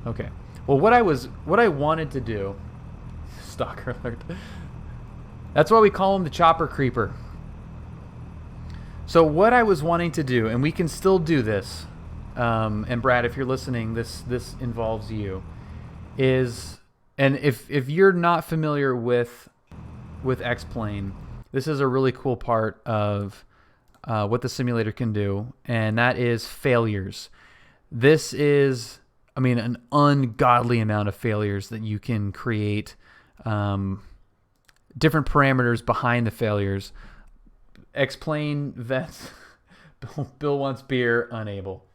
Okay. Well, what I wanted to do, stalker alert. That's why we call him the chopper creeper. So what I was wanting to do, and we can still do this, and Brad, if you're listening, this involves you, is, and if you're not familiar with X-Plane, this is a really cool part of what the simulator can do, and that is failures. This is, I mean, an ungodly amount of failures that you can create, different parameters behind the failures. X-Plane vets. Bill wants beer, unable.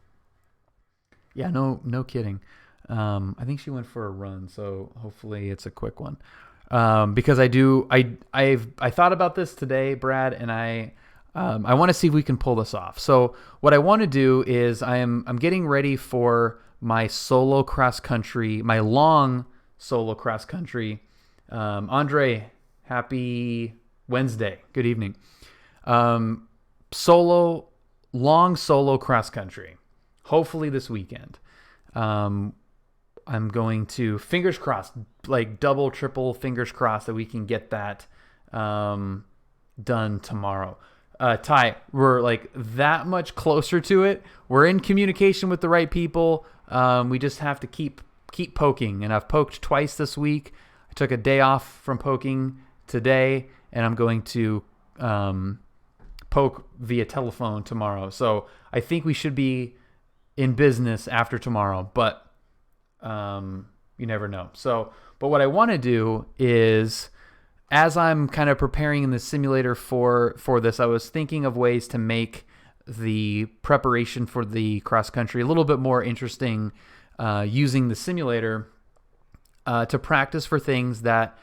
Yeah, no kidding. I think she went for a run, so hopefully it's a quick one. Because I thought about this today, Brad, and I want to see if we can pull this off. So what I want to do is I'm getting ready for my solo cross country, my long solo cross country. Andre, happy Wednesday. Good evening. Long solo cross country. Hopefully this weekend. I'm going to, fingers crossed, like double, triple fingers crossed that we can get that done tomorrow. Ty, we're like that much closer to it. We're in communication with the right people. We just have to keep poking. And I've poked twice this week. I took a day off from poking today, and I'm going to poke via telephone tomorrow. So I think we should be in business after tomorrow, but you never know. So, but what I want to do is, as I'm kind of preparing in the simulator for this, I was thinking of ways to make the preparation for the cross country a little bit more interesting, using the simulator to practice for things that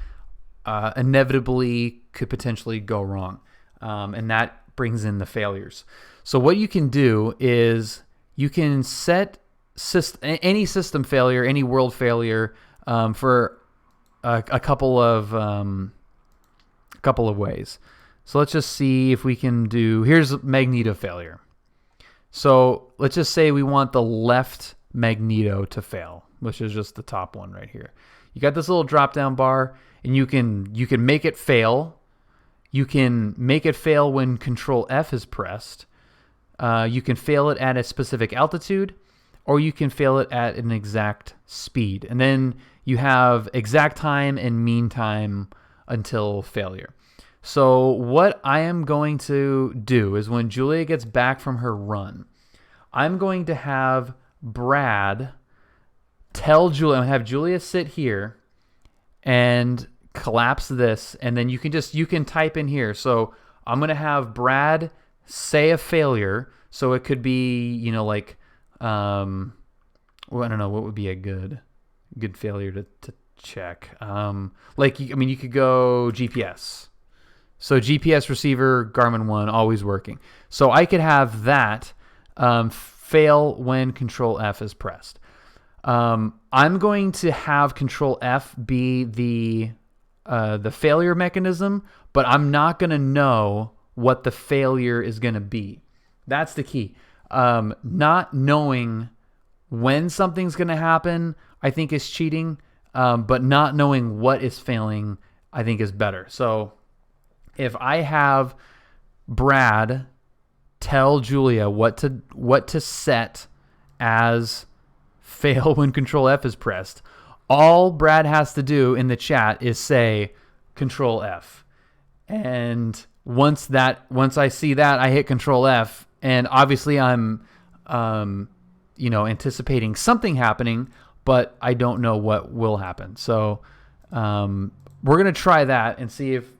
inevitably could potentially go wrong. And that brings in the failures. So what you can do is you can set any system failure, any world failure, for a couple of ways. So let's just see if we can do, here's magneto failure. So let's just say we want the left magneto to fail, which is just the top one right here. You got this little drop down bar, and you can make it fail. You can make it fail when Control F is pressed. You can fail it at a specific altitude, or you can fail it at an exact speed. And then you have exact time and mean time until failure. So what I am going to do is, when Julia gets back from her run, I'm going to have Brad tell Julia, I'm going to have Julia sit here and collapse this, and then you can type in here. So I'm going to have Brad say a failure. So it could be, like, well, I don't know, what would be a good failure to check. You could go GPS. So GPS receiver, Garmin 1, always working. So I could have that fail when Control F is pressed. I'm going to have Control F be the failure mechanism, but I'm not going to know what the failure is going to be. That's the key. Not knowing when something's going to happen, I think, is cheating. But not knowing what is failing, I think, is better. So if I have Brad tell Julia what to set as fail when Control F is pressed, all Brad has to do in the chat is say Control F. And once I see that, I hit Control F, and obviously I'm anticipating something happening, but I don't know what will happen. So we're gonna try that and see if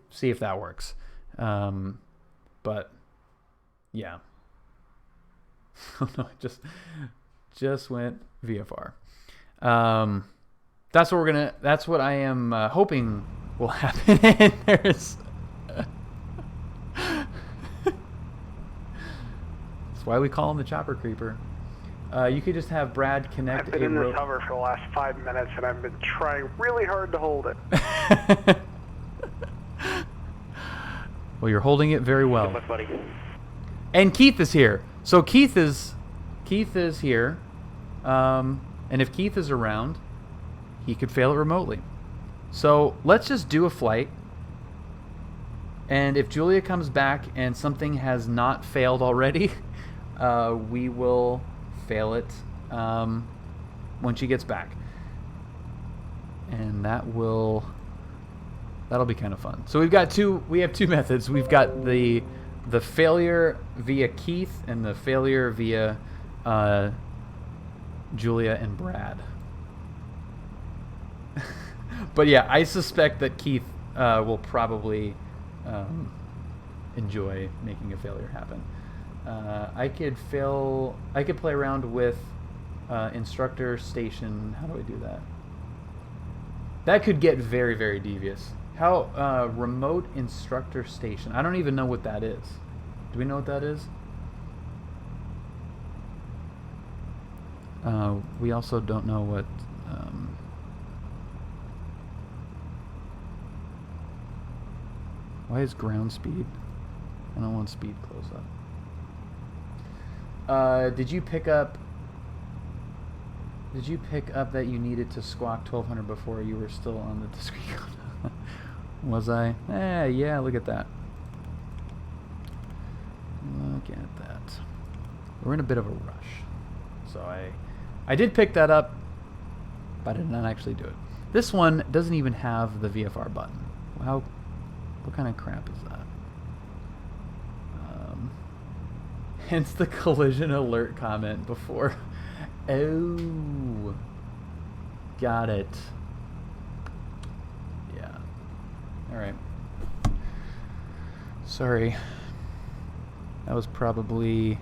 that works. But yeah. Oh no, it just went VFR. That's what I am hoping will happen. And there's that's why we call him the chopper creeper. You could just have Brad connect. I've been in this hover for the last 5 minutes, and I've been trying really hard to hold it. Well, you're holding it very well. Good luck, buddy. And Keith is here. So Keith is here, and And if Keith is around, he could fail it remotely. So let's just do a flight. And if Julia comes back and something has not failed already, we will fail it when she gets back. And that'll be kind of fun. So we have two methods. We've got the failure via Keith and the failure via Julia and Brad. But yeah, I suspect that Keith will probably enjoy making a failure happen. I could play around with instructor station. How do I do that? That could get very, very devious. How remote instructor station? I don't even know what that is. Do we know what that is? We also don't know what why is ground speed? I don't want speed close up. Did you pick up that you needed to squawk 1200 before you were still on the discrete code? Was I? Yeah, look at that. Look at that. We're in a bit of a rush. So I did pick that up, but I did not actually do it. This one doesn't even have the VFR button. What kind of crap is that? Hence the collision alert comment before. Oh, got it. Yeah. All right. Sorry. That was probably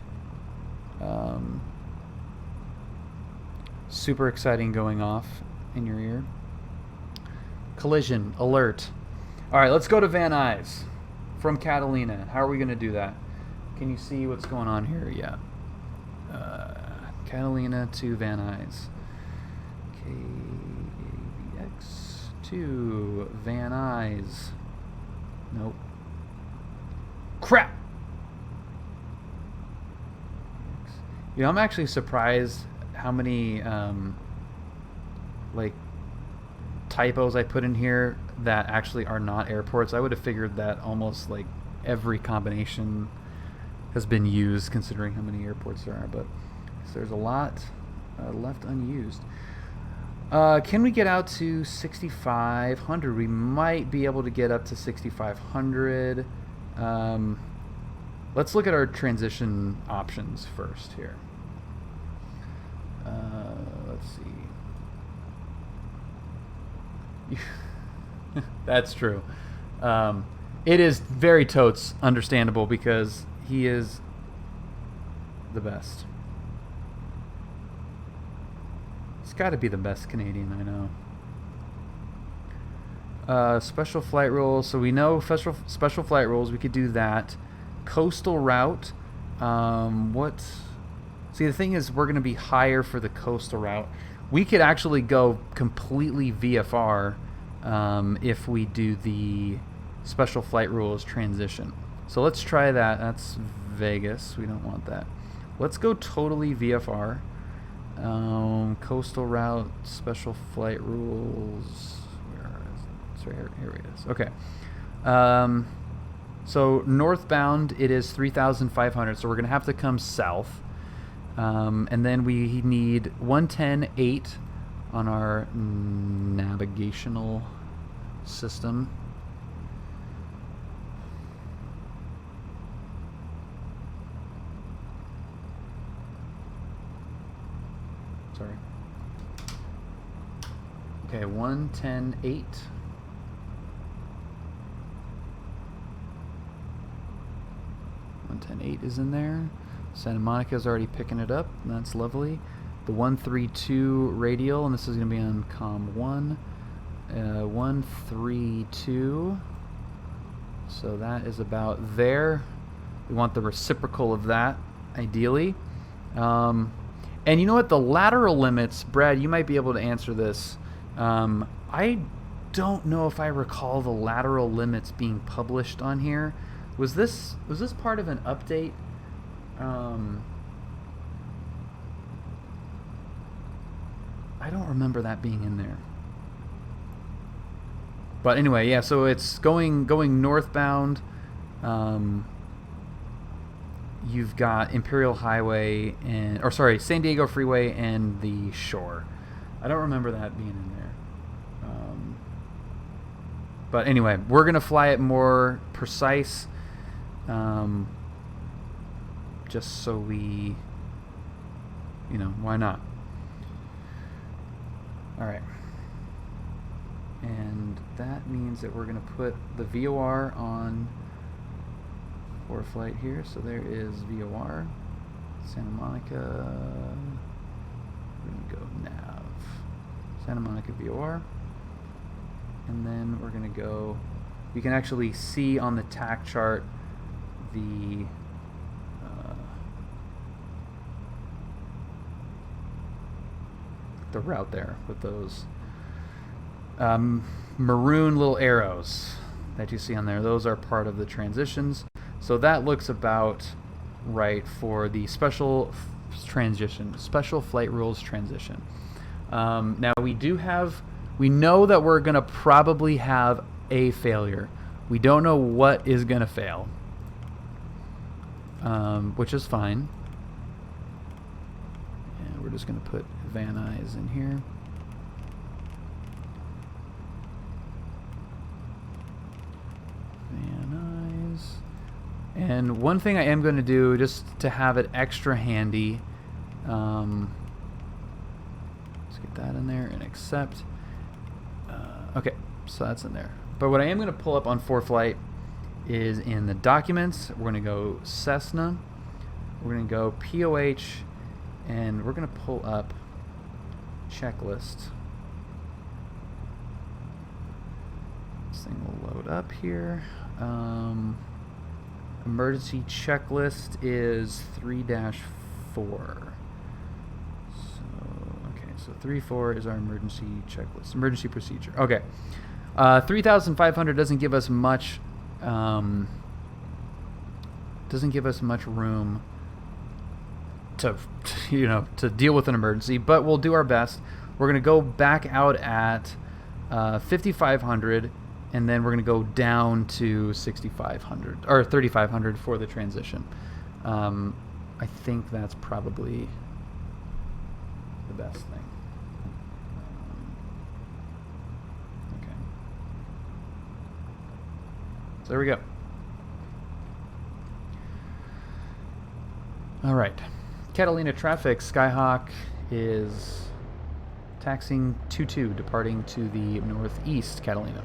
super exciting going off in your ear. Collision alert. All right, let's go to Van Nuys from Catalina. How are we going to do that? Can you see what's going on here? Yeah. Catalina to Van Nuys. KAVX to Van Nuys. Nope. Crap! You know, I'm actually surprised how many typos I put in here that actually are not airports. I would have figured that almost like every combination has been used, considering how many airports there are, but there's a lot left unused. Can we get out to 6,500? We might be able to get up to 6,500. Let's look at our transition options first here. Let's see. That's true. It is very totes understandable because he is the best. He's got to be the best Canadian, I know. Special flight rules. So we know special flight rules. We could do that. Coastal route. See, the thing is, we're going to be higher for the coastal route. We could actually go completely VFR if we do the special flight rules transition. So let's try that. That's Vegas. We don't want that. Let's go totally VFR. Coastal route, special flight rules. Where is it? Sorry, here it is. Okay. So northbound, it is 3,500. So we're going to have to come south. And then we need 110.8 on our navigational system. Sorry. Okay, 110.8. Is in there. Santa Monica's already picking it up. That's lovely. The 132 radial, and this is going to be on COM 1. 132. So that is about there. We want the reciprocal of that, ideally. And you know what? The lateral limits, Brad, you might be able to answer this. I don't know if I recall the lateral limits being published on here. Was this part of an update? I don't remember that being in there. But anyway, yeah, so it's going northbound. You've got Imperial Highway San Diego Freeway and the shore. I don't remember that being in there. But anyway, we're going to fly it more precise. Just so we, why not? All right. And that means that we're going to put the VOR on for flight here. So there is VOR, Santa Monica. We're going to go nav, Santa Monica VOR. And then we're going to go, you can actually see on the TAC chart the route there with those maroon little arrows that you see on there. Those are part of the transitions. So that looks about right for the special flight rules transition. Now we know that we're going to probably have a failure. We don't know what is going to fail, which is fine. And we're just going to put Van Nuys in here. Van Nuys. And one thing I am going to do, just to have it extra handy, let's get that in there and accept. Okay, so that's in there. But what I am going to pull up on ForeFlight is in the documents. We're going to go Cessna. We're going to go POH, and we're going to pull up checklist. This thing will load up here. Emergency checklist is 3-4. So 3-4 is our emergency checklist, emergency procedure. Okay, 3,500 doesn't give us much. Doesn't give us much room to deal with an emergency, but we'll do our best. We're gonna go back out at 5,500, and then we're gonna go down to 6,500 or 3,500 for the transition. I think that's probably the best thing. Okay. So there we go. All right. Catalina traffic. Skyhawk is taxiing 22, departing to the northeast, Catalina.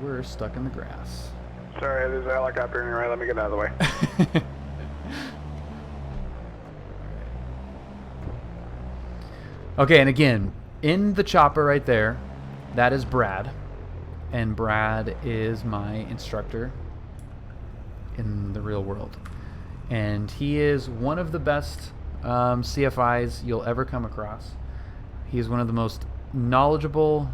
We're stuck in the grass. Sorry, there's a helicopter in your right. Let me get out of the way. Okay, and again, in the chopper right there, that is Brad. And Brad is my instructor in the real world. And he is one of the best CFIs you'll ever come across. He is one of the most knowledgeable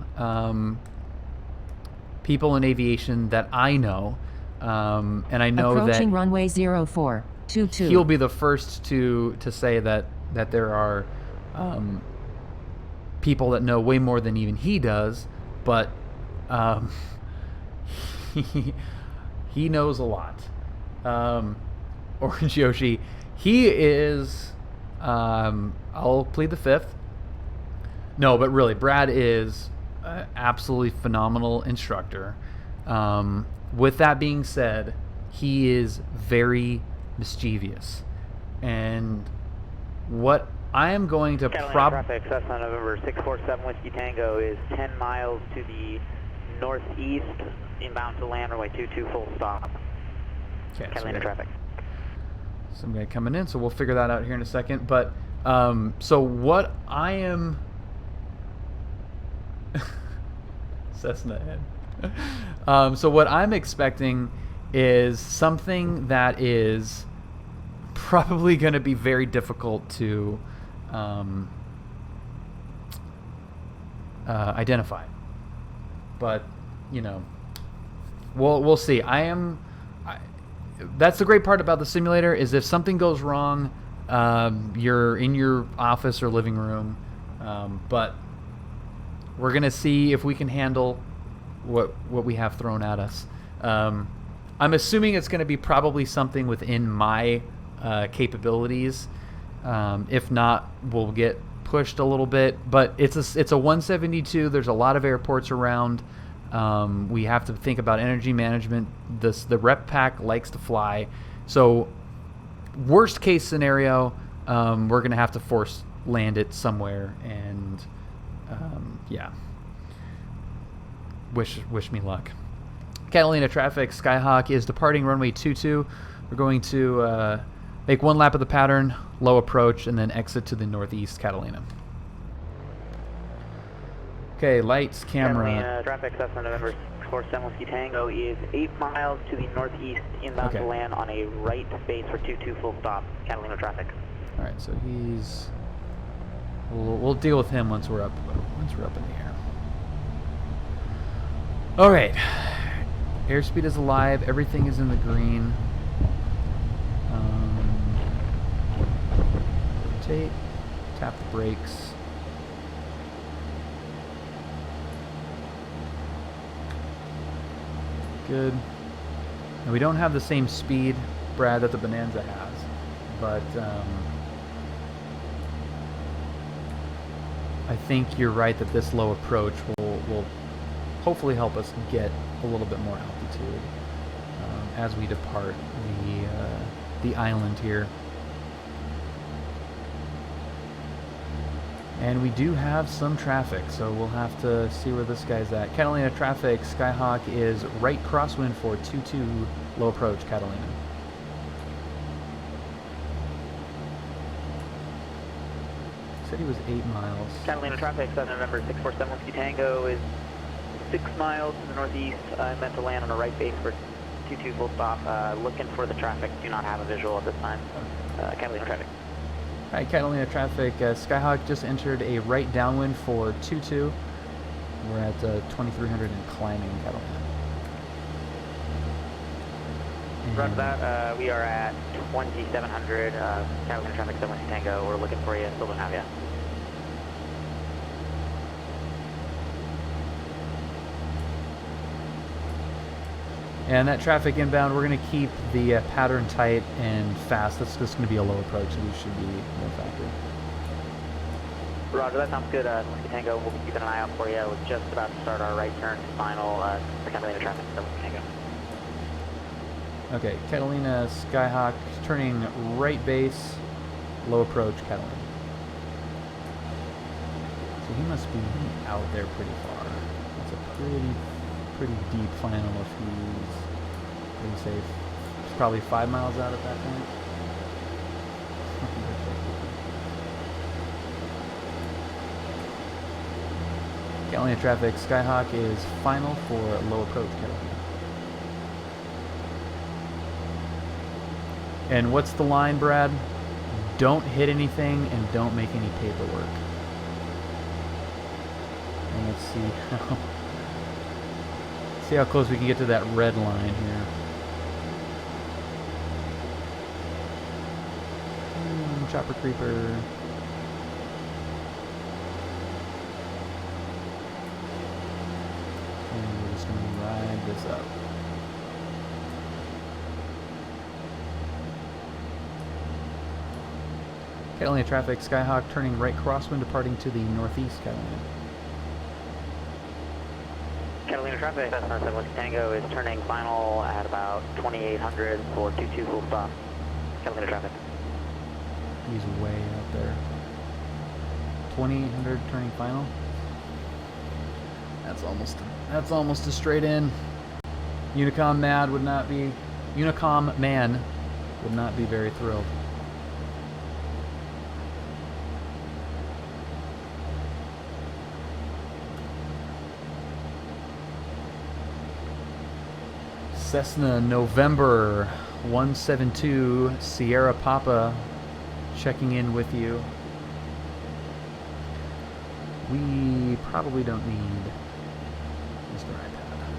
people in aviation that I know. And I know approaching that runway 0422. he'll be the first to say that there are people that know way more than even he does, but he knows a lot. Orange Yoshi, he is, I'll plead the fifth. No, but really, Brad is an absolutely phenomenal instructor. With that being said, he is very mischievous. And what I am going to traffic, Cessna November 647 Whiskey Tango is 10 miles to the northeast, inbound to land runway 22 full stop. Okay, Catalina traffic. Some guy coming in, so we'll figure that out here in a second. But so what I am Cessna head. So what I'm expecting is something that is probably going to be very difficult to identify. But we'll see. That's the great part about the simulator, is if something goes wrong, You're in your office or living room, but we're gonna see if we can handle what we have thrown at us. I'm assuming it's gonna be probably something within my capabilities. If not, we'll get pushed a little bit. But it's a 172. There's a lot of airports around. We have to think about energy management. The rep pack likes to fly, so worst case scenario, we're gonna have to force land it somewhere, and yeah, wish me luck. Catalina traffic, Skyhawk is departing runway 22. We're going to make one lap of the pattern, low approach, and then exit to the northeast, Catalina. Okay, lights, camera. Catalina traffic, Cessna November 647 Whiskey Tango is 8 miles to the northeast, inbound to land on a right base for 22 full stop. Catalina traffic. All right, so he's. We'll deal with him once we're up in the air. All right, airspeed is alive. Everything is in the green. Rotate, tap the brakes. Good. And we don't have the same speed, Brad, that the Bonanza has, but I think you're right that this low approach will hopefully help us get a little bit more altitude as we depart the island here. And we do have some traffic, so we'll have to see where this guy's at. Catalina traffic, Skyhawk is right crosswind for 22, low approach, Catalina. Said he was 8 miles. Catalina traffic, Cessna November 647 Whiskey Tango is 6 miles to the northeast. I meant to land on a right base for 22 full stop. Looking for the traffic. Do not have a visual at this time. Catalina traffic. All right, Catalina traffic, Skyhawk just entered a right downwind for 22. We're at 2300 and climbing, Catalina. Roger that. We are at 2700. Catalina traffic, 7 Whiskey Tango. We're looking for you. Still don't have you. And that traffic inbound, we're going to keep the pattern tight and fast. That's just going to be a low approach, so we should be more factory. Roger, that sounds good. Whiskey Tango, we'll be keeping an eye out for you. We're just about to start our right turn to final for Catalina traffic, so Whiskey Tango. Okay, Catalina Skyhawk turning right base, low approach, Catalina. So he must be out there pretty far. That's a pretty deep final if he's pretty safe. It's probably 5 miles out at that point. Catalina traffic, Skyhawk is final for low approach, Catalina. And what's the line, Brad? Don't hit anything and don't make any paperwork. And let's see how close we can get to that red line here. Chopper creeper. And we're just going to ride this up. Catalina traffic, Skyhawk turning right crosswind, departing to the northeast, Catalina. Catalina traffic, Cessna 7 Whiskey Tango is turning final at about 2800 for 22 full stop. Catalina traffic. He's way out there. 2800 turning final. That's almost a straight in. Unicom man would not be very thrilled. Cessna November 172 Sierra Papa checking in with you. We probably don't need Mr. iPad.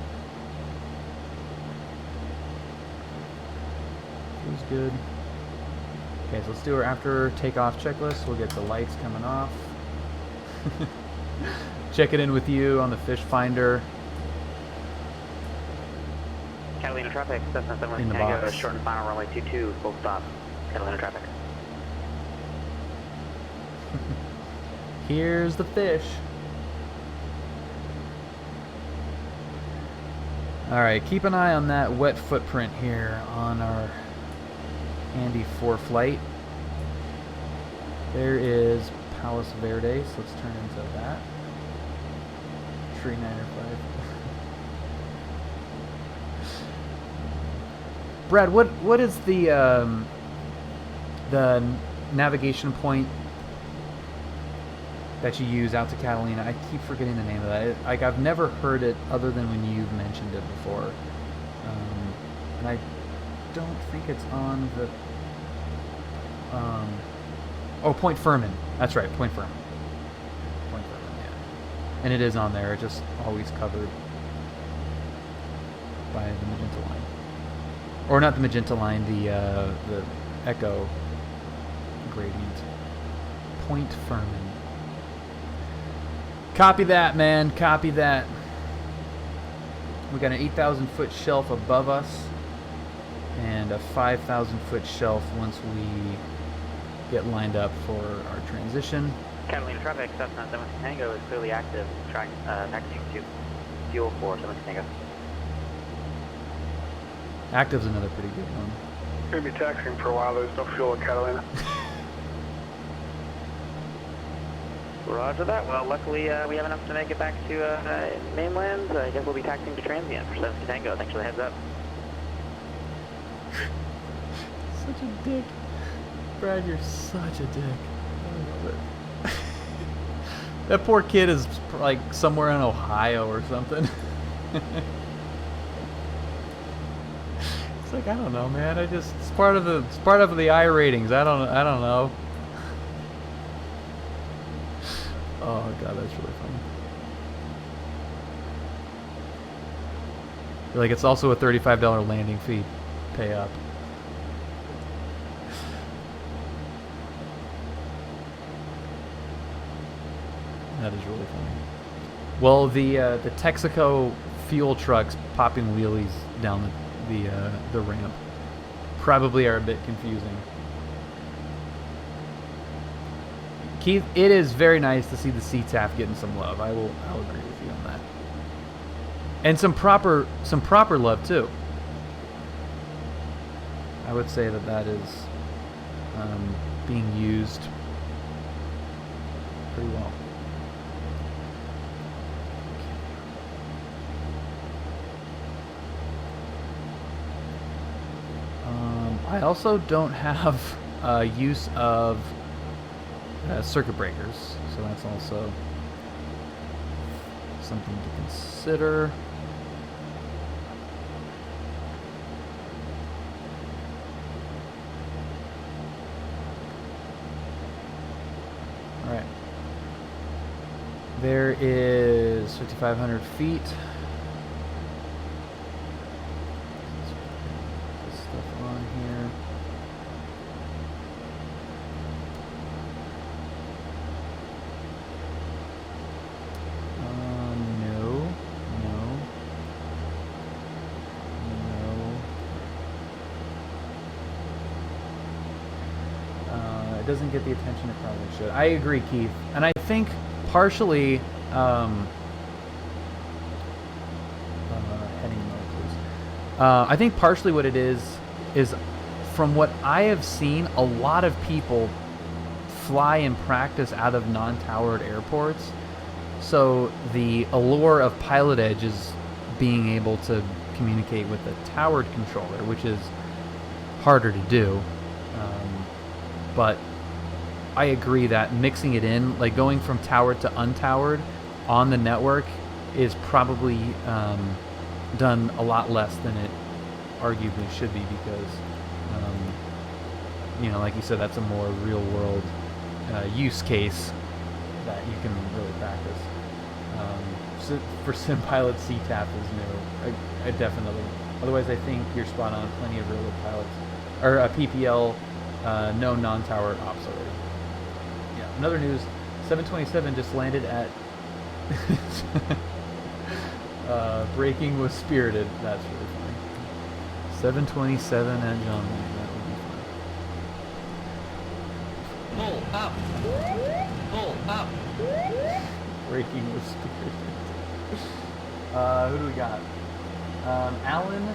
Feels good. Okay, so let's do our after takeoff checklist. We'll get the lights coming off. Check it in with you on the fish finder. Catalina traffic, Cessna In 7 the Tango, box. short and final runway 22, full stop. Catalina traffic. Here's the fish. Alright, keep an eye on that wet footprint here on our Andy 4 flight. There is Palos Verdes. Let's turn into that. Tree 905. Brad, what is the navigation point that you use out to Catalina? I keep forgetting the name of that. Like, I've never heard it other than when you've mentioned it before, and I don't think it's on the. Oh, Point Furman. That's right, Point Furman. Point Furman, yeah. And it is on there. It's just always covered by the magenta line, or not the magenta line, the echo gradient. Point Furman. Copy that, man. Copy that. We got an 8,000 foot shelf above us and a 5,000 foot shelf once we get lined up for our transition. Catalina traffic, Cessna 7 Tango is clearly active, trying taxiing to fuel for 7 Tango. Active's another pretty good one. Gonna be taxiing for a while. There's no fuel at Catalina. Roger that. Well, luckily we have enough to make it back to mainland. I guess we'll be taxiing to transient for 7 Tango. Thanks for the heads up. Such a dick. Brad, you're such a dick. I love it. That poor kid is like somewhere in Ohio or something. It's like, I don't know, man. It's part of the I ratings. I don't know. Oh god, that's really funny. Like, it's also a $35 landing fee. Pay up. That is really funny. Well, the Texaco fuel trucks popping wheelies down the ramp probably are a bit confusing. Keith, it is very nice to see the CTAF getting some love. I'll agree with you on that. And some proper love too. I would say that is being used pretty well. I also don't have use of circuit breakers, so that's also something to consider. All right. There is 5,500 feet. Stuff on here. It doesn't get the attention it probably should. I agree, Keith, and I think partially heading mode, please. I think partially what it is from what I have seen, a lot of people fly and practice out of non-towered airports, so the allure of PilotEdge is being able to communicate with a towered controller, which is harder to do. But I agree that mixing it in, like going from towered to untowered on the network, is probably done a lot less than it arguably should be, because, like you said, that's a more real-world use case that you can really practice. For SimPilot, CTAF is new. I definitely. Otherwise, I think you're spot on. Plenty of real-world pilots, or PPL No non-tower ops already. Yeah. Another news: 727 just landed at. Braking was spirited. That's really funny. 727 at John Wayne. That would be fun. Pull up. Pull up. Braking was spirited. Who do we got? Alan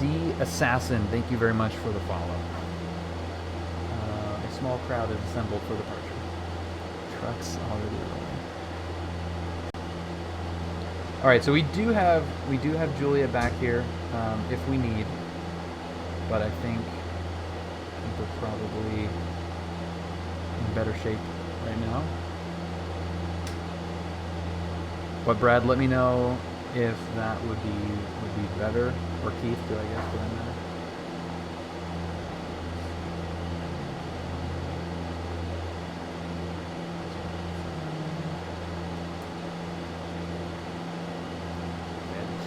D. Assassin. Thank you very much for the follow. A small crowd is assembled for departure. Trucks already rolling. All right, so we do have Julia back here if we need, but I think we're probably in better shape right now. But Brad, let me know if that would be better, or Keith, do I guess for that matter.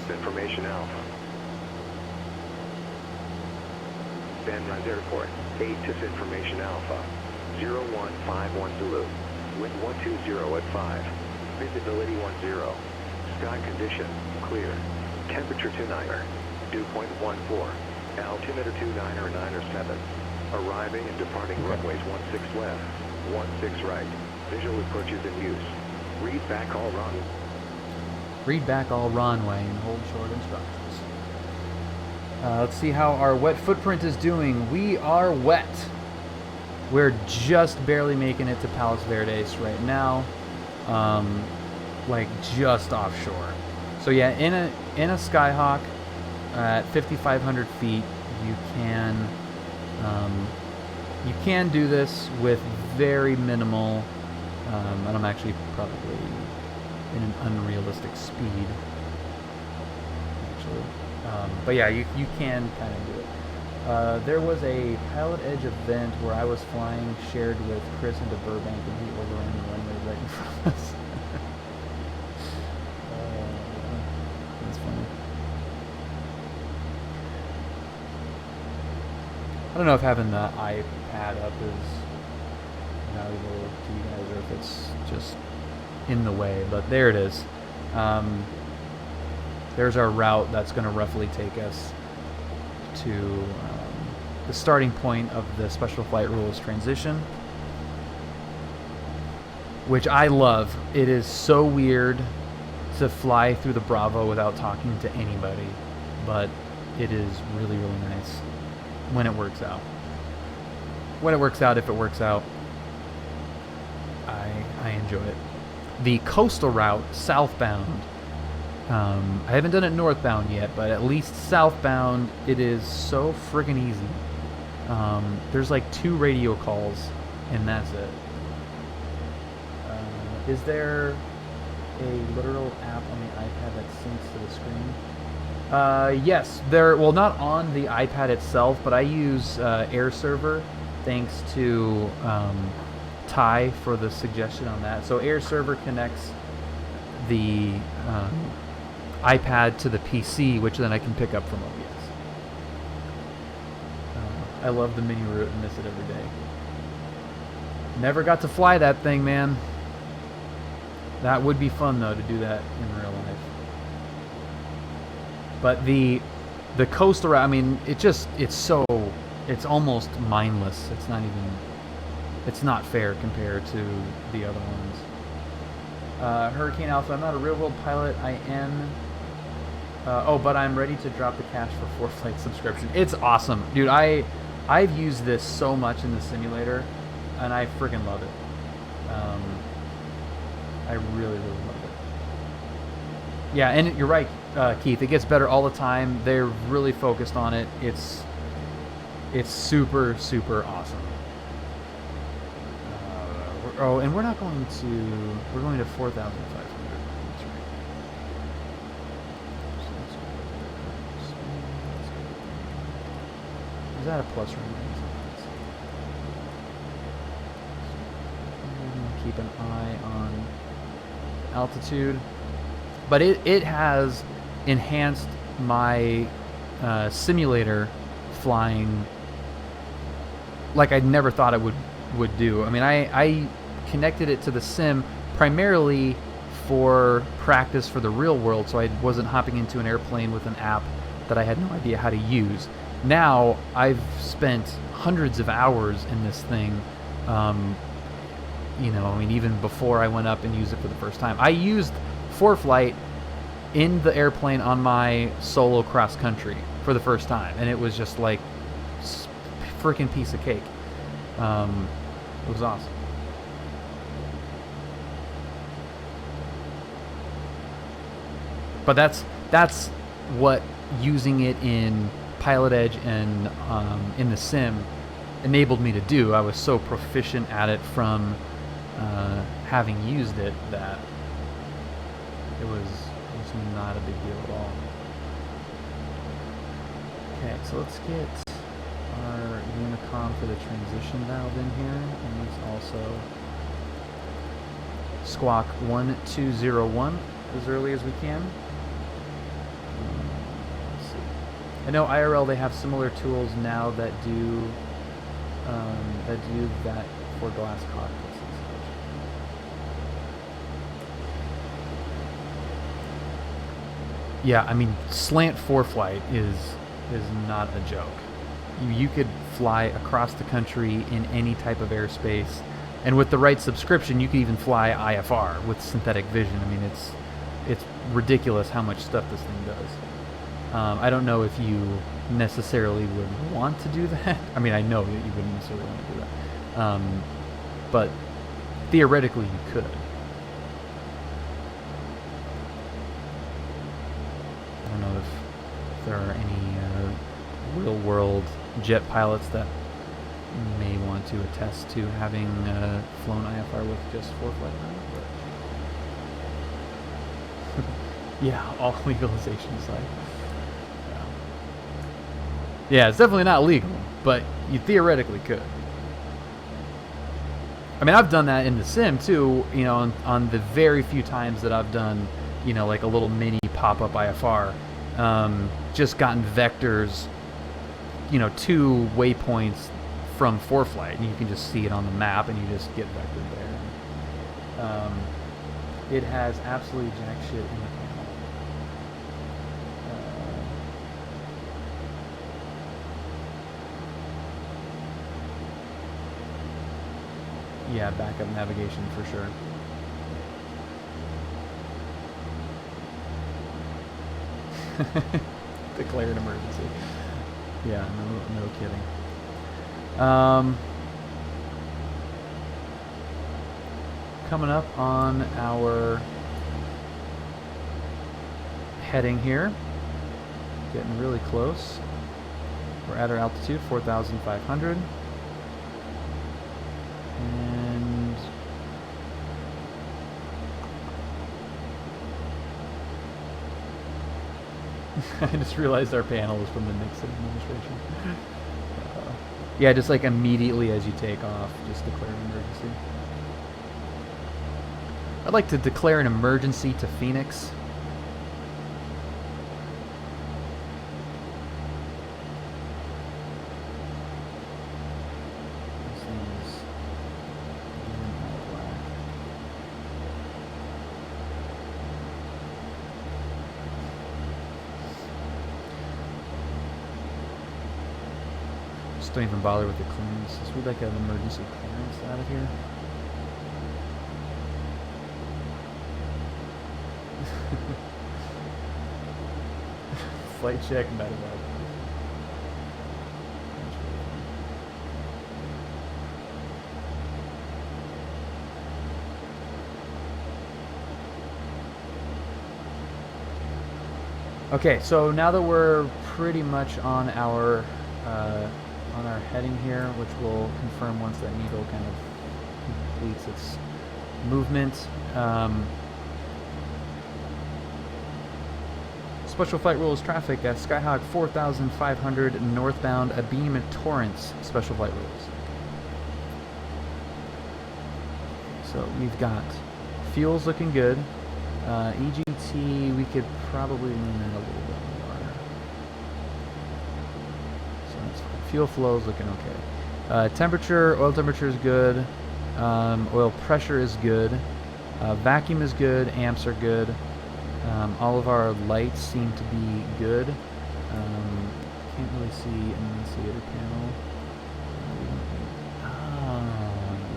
Information Alpha. Van Nuys Airport, ATC Information Alpha, 0151 Zulu, wind 120 at 5, visibility 10, sky condition, clear, temperature 29er, dew point 14, altimeter 29er 7, arriving and departing runways 16 left, 16 right, visual approaches in use, read back all run. Read back all runway and hold short instructions. Let's see how our wet footprint is doing. We are wet. We're just barely making it to Palos Verdes right now, like just offshore. So yeah, in a Skyhawk at 5,500 feet, you can do this with very minimal, and I'm actually probably in an unrealistic speed, actually. But yeah, you can kind of do it. There was a PilotEdge event where I was flying shared with Chris into Burbank, and he overran the runway right in front of us. That's funny. I don't know if having the iPad up is valuable to you guys, or if it's just in the way, but there it is. There's our route that's going to roughly take us to the starting point of the Special Flight Rules transition, which I love. It is so weird to fly through the Bravo without talking to anybody, but it is really, really nice when it works out. When it works out, if it works out, I enjoy it. The coastal route, southbound, I haven't done it northbound yet, but at least southbound, it is so friggin' easy. There's like 2 radio calls, and that's it. Is there a literal app on the iPad that syncs to the screen? Yes, well, not on the iPad itself, but I use Air Server, thanks to Ty for the suggestion on that. So Air Server connects the iPad to the PC, which then I can pick up from OBS. I love the mini route and miss it every day. Never got to fly that thing, man. That would be fun though to do that in real life. But the coastal route, I mean, it's almost mindless. It's not fair compared to the other ones. Hurricane Alpha, I'm not a real world pilot. I am. But I'm ready to drop the cash for 4-flight subscription. It's awesome, dude. I've used this so much in the simulator, and I freaking love it. I really, really love it. Yeah, and you're right, Keith. It gets better all the time. They're really focused on it. It's super, super awesome. And we're not going to. We're going to 4,500. That's right. Is that a plus or a minus? Keep an eye on altitude, but it has enhanced my simulator flying like I never thought it would do. I mean, I connected it to the sim primarily for practice for the real world, so I wasn't hopping into an airplane with an app that I had no idea how to use. Now I've spent hundreds of hours in this thing. You know, I mean, even before I went up and used it for the first time, I used ForeFlight in the airplane on my solo cross country for the first time, and it was just like freaking piece of cake. It was awesome. But that's what using it in PilotEdge and in the sim enabled me to do. I was so proficient at it from having used it that it was not a big deal at all. Okay, so let's get our Unicom for the transition valve in here, and let's also squawk 1201 as early as we can. Let's see. I know IRL, they have similar tools now that do that for glass cockpits and such. Yeah, I mean, slant ForeFlight is not a joke. You could fly across the country in any type of airspace, and with the right subscription, you could even fly IFR with synthetic vision. I mean, it's ridiculous how much stuff this thing does. I don't know if you necessarily would want to do that. I mean, I know that you wouldn't necessarily want to do that, but theoretically you could. I don't know if there are any real-world jet pilots that may want to attest to having flown IFR with just ForeFlight now, but yeah, all legalization aside. Yeah, it's definitely not legal, but you theoretically could. I mean, I've done that in the sim too, you know, on the very few times that I've done, you know, like a little mini pop-up IFR, just gotten vectors, you know, 2 waypoints from ForeFlight, and you can just see it on the map, and you just get vectored there. It has absolutely jack shit in the panel. Yeah, backup navigation for sure. Declare an emergency. Yeah, no kidding. Coming up on our heading here, getting really close. We're at our altitude, 4,500. And I just realized our panel is from the Nixon administration. Yeah, just like immediately as you take off, just declare an emergency. I'd like to declare an emergency to Phoenix. Don't even bother with the clearance. This would like an emergency clearance out of here. Flight check, medevac. Okay, so now that we're pretty much on our heading here, which we'll confirm once that needle kind of completes its movement. Special flight rules traffic at Skyhawk 4,500 northbound Abeam Torrance. Special flight rules. So we've got fuel's looking good. EGT, we could probably lean in a little bit more. So that's fine. Fuel flow is looking okay. Temperature, oil temperature is good. Oil pressure is good. Vacuum is good. Amps are good. All of our lights seem to be good. Can't really see enunciator panel.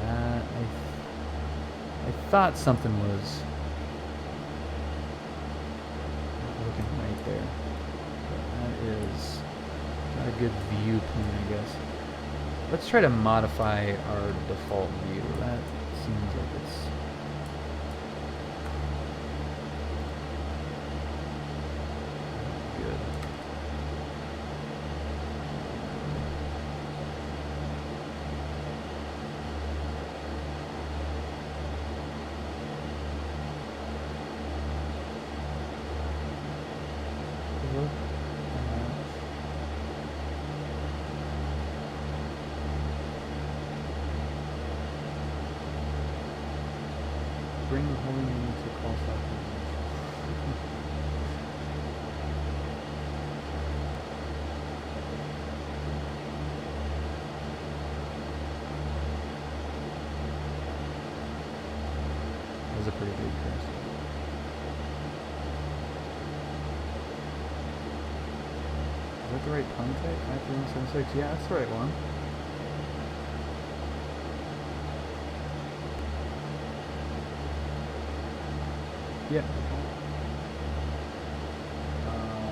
That I thought something was looking right there. But that is not a good viewpoint, I guess. Let's try to modify our default view. That seems like it's good. Look at bring the holy name to call stop. That was a pretty big curse. Is that the right pun type? 53176? Yeah, that's the right one. Yeah.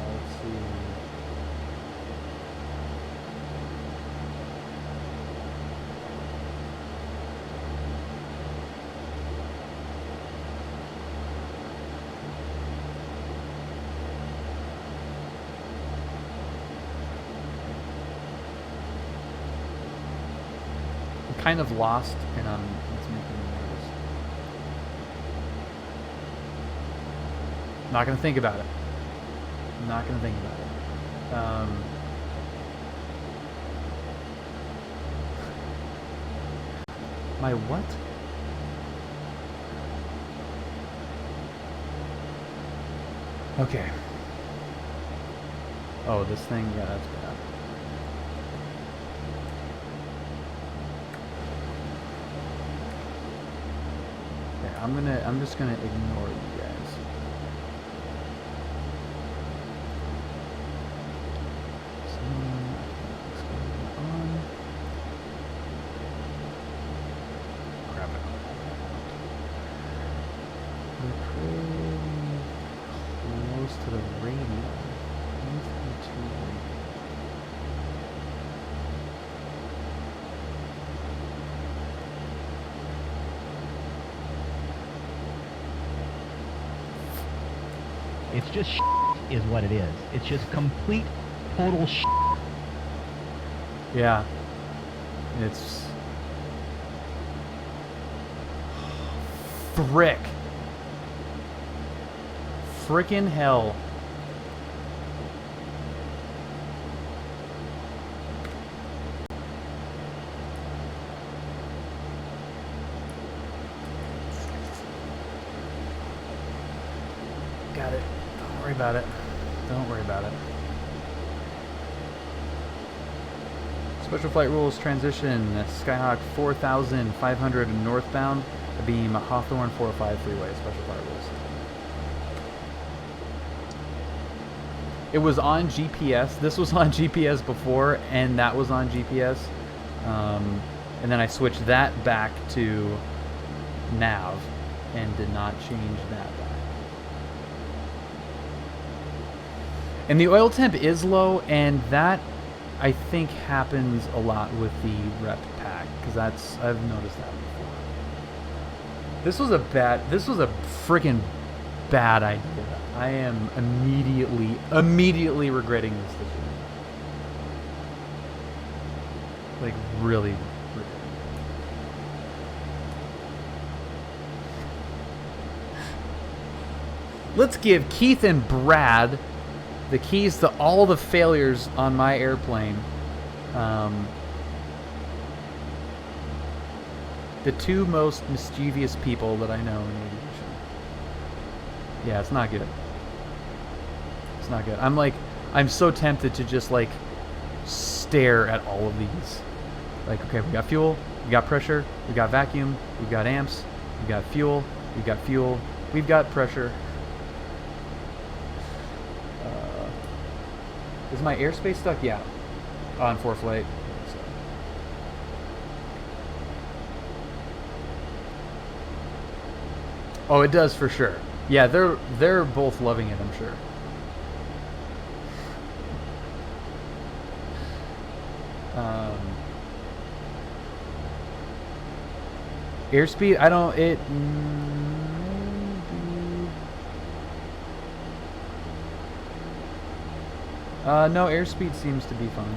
Let's see. I'm kind of lost, and it's making me nervous. Not gonna think about it. Not gonna think about it. My what? Okay. Oh, this thing, yeah, that's bad. Okay, I'm just gonna ignore you guys. To the radio. It's just is what it is. It's just complete, total Yeah. It's... Frick. Frickin' hell. Got it. Don't worry about it. Don't worry about it. Special flight rules transition. Skyhawk 4500 northbound. Beam Hawthorne 405 freeway. Special flight rules. It was on GPS. This was on GPS before, and that was on GPS. And then I switched that back to nav and did not change that back. And the oil temp is low, and that I think happens a lot with the rep pack, because I've noticed that before. This was a freaking bad idea. I am immediately regretting this decision. Like, really regretting it. Let's give Keith and Brad the keys to all the failures on my airplane. The two most mischievous people that I know in aviation. Yeah, it's not good. It's not good. I'm so tempted to just like stare at all of these. Like, okay, we got fuel, we got pressure, we got vacuum, we've got amps, we got fuel, we've got pressure. Is my airspace stuck? Yeah. On ForeFlight. So. Oh, it does for sure. Yeah, they're both loving it, I'm sure. Airspeed, I don't, it no, airspeed seems to be fine.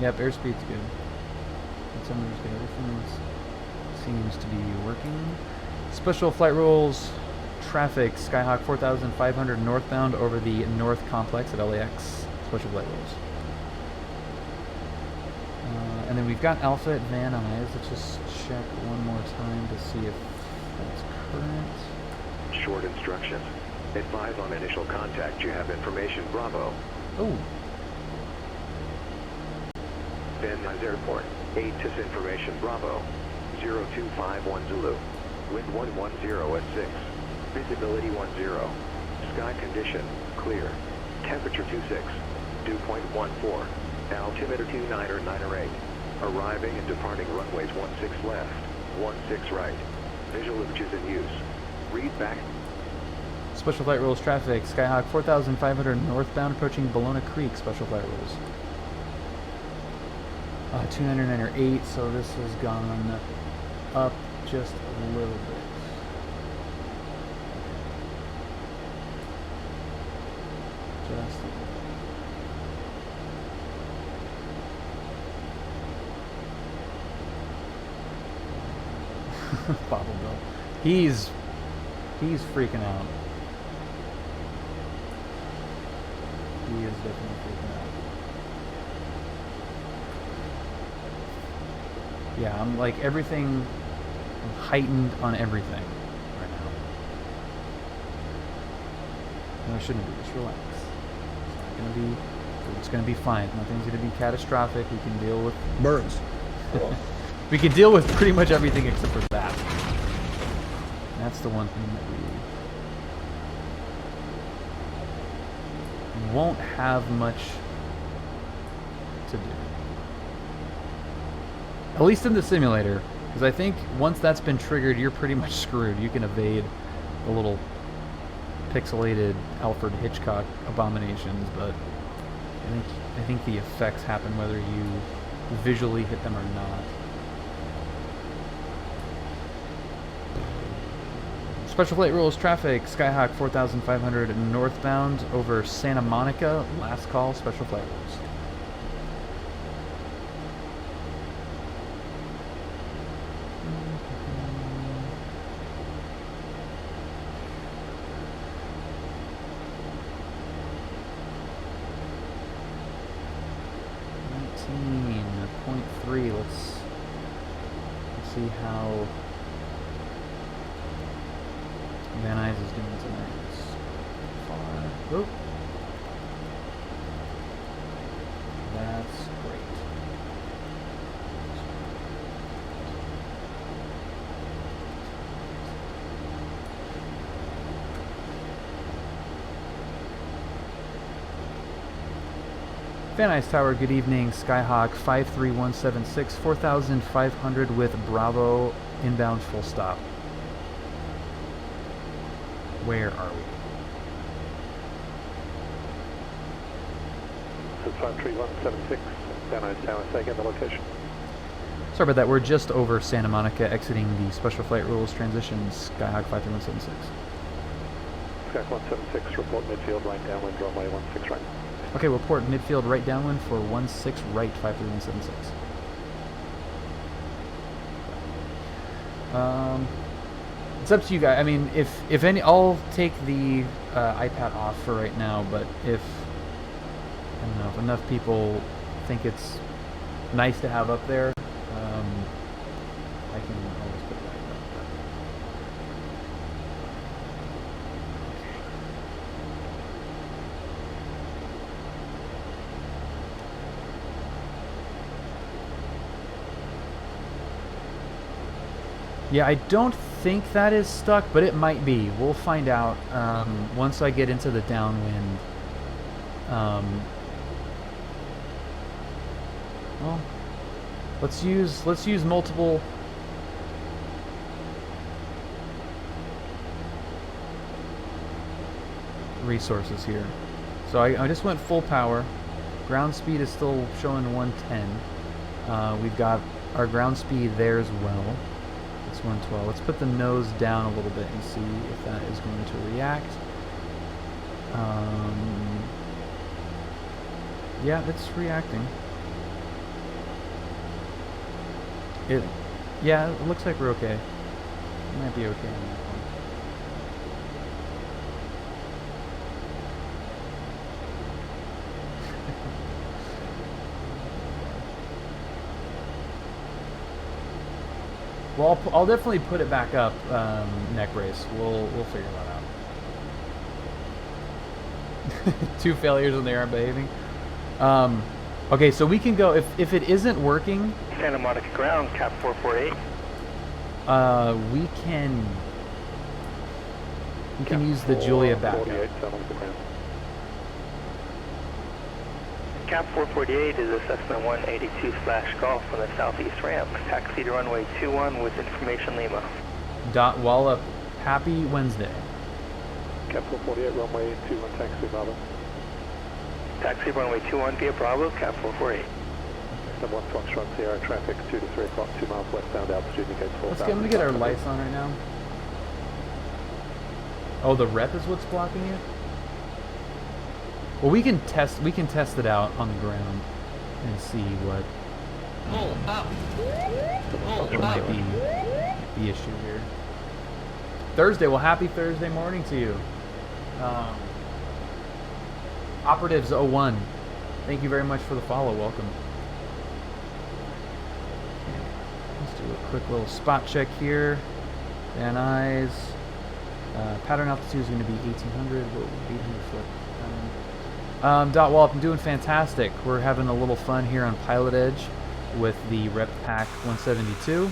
Yep, airspeed's good. Somebody's good. Everything seems to be working. Special flight rules, traffic, Skyhawk 4500 northbound over the North Complex at LAX. Special flight rules. And then we've got Alpha at Van Nuys. Let's just check one more time to see if that's current. Short instructions. Advise on initial contact. You have information. Bravo. Oh. Van Nuys Airport. ATC information. Bravo. 0251 Zulu. Wind 110 at 6. Visibility 10. Sky condition. Clear. Temperature 26. Dew point 14. Altimeter 29 or 9 or 8. Arriving and departing runways 16 left. 16 right. Visual images in use. Read back. Special flight rules traffic. Skyhawk 4500 northbound approaching Bologna Creek. Special flight rules. 299 or 8, so this has gone up just a little bit. Just a bit. Bobbleville. He's freaking out. He is definitely freaking out. Yeah, I'm like everything, I'm heightened on everything right now. No, I shouldn't be. Just relax. It's gonna be fine. Nothing's gonna be catastrophic. We can deal with birds. we can deal with pretty much everything except for that. That's the one thing that we won't have much to do. At least in the simulator, because I think once that's been triggered, you're pretty much screwed. You can evade the little pixelated Alfred Hitchcock abominations, but I think the effects happen whether you visually hit them or not. Special flight rules traffic, Skyhawk 4500 northbound over Santa Monica, last call, special flight rules. Let's see how Van Nuys is doing tonight. Far. Oh. That's great. Van Nuys Tower, good evening. Skyhawk 53176, 4500 with Bravo, inbound full stop. Where are we? This is 53176, Van Nuys Tower, say again the location. Sorry about that, we're just over Santa Monica, exiting the special flight rules transition, Skyhawk 53176. Skyhawk 176, report midfield, right downwind, runway 16 right. Okay, report midfield right downwind for 16 right, 53176. It's up to you guys. I mean, if any, I'll take the iPad off for right now, but if, I don't know, if enough people think it's nice to have up there, I can always put it back up. Yeah, I don't think that is stuck, but it might be. We'll find out once I get into the downwind. Well, let's use multiple. Resources here. So I just went full power. Ground speed is still showing 110. We've got our ground speed there as well. It's 112. Let's put the nose down a little bit and see if that is going to react. Yeah, it's reacting. Yeah, it looks like we're okay. Might be okay on that one. Well, I'll definitely put it back up, neck brace. We'll figure that out. 2 failures and they aren't behaving. Okay, so we can go, if it isn't working... Santa Monica ground, cap 448. We can use the Julia backup. Cap 448 is a Cessna 182/Golf on the southeast ramp. Taxi to runway 21 with information Lima. Dot Wallop, happy Wednesday. Cap 448, runway 21, taxi Bravo. Taxi runway 21 via Bravo, cap 448. Number 1 Foxtrot Sierra traffic 2 to 3 o'clock, 2 miles westbound, altitude indicates 4,000. I'm gonna get our lights on right now. Oh, the rep is what's blocking it? Well, we can test it out on the ground and see what Pull up. Pull might up. be the issue here. Thursday, well, happy Thursday morning to you. Operatives 01, thank you very much for the follow. Welcome. Okay, let's do a quick little spot check here. Van Nuys. Pattern altitude is going to be 1800. Whoa, 800 foot. Dot Wallop, I'm doing fantastic. We're having a little fun here on PilotEdge with the Rep Pack 172.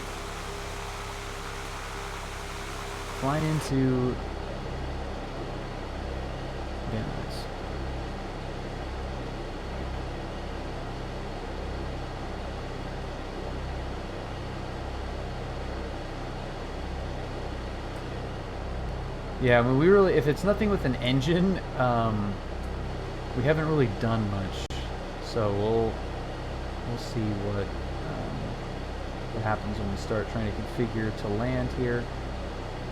Flying into Van Nuys. Yeah, I mean, we really, if it's nothing with an engine, we haven't really done much, so we'll see what happens when we start trying to configure to land here.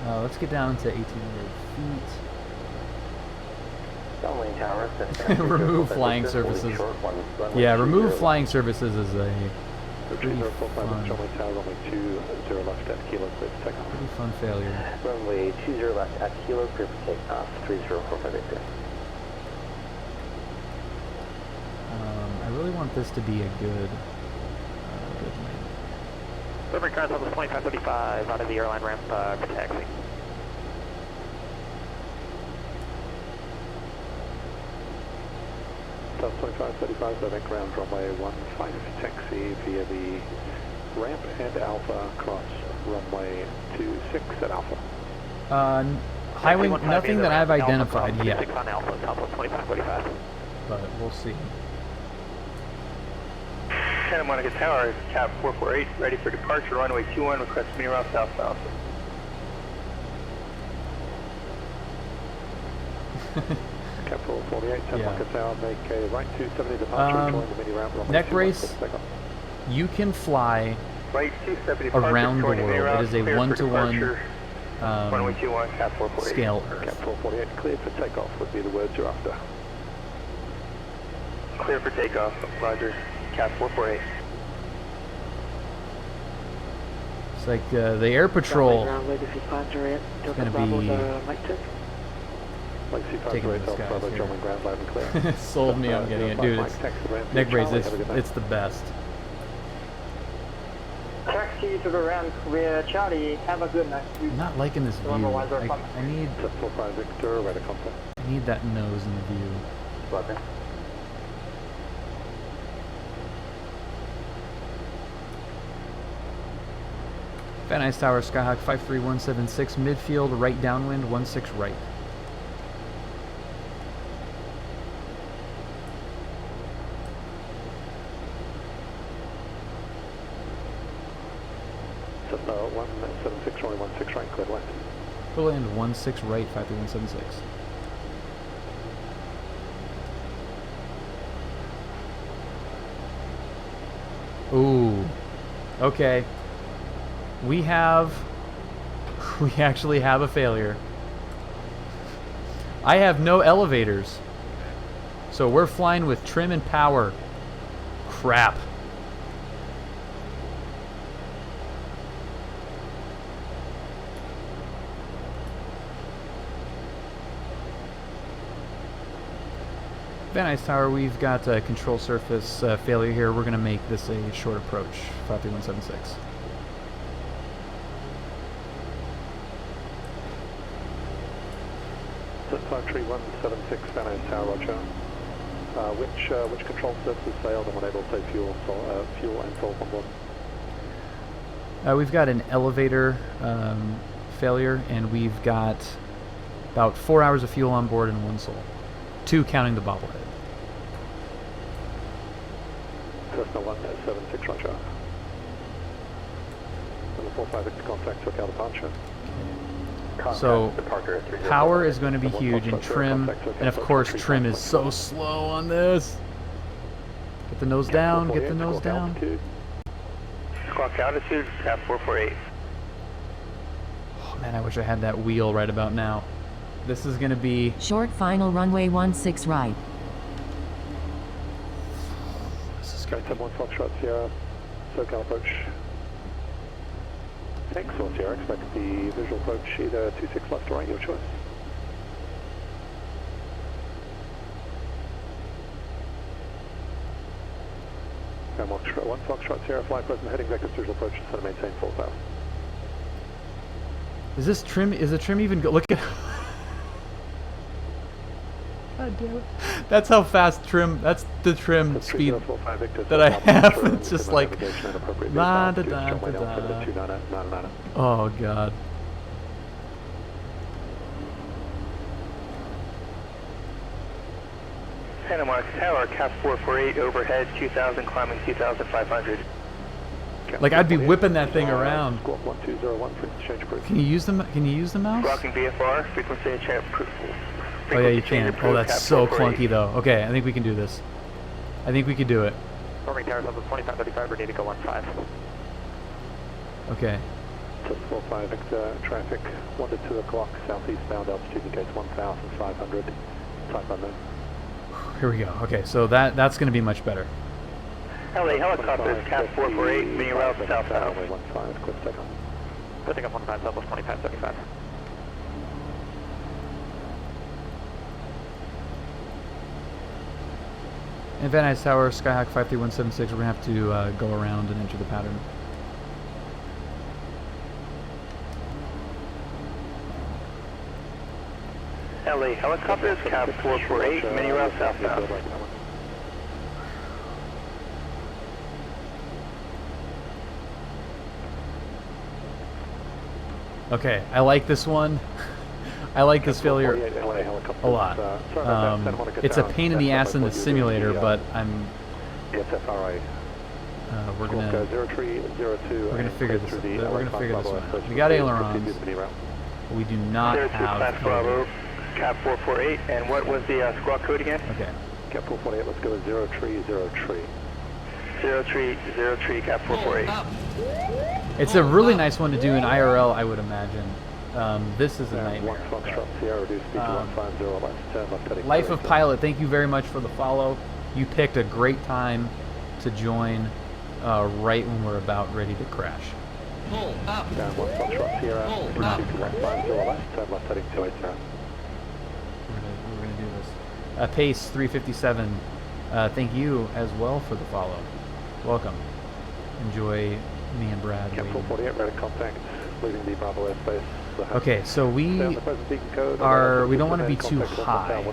Let's get down to 1,800 feet. Remove flying services. Yeah, remove flying services is a pretty fun failure. Runway 20 left at Kilo, clear for takeoff, 30458. I really want this to be a good landing. Delivery cars on the 2535 out of the airline ramp for taxi. South 2535, direct ground runway 15, taxi via the ramp and Alpha, cross runway 26 at Alpha. Highway, nothing that I've identified yet. 6 on Alpha, Southwest 2535. But we'll see. Santa Monica Tower, cap 448, ready for departure, runway 21, request mirror southbound. Cap 448, Santa Monica Tower, make a right 270 departure, join the mini ramp, runway neck 21, brace, you can fly right 270 around the departure, world. It is a one-to-one runway 21, cap 448. scale Earth. Cap 448, cleared for takeoff would be the words you're after. Clear for takeoff, roger. Cap 448. It's like the air patrol Ground legacy plans are in. is going to be taking the skies here. Sold me on getting it. Dude, it's, neck brace, it's the best. Taxi to the ramp via Charlie. Have a good night. I'm not liking this view. I need that nose in the view. Roger. Van Nuys Tower, Skyhawk 53176, midfield, right downwind, 16 right. So, 176 runway 16 right, clear left. Full land 16 right, 53176. Ooh. Okay. We actually have a failure. I have no elevators. So we're flying with trim and power. Crap. Van Nuys Tower, we've got a control surface failure here. We're going to make this a short approach, 53176. So 53176 Van Nuys Tower, roger. Which control surfaces failed and unable to take fuel and salt on board? We've got an elevator failure, and we've got about 4 hours of fuel on board and 1 soul. 2 counting the bobblehead. Cessna 176, roger. And the 45 contact took out departure. So power is going to be huge, and trim, and of course trim is so slow on this. Get the nose down, get the nose down. Squawk altitude, cap 448. Oh man, I wish I had that wheel right about now. This is going to be... Short final runway 16 right. This is Sky 1 Foxtrot Sierra, SoCal approach. Thanks, or Sierra, expect the visual approach either 26 left or right, your choice. Sky 1 Foxtrot Sierra, fly present heading vector visual approach to maintain full power. Is this trim? Is the trim even good? Look at... God damn it. That's how fast trim, that's the trim speed that I have. It's just like, la da da da da. Oh god. Santa Monica Tower, cap 448, overhead 2000, climbing 2500. Like I'd be whipping that thing around. Squawk 1201 for exchange proof. Can you use the mouse? Rocking VFR, frequency change proof. Oh yeah, you can. Oh, that's so clunky though. Okay, I think we can do this. I think we can do it. Forming towers up to 2535, ready to go 15. Okay. 645 Victor, traffic 1 to 2 o'clock, southeast bound, altitude indicates 1,500, type unknown. Here we go. Okay, so that's going to be much better. LA helicopters, cap 448, mini route southbound. 15, quick takeoff. Putting up 15, southwest 2575. And Van Nuys Tower, Skyhawk 53176, we're going to have to go around and enter the pattern. LA helicopters, cap 448, mini route southbound. Okay, I like this one. I like this failure a lot. It's a pain in the ass in the simulator, but we're gonna figure this out. We're gonna figure this one out. We got ailerons, but we do not have Bravo, cap 448, and what was the squawk code again? Okay. Cap 448, let's go with 0303. 0303, cap 448. It's a really nice one to do in IRL, I would imagine. This is a nightmare. Life of Pilot, thank you very much for the follow. You picked a great time to join right when we're about ready to crash. Pull up. Down 1 Foxtrot Sierra, Pull up. 22150 left, turn left heading 280. We're gonna do this. Pace 357. Thank you as well for the follow. Welcome. Enjoy me and Brad. Cap 448, ready contact, leaving the Bravo airspace. Okay, so we don't want to be too high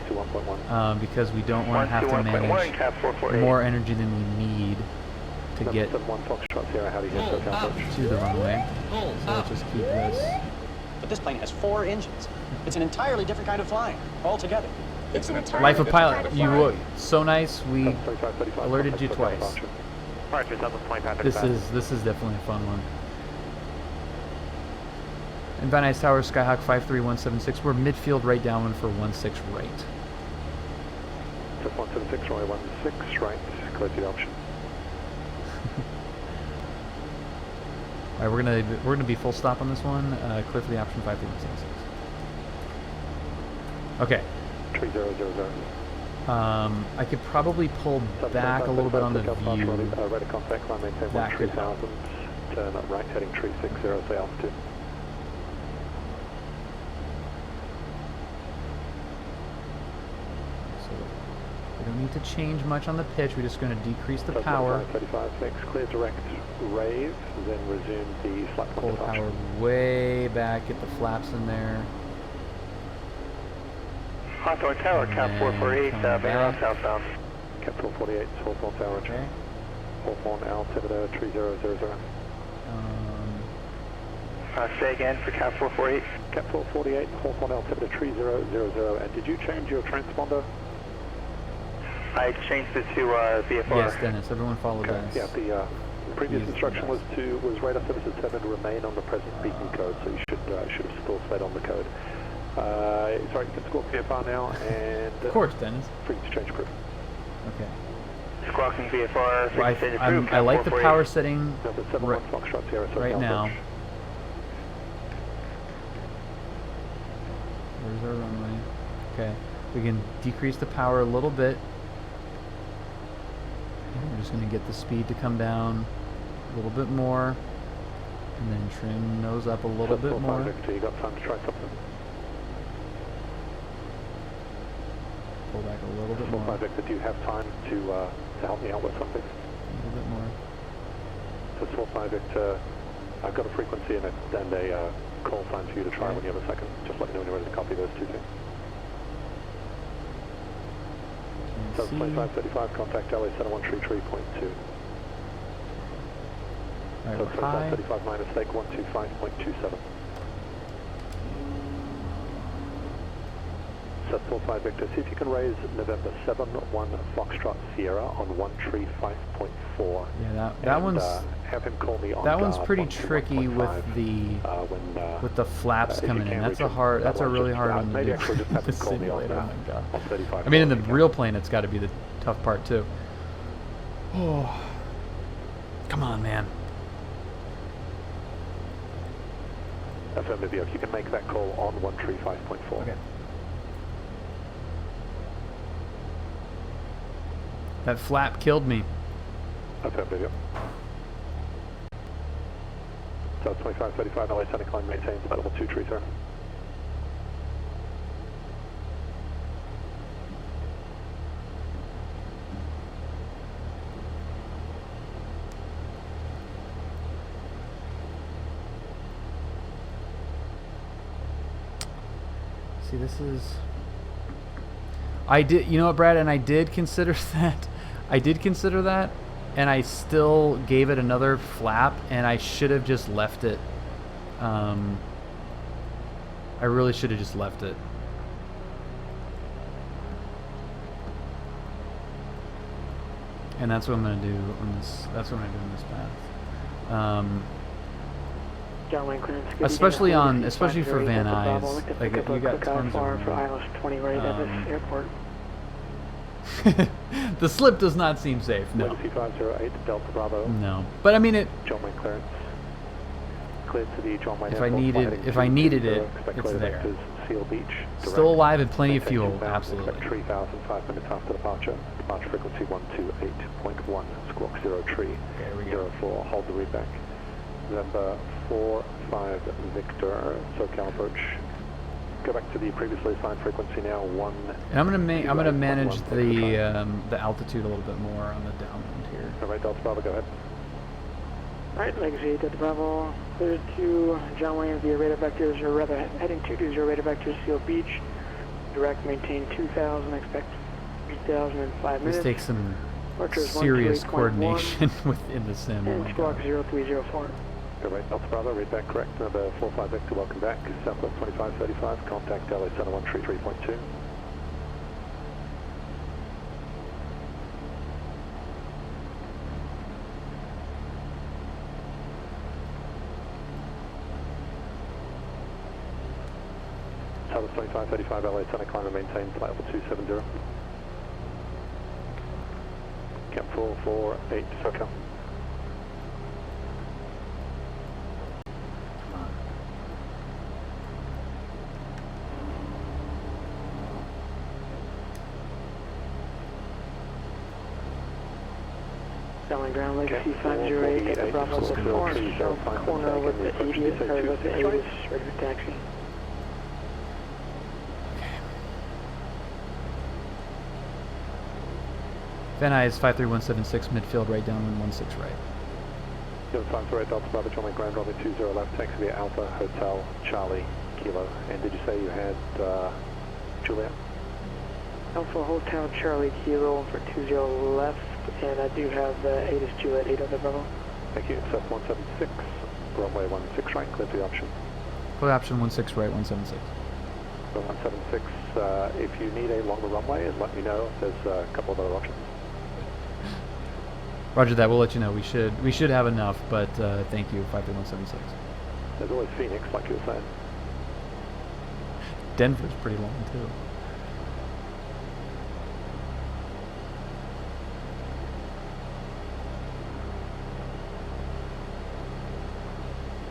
because we don't want to have to manage more energy than we need to get 71 Foxtrot Sierra, how do you get Pull up. to the runway. Pull So up. let's just keep this. But this plane has 4 engines. It's an entirely different kind of flying altogether. It's an entirely Life of different pilot, kind of you flying. so nice. We 7535, alerted you twice. Departure 7.5. This is definitely a fun one. And Van Nuys Tower, Skyhawk 53176. We're midfield right downwind for 16 right. Just 176, runway 16 right, clear to the option. All right, we're gonna be full stop on this one. Clear for the option 53176. Okay. 3000. I could probably pull back a little bit on the view. Radar contact line, maintain That could 3000. Turn up right, heading 360, say altitude. So we don't need to change much on the pitch. We're just going to decrease the power. 35, 6, clear direct rave, then resume the flat Pull point the power departure. way back. Get the flaps in there. Hawthorne Tower, Cap And 448, come Van back. southbound. Cap 448, Hawthorne Tower, Okay. Hawthorne altimeter 3000. Say again for Cap 448. Cap 448, Hawthorne altimeter 3000. And did you change your transponder? I changed it to VFR. Yes, Dennis. Everyone follow Okay. Dennis. Yeah, the previous He's instruction the was radar services 7 to remain on the present beacon code, so you should have still stayed on the code. Sorry, you can squawk VFR now, and Of course, Dennis. frequency change approved. Okay. Squawking VFR, Well, I like the power setting Number 71 Foxtrot Sierra, so right South now. Bridge. Where's our runway? Okay. We can decrease the power a little bit. And we're just going to get the speed to come down a little bit more. And then trim nose up a little bit more. Victor, you got time to try something. Pull back a little bit more. 45 Victor, do you have time to help me out with something? A little bit more. So 45 Victor, I've got a frequency and a call sign for you to try Okay. when you have a second. Just let me know when you're ready to copy those two things. So See. 2535, contact LA 7133.2. Alright, So we're high. 2535 minus stake 125.27. Set 45 Victor, see if you can raise November 71 Foxtrot Sierra on 135.4. Yeah, that one's have him call me on that one's guard pretty 121.5, tricky with the flaps if you coming in. can't That's reach a him, hard. that That's a one really just, hard one to maybe do. actually just have The him call me on simulator. Oh my god. on 35. I mean, in the real plane, it's got to be the tough part too. Oh, come on, man. Affirmative, if you can make that call on 135.4. Okay. That flap killed me. Affirmative. So 2535 LA Sonic line maintains about level 2 tree, sir. See, this is. I did, you know what, Brad, and I did consider that. I did consider that, and I still gave it another flap, and I should have just left it. I really should have just left it. And that's what I'm gonna do on this. That's what I'm gonna do on this path. John Wayne clearance. Especially for Van Nuys, like you got tons of room. for ILS 20 right at this airport. The slip does not seem safe. No. Legacy 508 Delta Bravo. No. But I mean it. John Wayne clearance. Cleared to the John Wayne If I Airport, needed- flight if I heading needed 220, it, expect it's clear there. vectors, Seal Beach. Direct. Still alive and plenty of Maintain fuel. 2,000, Absolutely. Expect 3,000, 5 minutes after departure. Departure frequency 128.1. Squawk 0 tree. There we go. 04. Hold the read back. November 45 Victor. SoCal approach. Go back to the previously assigned frequency now. And I'm gonna manage the altitude a little bit more on the downwind here. All right, Delta Bravo, go ahead. Alright, Legacy Delta Bravo, cleared to John Wayne via radar vectors, or rather heading 220 radar vectors, Seal Beach. Direct maintain 2,000, expect 3,000 in 5 minutes. This takes some Departures serious 128.1 coordination within the sim. Oh and my squawk God. 0304. Go right, Delta Bravo, read back correct, number 45 Victor, welcome back, Southwest 2535, contact LA Center 133.2. Southwest 2535, LA Center, climb and maintain flight level 270. Cap 448, SoCal. Downwind ground legacy 508 at the Bravo South corner with the 80th, or with the 80th, ready for taxi. Van Nuys 53176 midfield right downwind 16 right. 75 Delta Bravo, John ground runway 20 left, taxi via Alpha Hotel Charlie Kilo. And did you say you had Juliet? Alpha Hotel Charlie Kilo for 20 left, and I do have the 8th Juliet 8 on the Bravo. Thank you. South 176, runway 16 right, clear the option. Clear option 16 right 176. So 176, if you need a longer runway, let me know. There's a couple of other options. Roger that. We'll let you know. We should have enough, but thank you 53176. There's always Phoenix, like you were saying. Denver's pretty long too.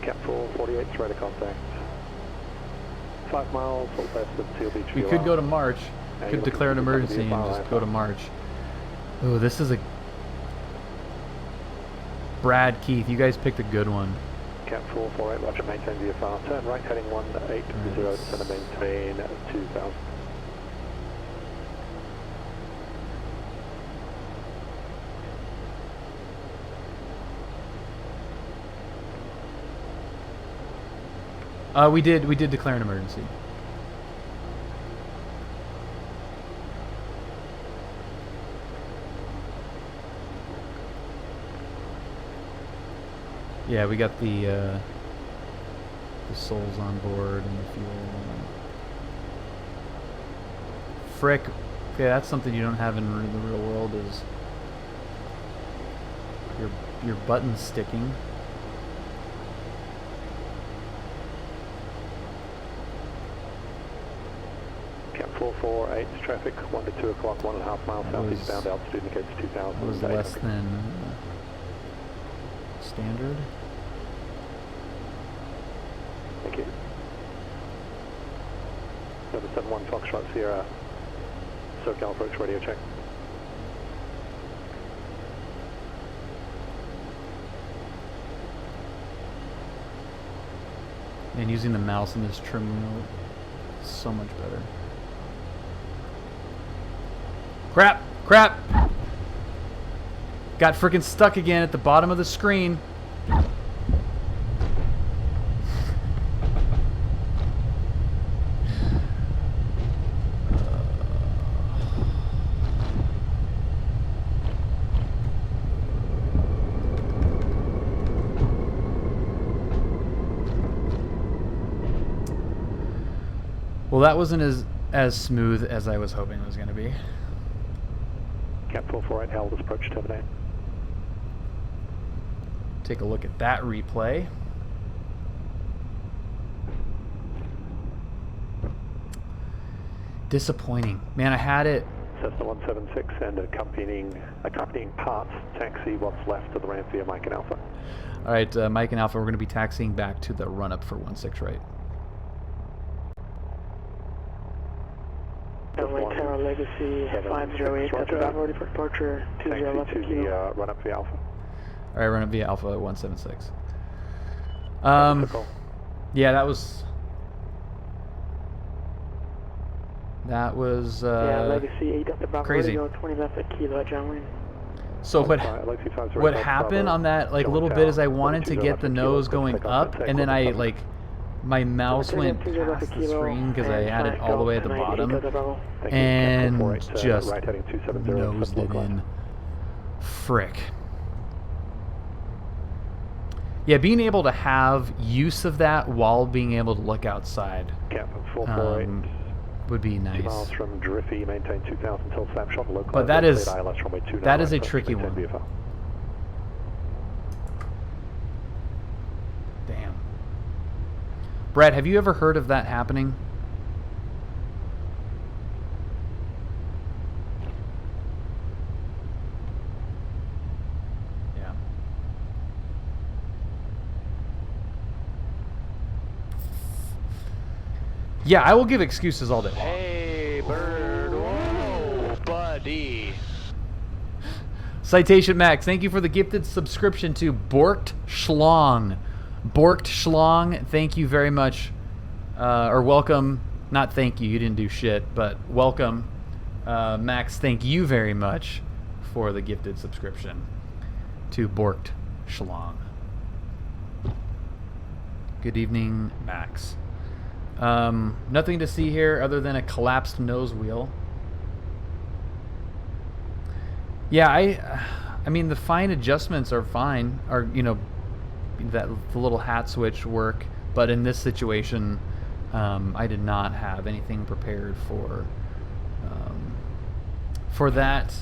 Cap 448, radar contact. 5 miles, hold fast at Seal Beach. We could go to March. Could declare an emergency and just go to March. Oh, this is a Brad Keith. You guys picked a good one. Cap 448, roger, maintain VFR. Turn right, heading 180, descend and maintain 2000. We did declare an emergency. Yeah, we got the souls on board and the fuel. Frick. Okay, that's something you don't have in the real world is your buttons sticking. Cap 448, traffic 1 to 2 o'clock, 1.5 miles southeast bound, altitude indicates 2000. That was less than standard. Thank you. 771 Foxtrot Sierra, SoCal approach radio check. And using the mouse in this trim wheel is so much better. Crap! Crap! Got freaking stuck again at the bottom of the screen. Well, that wasn't as smooth as I was hoping it was going to be. Cap 448, held as approach terminate. Take a look at that replay. Disappointing. Man, I had it. Cessna 176 and accompanying parts, taxi what's left of the ramp via Mike and Alpha. All right, Mike and Alpha, we're going to be taxiing back to the run-up for 16 right. Downwind Tower Legacy 508 at the Bravo, ready for departure 20 left Taxi to the run-up via Alpha. All right, run-up via Alpha at 176. Yeah, that was yeah, Legacy 8 at the Bravo, crazy. radio 20 left at Kilo at John Wayne. So what happened on that like little bit is I wanted to get the nose going up, and then I like my mouse went past the screen because I had it all the way at the bottom and just nosed it in. Frick. Yeah, being able to have use of that while being able to look outside Cap 448. would be 2 nice. miles from Driffy, maintain 2000 till snapshot. Local But that is ILS runway 29 that is right, a tricky maintain one. VFR. Damn. Brad, have you ever heard of that happening? Yeah. Yeah, I will give excuses all day long. Hey, bird. Whoa, buddy. Citation Max, thank you for the gifted subscription to Borked Schlong. Borked Schlong, thank you very much. Or welcome. Not thank you, you didn't do shit, but welcome. Max, thank you very much for the gifted subscription to Borked Schlong. Good evening, Max. Nothing to see here other than a collapsed nose wheel. Yeah, I mean the fine adjustments are fine, or you know, that the little hat switch work, but in this situation, I did not have anything prepared for that.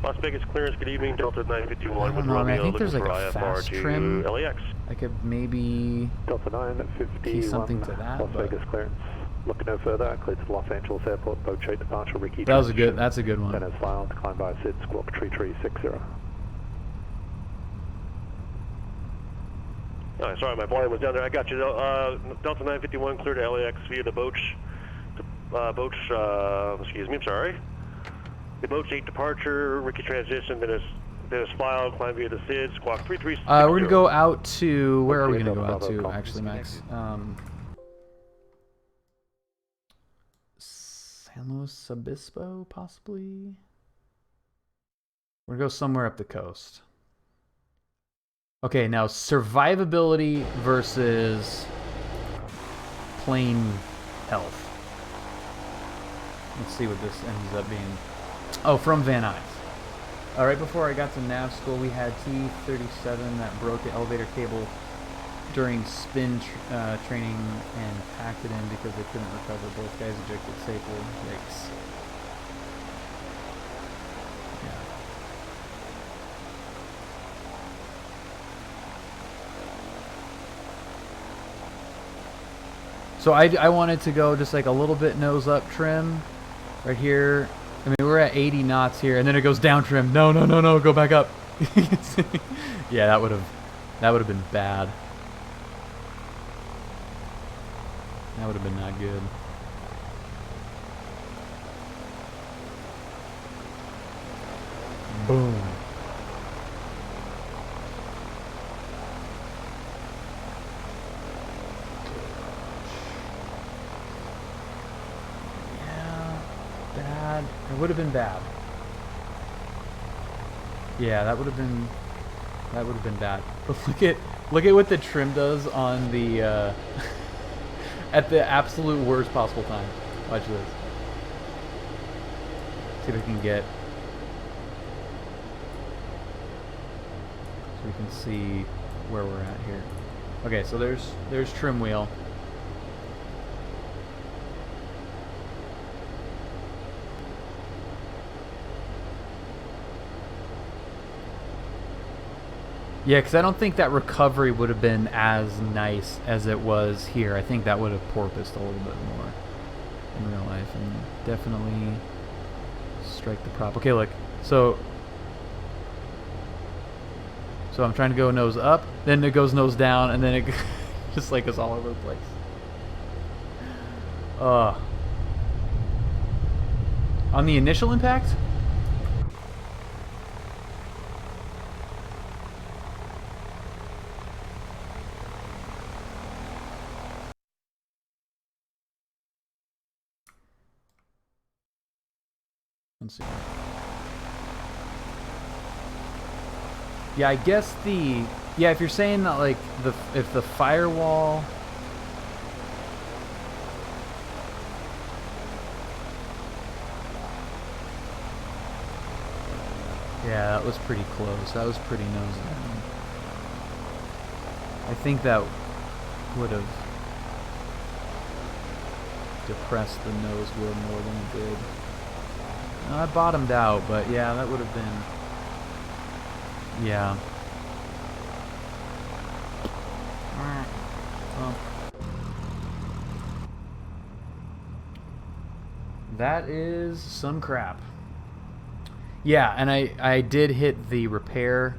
Las Vegas clearance, good evening, Delta 951 I with don't know, I mean, I Romeo, think there's looking like for a IFR fast to trim. LAX. I could maybe Delta 951. key something to that, Las but Vegas clearance. Looking no further, cleared to Los Angeles Airport, boat chase departure, Ricky. that was a good. That's a good one. Then as filed, declined by Sid, squawk 3360. Oh, sorry, my volume was down there. I got you. Delta 951 clear to LAX via the boats. Excuse me, I'm sorry. The boat 8 departure, Ricky transition, then is filed, climb via the SID, squawk 3360. We're gonna go out to where are we gonna go out to actually, Max? San Luis Obispo, possibly. We're gonna go somewhere up the coast. Okay, now survivability versus plane health. Let's see what this ends up being. Oh, from Van Nuys. Right before I got to nav school, we had T-37 that broke the elevator cable during spin training and packed it in because they couldn't recover. Both guys ejected safely. Yikes. Yeah. So I wanted to go just like a little bit nose up trim right here. I mean, we're at 80 knots here, and then it goes down trim. No, go back up. Yeah, that would have been bad. That would have been not good. Boom. Bad. It would have been bad. Yeah, that would have been bad. But look at what the trim does on the at the absolute worst possible time. Watch this. See if I can get so we can see where we're at here. Okay, so there's trim wheel. Yeah, because I don't think that recovery would have been as nice as it was here. I think that would have porpoised a little bit more in real life, and definitely strike the prop. Okay, look. So I'm trying to go nose up, then it goes nose down, and then it just like goes all over the place. On the initial impact? Let's see. Yeah, I guess if you're saying that like if the firewall Yeah, that was pretty close. That was pretty nose down. I think that would have depressed the nose wheel more than it did. I bottomed out, but yeah, that would have been... Yeah. Well, that is some crap. Yeah, and I did hit the repair,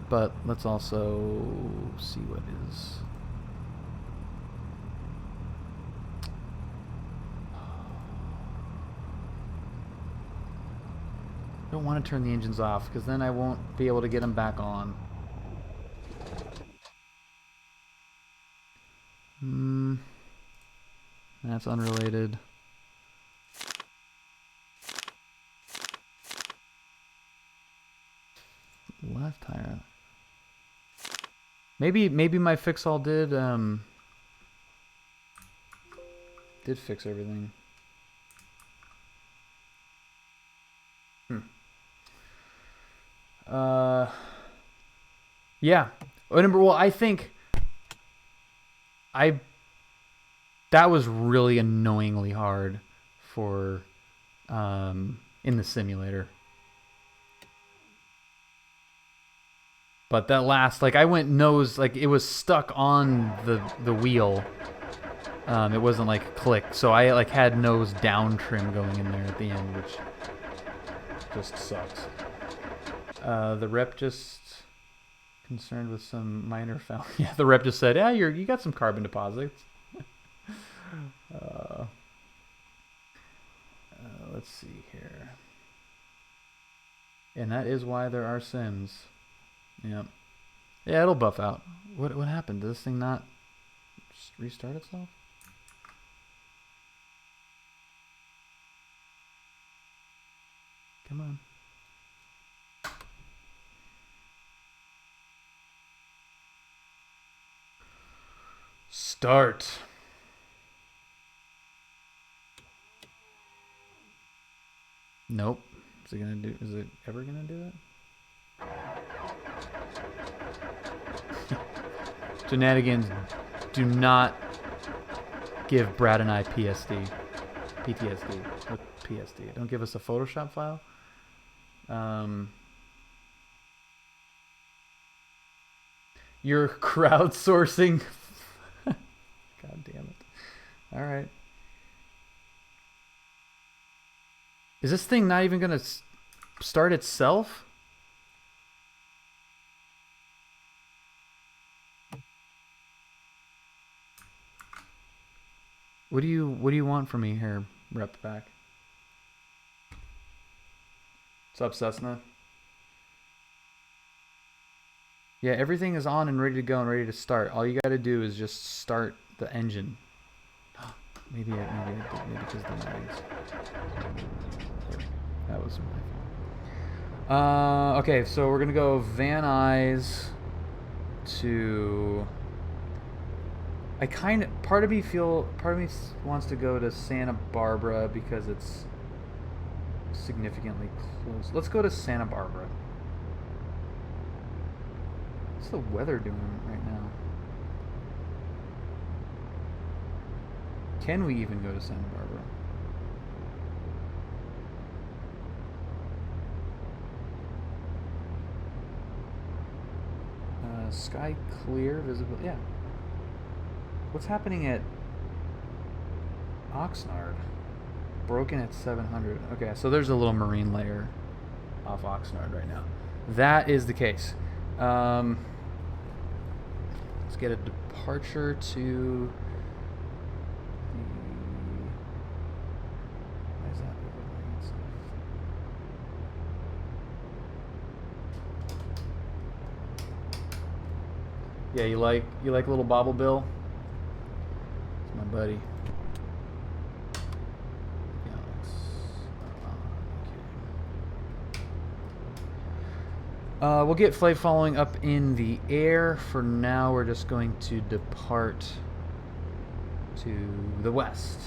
but let's also see what is... I don't want to turn the engines off because then I won't be able to get them back on. That's unrelated. Left tire. Maybe my fix-all did fix everything. Yeah. Well, I think that was really annoyingly hard for in the simulator. But that last, like, I went nose, like, it was stuck on the wheel. It wasn't like click, so I like had nose down trim going in there at the end, which just sucks. The rep just concerned with some minor foul. Yeah, the rep just said, "Yeah, you got some carbon deposits." Let's see here. And that is why there are sims. Yep. Yeah, it'll buff out. What happened? Did this thing not just restart itself? Come on. Start. Nope. Is it ever gonna do it? Shenanigans do not give Brad and I PTSD. What PSD? Don't give us a Photoshop file. You're crowdsourcing. God damn it. All right. Is this thing not even going to start itself? What do you want from me here, Rep Back? What's up, Cessna? Yeah, everything is on and ready to go and ready to start. All you got to do is just start the engine. Maybe because the noise. That was my fault. Okay, so we're gonna go Van Nuys to. Part of me wants to go to Santa Barbara because it's significantly close. Let's go to Santa Barbara. What's the weather doing right now? Can we even go to Santa Barbara? Sky clear, visible. Yeah. What's happening at Oxnard? Broken at 700. Okay, so there's a little marine layer off Oxnard right now. That is the case. Let's get a departure to the... Why is that overlaying itself? Yeah, you like little Bobble Bill? It's my buddy. We'll get flight following up in the air. For now, we're just going to depart to the west.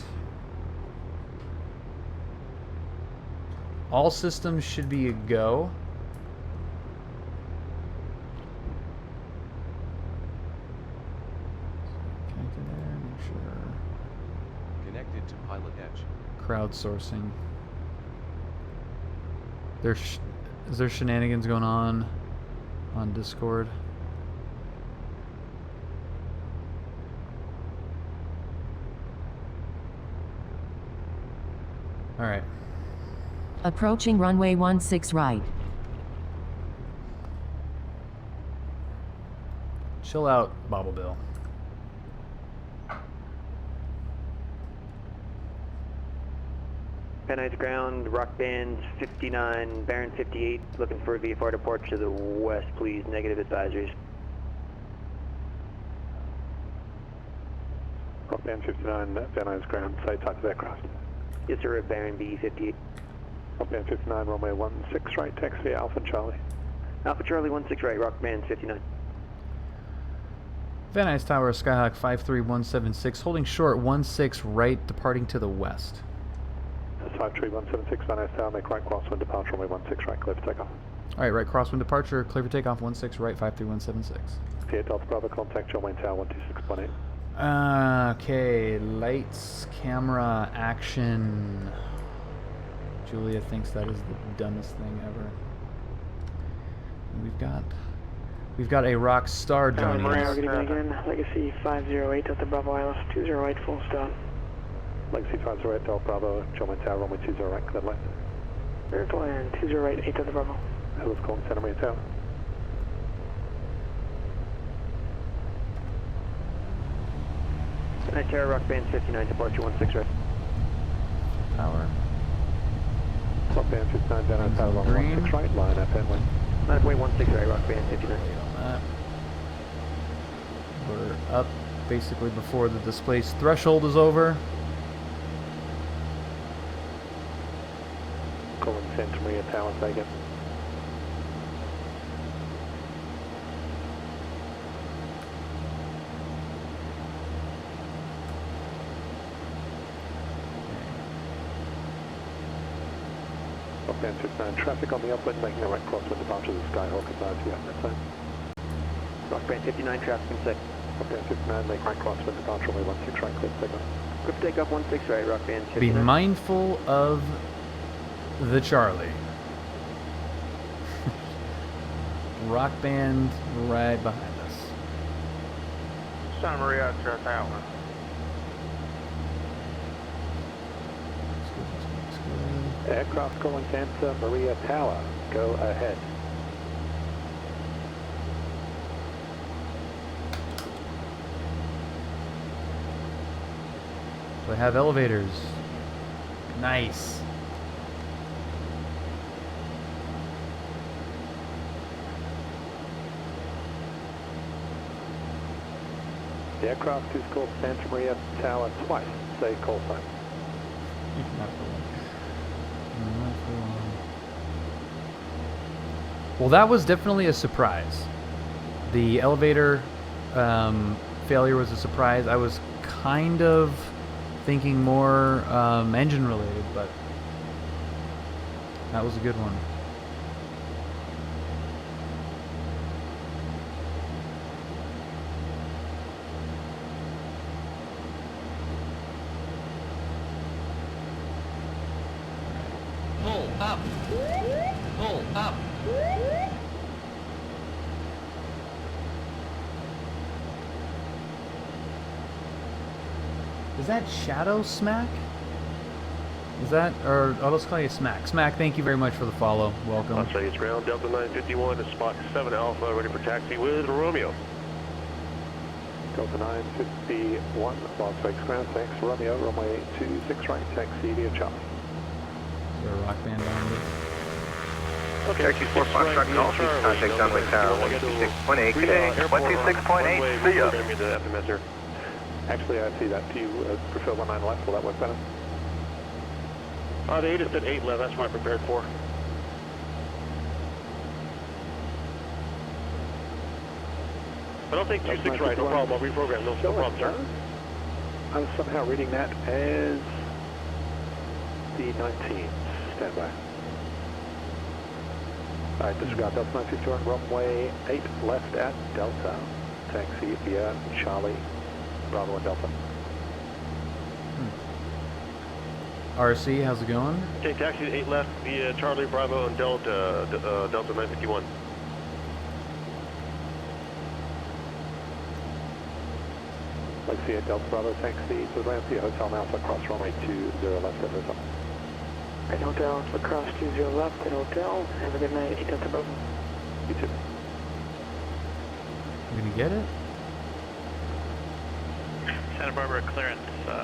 All systems should be a go. Sure. Connected to PilotEdge. Crowdsourcing. Is there shenanigans going on Discord? All right. Approaching runway 16 right. Chill out, Bobble Bill. Van Nuys ground, rock band 59, Baron 58, looking for a VFR departure to the west, please. Negative advisories. Rock band 59, Van Nuys ground, say type of aircraft. Yes, sir, Baron B 58. Rock band 59, runway 16 right, taxi Alpha Charlie. Alpha Charlie 16 right, rock band 59. Van Nuys Tower, Skyhawk 53176, holding short 16 right, departing to the west. That's 53176, Van Nuys Tower, make right crosswind departure, runway 16 right, clear for takeoff. All right, right crosswind departure, clear for takeoff 16 right, 53176. P8 Delta Bravo, contact John Wayne Tower 126.8. Okay, lights, camera, action. Julia thinks that is the dumbest thing ever. We've got a rock star joining us. Good evening again. Legacy 508 Delta Bravo ILS 208 full stop. Legacy 508 Delta Bravo, John Wayne Tower, runway 20 right, clear left. Vertical and 208 8 Delta Bravo. Hello's calling Santa Maria Tower. Van Nuys Tower, rock band 59, departure 16 right. Power. Rock band 59, Van Nuys Tower, runway Green. 16 right, line up and wind. Runway 16 right, rock band 59. We're up basically before the displaced threshold is over. Calling Santa Maria Tower, say again. Rock band 59, traffic on the upwind, making a right crosswind departure to the Skyhawk, advise you at that time. Rock band 59, traffic in sight. Rock band 59, make right crosswind departure, runway 16 right, clear for takeoff. Clear for takeoff 16 right, rock band 59. Be mindful of the Charlie. Rock band right behind us. Santa Maria Tower. Aircraft calling Santa Maria Tower, go ahead. We have elevators. Nice. The aircraft is called Santa Maria Tower twice. Say call sign. Not for long. Not for long. Well, that was definitely a surprise. The elevator failure was a surprise. I was kind of thinking more engine related, but that was a good one. Pull up. Pull up. Is that Shadow Smack? Is that, or I'll just call you Smack. Smack, thank you very much for the follow. Welcome. Las Vegas ground, Delta 951 to Spot 7 Alpha, ready for taxi with Romeo. Delta 951, Las Vegas ground, thanks. Romeo, runway 26 right, taxi via Charlie. Is there a rock band behind it? Okay, Taxi 45 truck call, please contact John Wayne Tower 126.8. Good day, 126.8, see ya. Actually, I see that. Do you prefer 19 left? Will that work better? The 8 is at 8 left, that's what I prepared for. But I'll take 26 right, no problem, I'll reprogram, no problem, sir. I was somehow reading that as the 19. Stand by. Alright, disregard Delta 951, runway 8 left at Delta. Taxi via Charlie, Bravo and Delta. RC, how's it going? Okay, taxi 8 left via Charlie, Bravo, and Delta, Delta 951. Lexi 8 Delta Bravo, taxi to the ramp via Hotel Alpha, cross runway 20 left at Hotel. Right, Hotel, across 20 left at Hotel. Have a good night, 8 Delta Bravo. You too. You gonna get it? Santa Barbara clearance,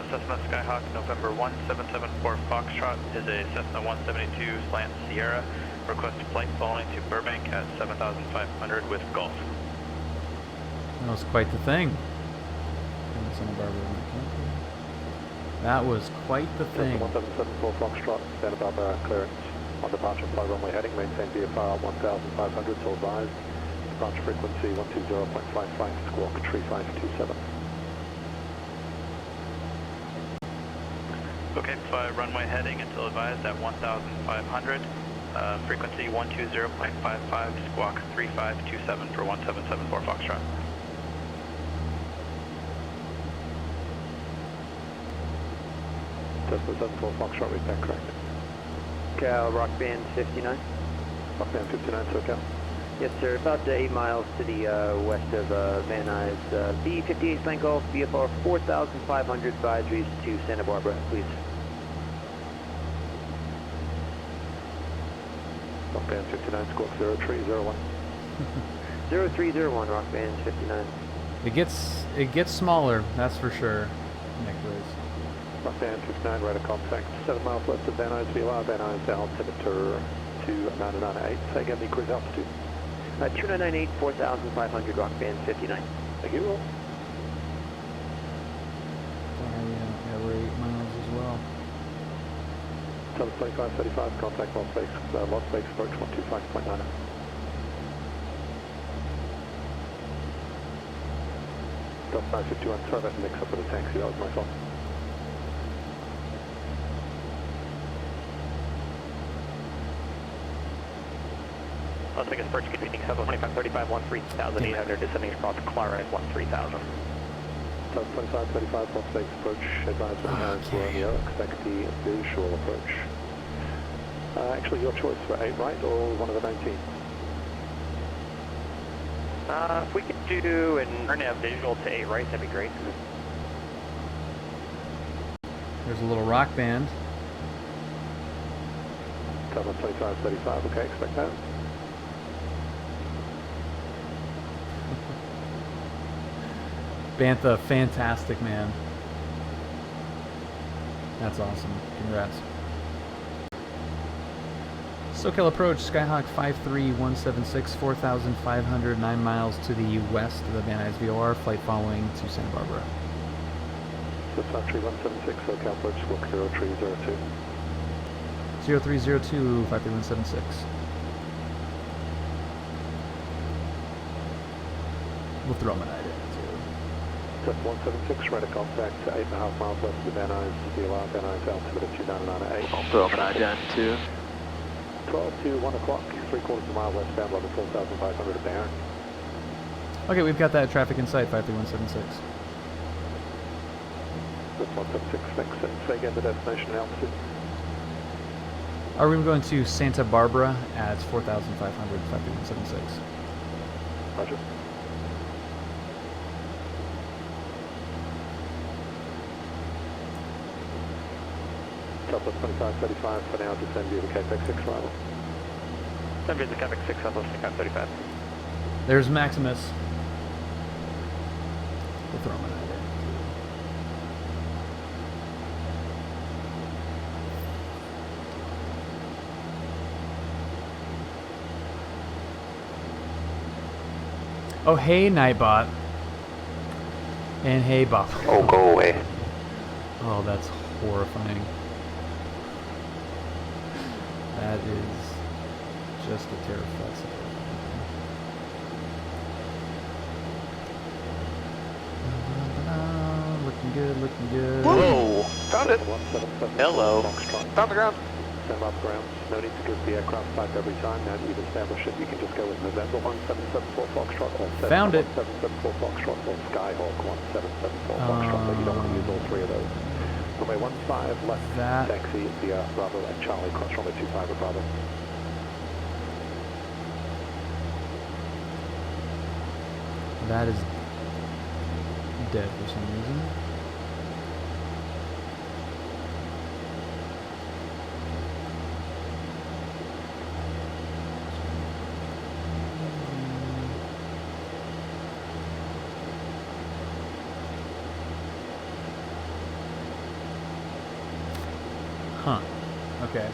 Cessna Skyhawk, November 1774 Foxtrot is a Cessna 172 slant Sierra. Request flight following to Burbank at 7,500 with Gulf. That was quite the thing. Santa Barbara. That was quite the thing. 1774 Foxtrot, Santa Barbara clearance. On departure, fly runway heading, maintain VFR 1,500, so advised. Departure frequency 120.55, squawk 3527. Okay, fly runway heading until advised at 1,500. Frequency 120.55, squawk 3527 for 1774 Foxtrot. Cessna 74 Foxtrot, read that correct. Cal, Rock Band 59. Rock Band 59, SoCal. Yes, sir. About 8 miles to the west of Van Nuys. B58 Slant Golf, VFR 4,500 advisories to Santa Barbara, please. Rock Band 59, squawk 0301. 0301, Rock Band 59. It gets smaller, that's for sure. Nicholas. Rock Band 59, radar contact 7 miles west of Van Nuys VLR, Van Nuys altimeter 2998. Say again the cruise altitude. 2998, 4,500, Rock Band 59. Thank you. Yeah, we're 8 miles as well. 72535, contact Las Vegas approach 125.9. Delta 951, sorry about the mix-up with the taxi, that was my fault. Las Vegas approach between 72535, 13,800, descending across Clara at 13,000. 72535, Las Vegas approach, advise when hands Romeo, expect the visual approach. Actually, your choice for 8 right or one of the 19? If we could do an RNAV visual to 8 right, that'd be great. There's a little rock band. 72535, okay, expect that. Bantha, fantastic, man. That's awesome. Congrats. SoCal approach, Skyhawk 53176, 4,500, 9 miles to the west of the Van Nuys VOR, flight following to Santa Barbara. Cessna 3176, SoCal approach, squawk 0302. 0302, 53176. We'll throw him an idea. Cessna 176, radar contact 8.5 miles west of the Van Nuys VLR, Van Nuys altimeter 2998. I'll throw up an ident too. 12 to 1 o'clock, 3/4 of a mile westbound, level 4,500 at Barron. Okay, we've got that traffic in sight, 53176. That's 176, thanks. Say again the destination and altitude. Are we going to Santa Barbara at 4,500, 53176? Roger. Southwest 2535 for now, descend via the KPX 6 arrival. Descend via the KPX 6, Southwest 2535. There's Maximus. We'll throw him an idea. Oh, hey, Nightbot. And hey, Bob. Oh, go away. Oh, that's horrifying. That is just a terrifying situation. Looking good, looking good. Whoa! Found it! 177. Hello. Found the ground. Stand up ground. No need to give the aircraft type every time. Now that you've established it, you can just go with November 1774 Foxtrot or Found it. 1774 Foxtrot or Skyhawk 1774 Foxtrot, but you don't want to use all three of those. Runway 15 left That. taxi via Bravo and Charlie, cross runway 25 at Bravo. That is dead for some reason. Huh. Okay.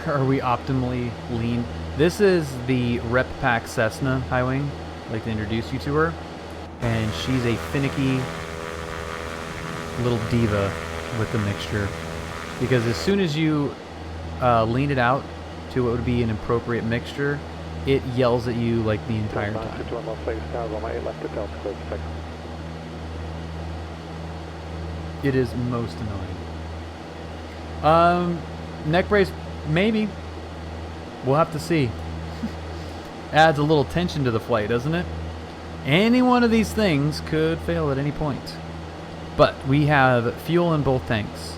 Are we optimally lean? This is the Rep Pack Cessna High Wing. I'd like to introduce you to her. And she's a finicky little diva with the mixture. Because as soon as you lean it out to what would be an appropriate mixture, it yells at you like the entire time. It is most annoying. Neck brace, maybe. We'll have to see. Adds a little tension to the flight, doesn't it? Any one of these things could fail at any point. But we have fuel in both tanks.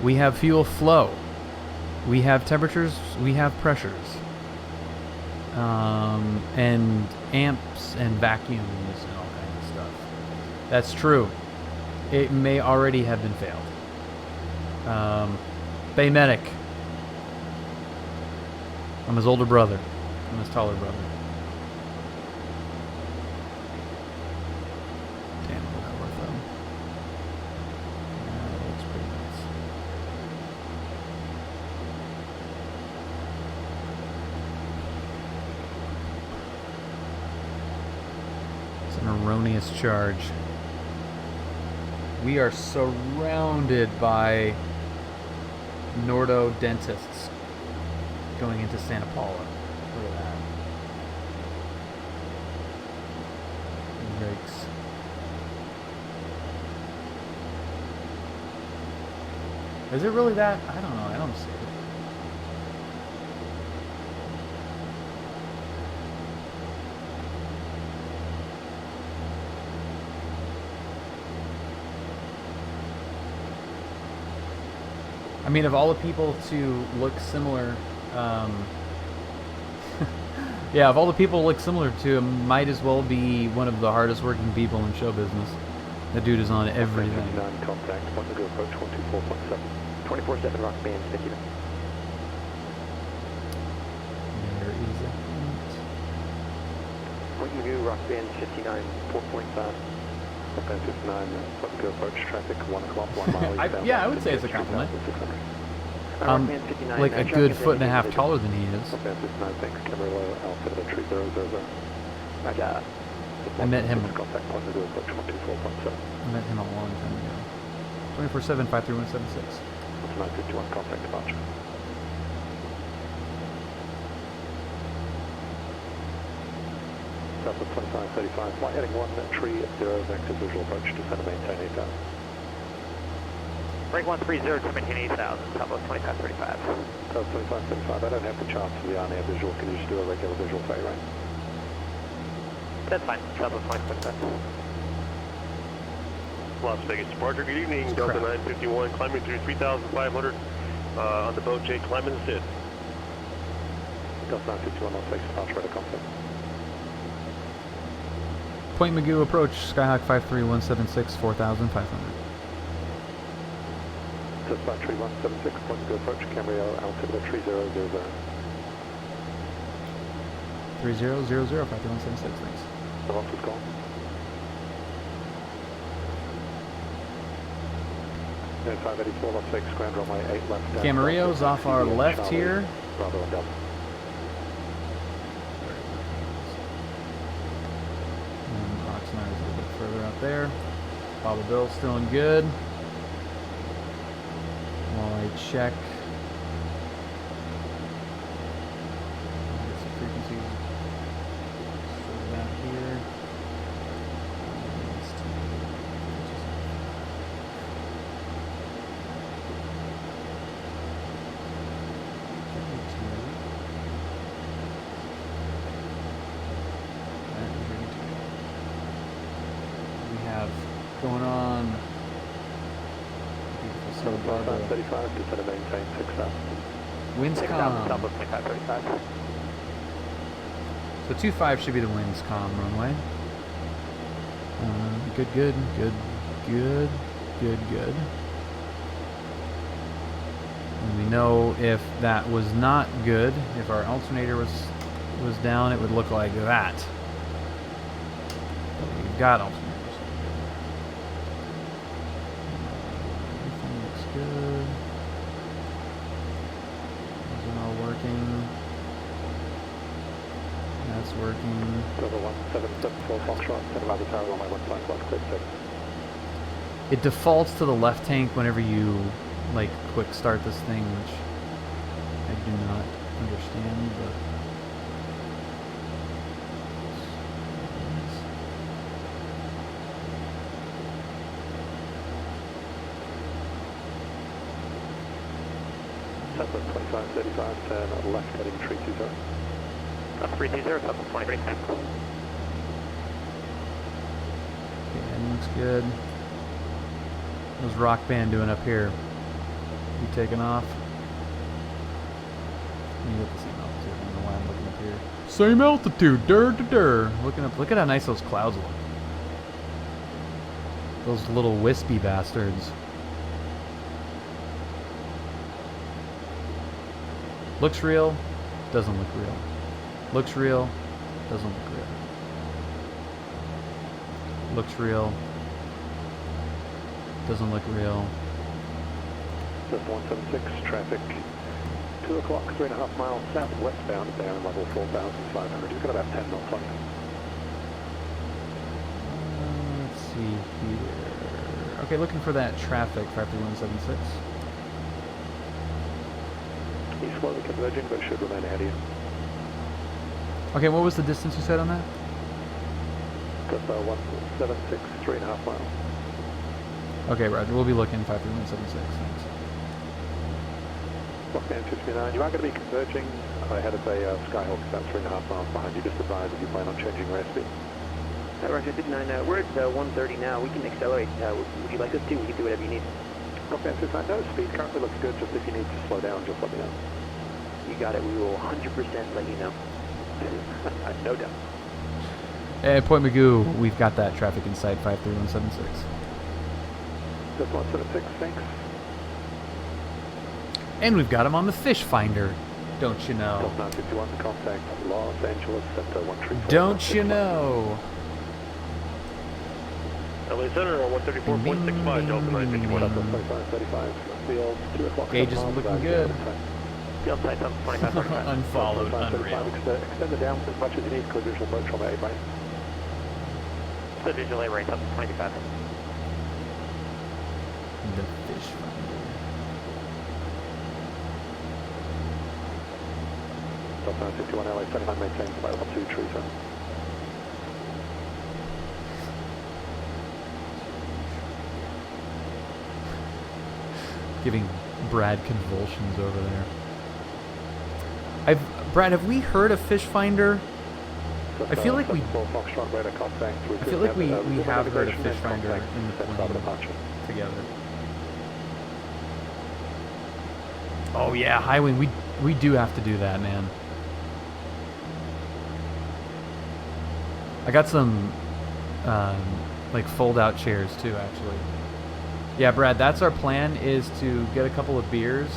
We have fuel flow. We have temperatures. We have pressures. And amps and vacuums and all kinds of stuff. That's true. It may already have been failed. Bay Medic. I'm his older brother. I'm his taller brother. Damn, look at worth them. That looks pretty nice. It's an erroneous charge. We are surrounded by Nordo dentists going into Santa Paula. Look at that. Yikes. Is it really that? I don't know. I don't see it. I mean, of all the people to look similar, yeah, of all the people to look similar to him, might as well be one of the hardest working people in show business. That dude is on everything. Contact, point to go approach 124.7. 24-7 Rock Band 59. There is a hint. Point to go Rock Band 59, 4.5. Rock Band 59, point to go approach traffic 1 o'clock, 1 mile eastbound. Yeah, I would say it's a compliment. 3,600. Like a good foot and a half taller than he is. Rock Band 59, thanks, camera low, Alpha to 3000. Roger. I met him. Contact, point to go approach 124.7. I met him a long time ago. 24/7, 53176. 951, contact departure. Southwest 2535, flight heading 1, tree 0, vector visual approach, descend and maintain 8000. Break 130 to maintain 8000, Southwest 2535. Southwest 2535, I don't have the charts for the on-air visual, can you just do a regular visual fade rate? That's fine, Southwest 2535. Las Vegas departure, good evening, Delta 951, climbing through 3,500 on the boat J, climbing the SID. Delta 951, Las Vegas departure, radar conflict. Point Magoo approach, Skyhawk 53176, 4,500. Southwest 3176, point Magoo approach, Camrio, altimeter 3000. 3000, 53176, thanks. The loss is gone. 584, Las Vegas, ground runway 8 left. Camarillo's off our left Charlie, here. Bravo and Delta. And Oxnard is a little bit further out there. Bobble Bill's still in good. While I check. Get some frequencies. So that here. going on? Beautiful Santa Barbara. 35, descend and maintain 6,000. Winds 6,000, calm. Southwest 2535. So 25 should be the winds calm runway. Good, good, good, good, good, good. And we know if that was not good, if our alternator was down, it would look like that. But we've got alternators. Everything looks good. Those are all working. That's working. Silver 1774 Foxtrot, center by the tower, runway 15 left, clear 6. It defaults to the left tank whenever you like quick start this thing, which I do not understand, but Southwest 2535, turn left heading 320. 320, Southwest 23. okay, that looks good. How's Rock Band doing up here? You taking off? You get the same altitude. I don't know why I'm looking up here. Same altitude, dur. Looking up. Look at how nice those clouds look. Those little wispy bastards. Looks real, doesn't look real. Looks real, doesn't look real. Looks real, doesn't look real. Just 176, traffic 2 o'clock, 3.5 miles southwestbound, down level 4,500. You've got about 10 knots on you. Let's see here. Okay, looking for that traffic, 53176. He's slowly converging, but should remain ahead of you. Okay, what was the distance you said on that? Just 176, 3.5 miles. Okay, Roger. We'll be looking 53176. Thanks. Blockman 239, you are going to be converging ahead of a Skyhawk about 3.5 miles behind you. Just advise if you plan on changing your airspeed. Roger 59, we're at 130 now. We can accelerate. Would you like us to? We can do whatever you need. Blockman 239, no, speed currently looks good. Just if you need to slow down, just let me know. You got it. We will 100% let you know. No doubt. At Point Magoo, we've got that traffic in sight, 53176. Just 176, thanks. And we've got him on the fish finder, don't you know? Delta 951, contact Los Angeles, Center 134. Don't you know? LA Center on 134.65, Delta 951. Delta 2535, field 2 o'clock. Gauge is looking good. Field site, Southwest 2535. Unfollowed, unreal. Extend the down as much as you need, clear visual approach from A-Brain. Clear visual A-Brain, Southwest 25. The fish finder. Delta 951, LA 79, maintain flight level 2, tree zone. Giving Brad convulsions over there. Brad, have we heard of fish finder? I feel like we have heard of fish finder in the plane together. Oh yeah, high wing. We do have to do that, man. I got some like fold-out chairs too, actually. Yeah, Brad, that's our plan, is to get a couple of beers.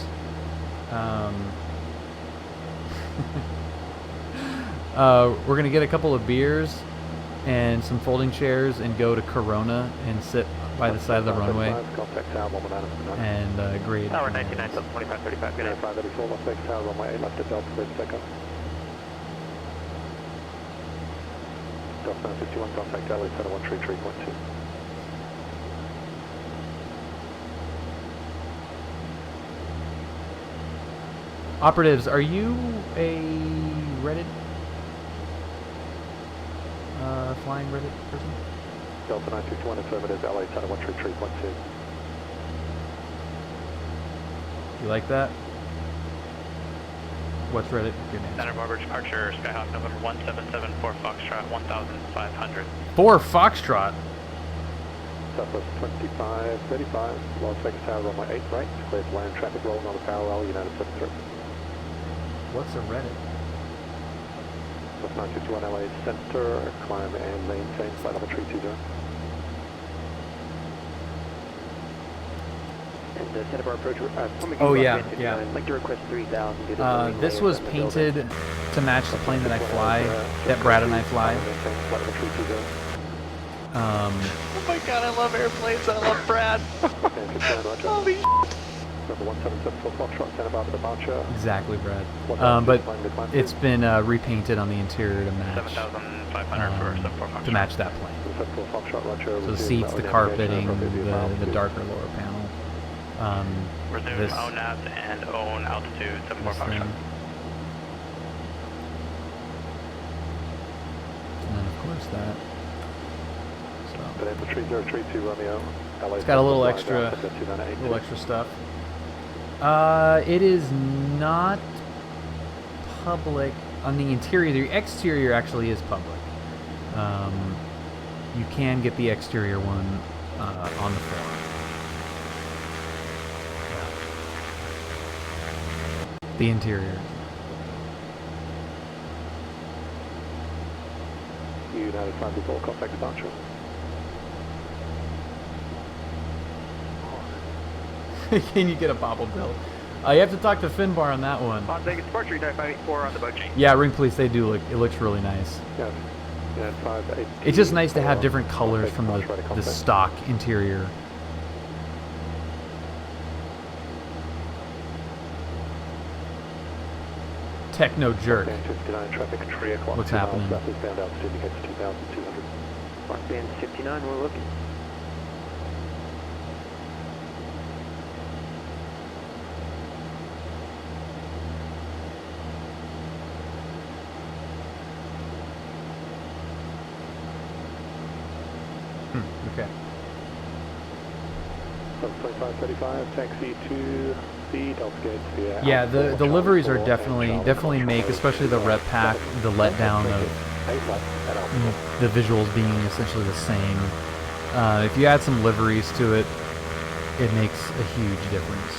We're going to get a couple of beers and some folding chairs and go to Corona and sit by the side of the runway and grade. Tower 99, 2535, good night. 584, Las Vegas Tower, runway 8 left at Delta, bridge second. Delta 951, contact LA Center 133.2. Operatives, are you a Reddit? Flying Reddit person? Delta 951, affirmative, LA Center 133.2. You like that? What's Reddit? Good name. Santa Barbara departure, Skyhawk November 1774 Foxtrot 1500. 4 Foxtrot? Southwest 2535, Las Vegas Tower, runway 8 right, clear to land, traffic rolling on the parallel, United 73. What's a Reddit? That's 951 LA Center, climb and maintain flight level 320. And set up our approach. Oh, yeah, yeah. I'd like to request 3000. This was painted to match the plane that I fly, that Brad and I fly. Oh my god, I love airplanes. I love Brad. Holy Exactly, Brad. But it's been repainted on the interior to match 7,500 for to match that plane. So the seats, the carpeting, the darker lower panel. Resume This, own nav and own altitude 74 thing. Foxtrot. And then of course that. Vanessa 3032 Romeo, LA. It's got a little extra stuff. It is not public on the interior. The exterior actually is public. You can get the exterior one on the forum. The interior. United 5 before contact departure. Can you get a bobble bill? You have to talk to Finbar on that one. On Vegas departure, United 584 on the boat chain. Yeah, Ring Police, they do look. It looks really nice. Yeah. United 5, 8, It's just nice to have different colors from the stock interior. Techno jerk. Band 59 traffic, 3 o'clock. What's 2 miles happening? south eastbound altitude indicates 2,200. Mark band 59, we're looking. Okay. 2535, taxi to the Delta Gate. Yeah, the liveries are definitely make, especially the rep pack, the letdown of the visuals being essentially the same. If you add some liveries to it, it makes a huge difference.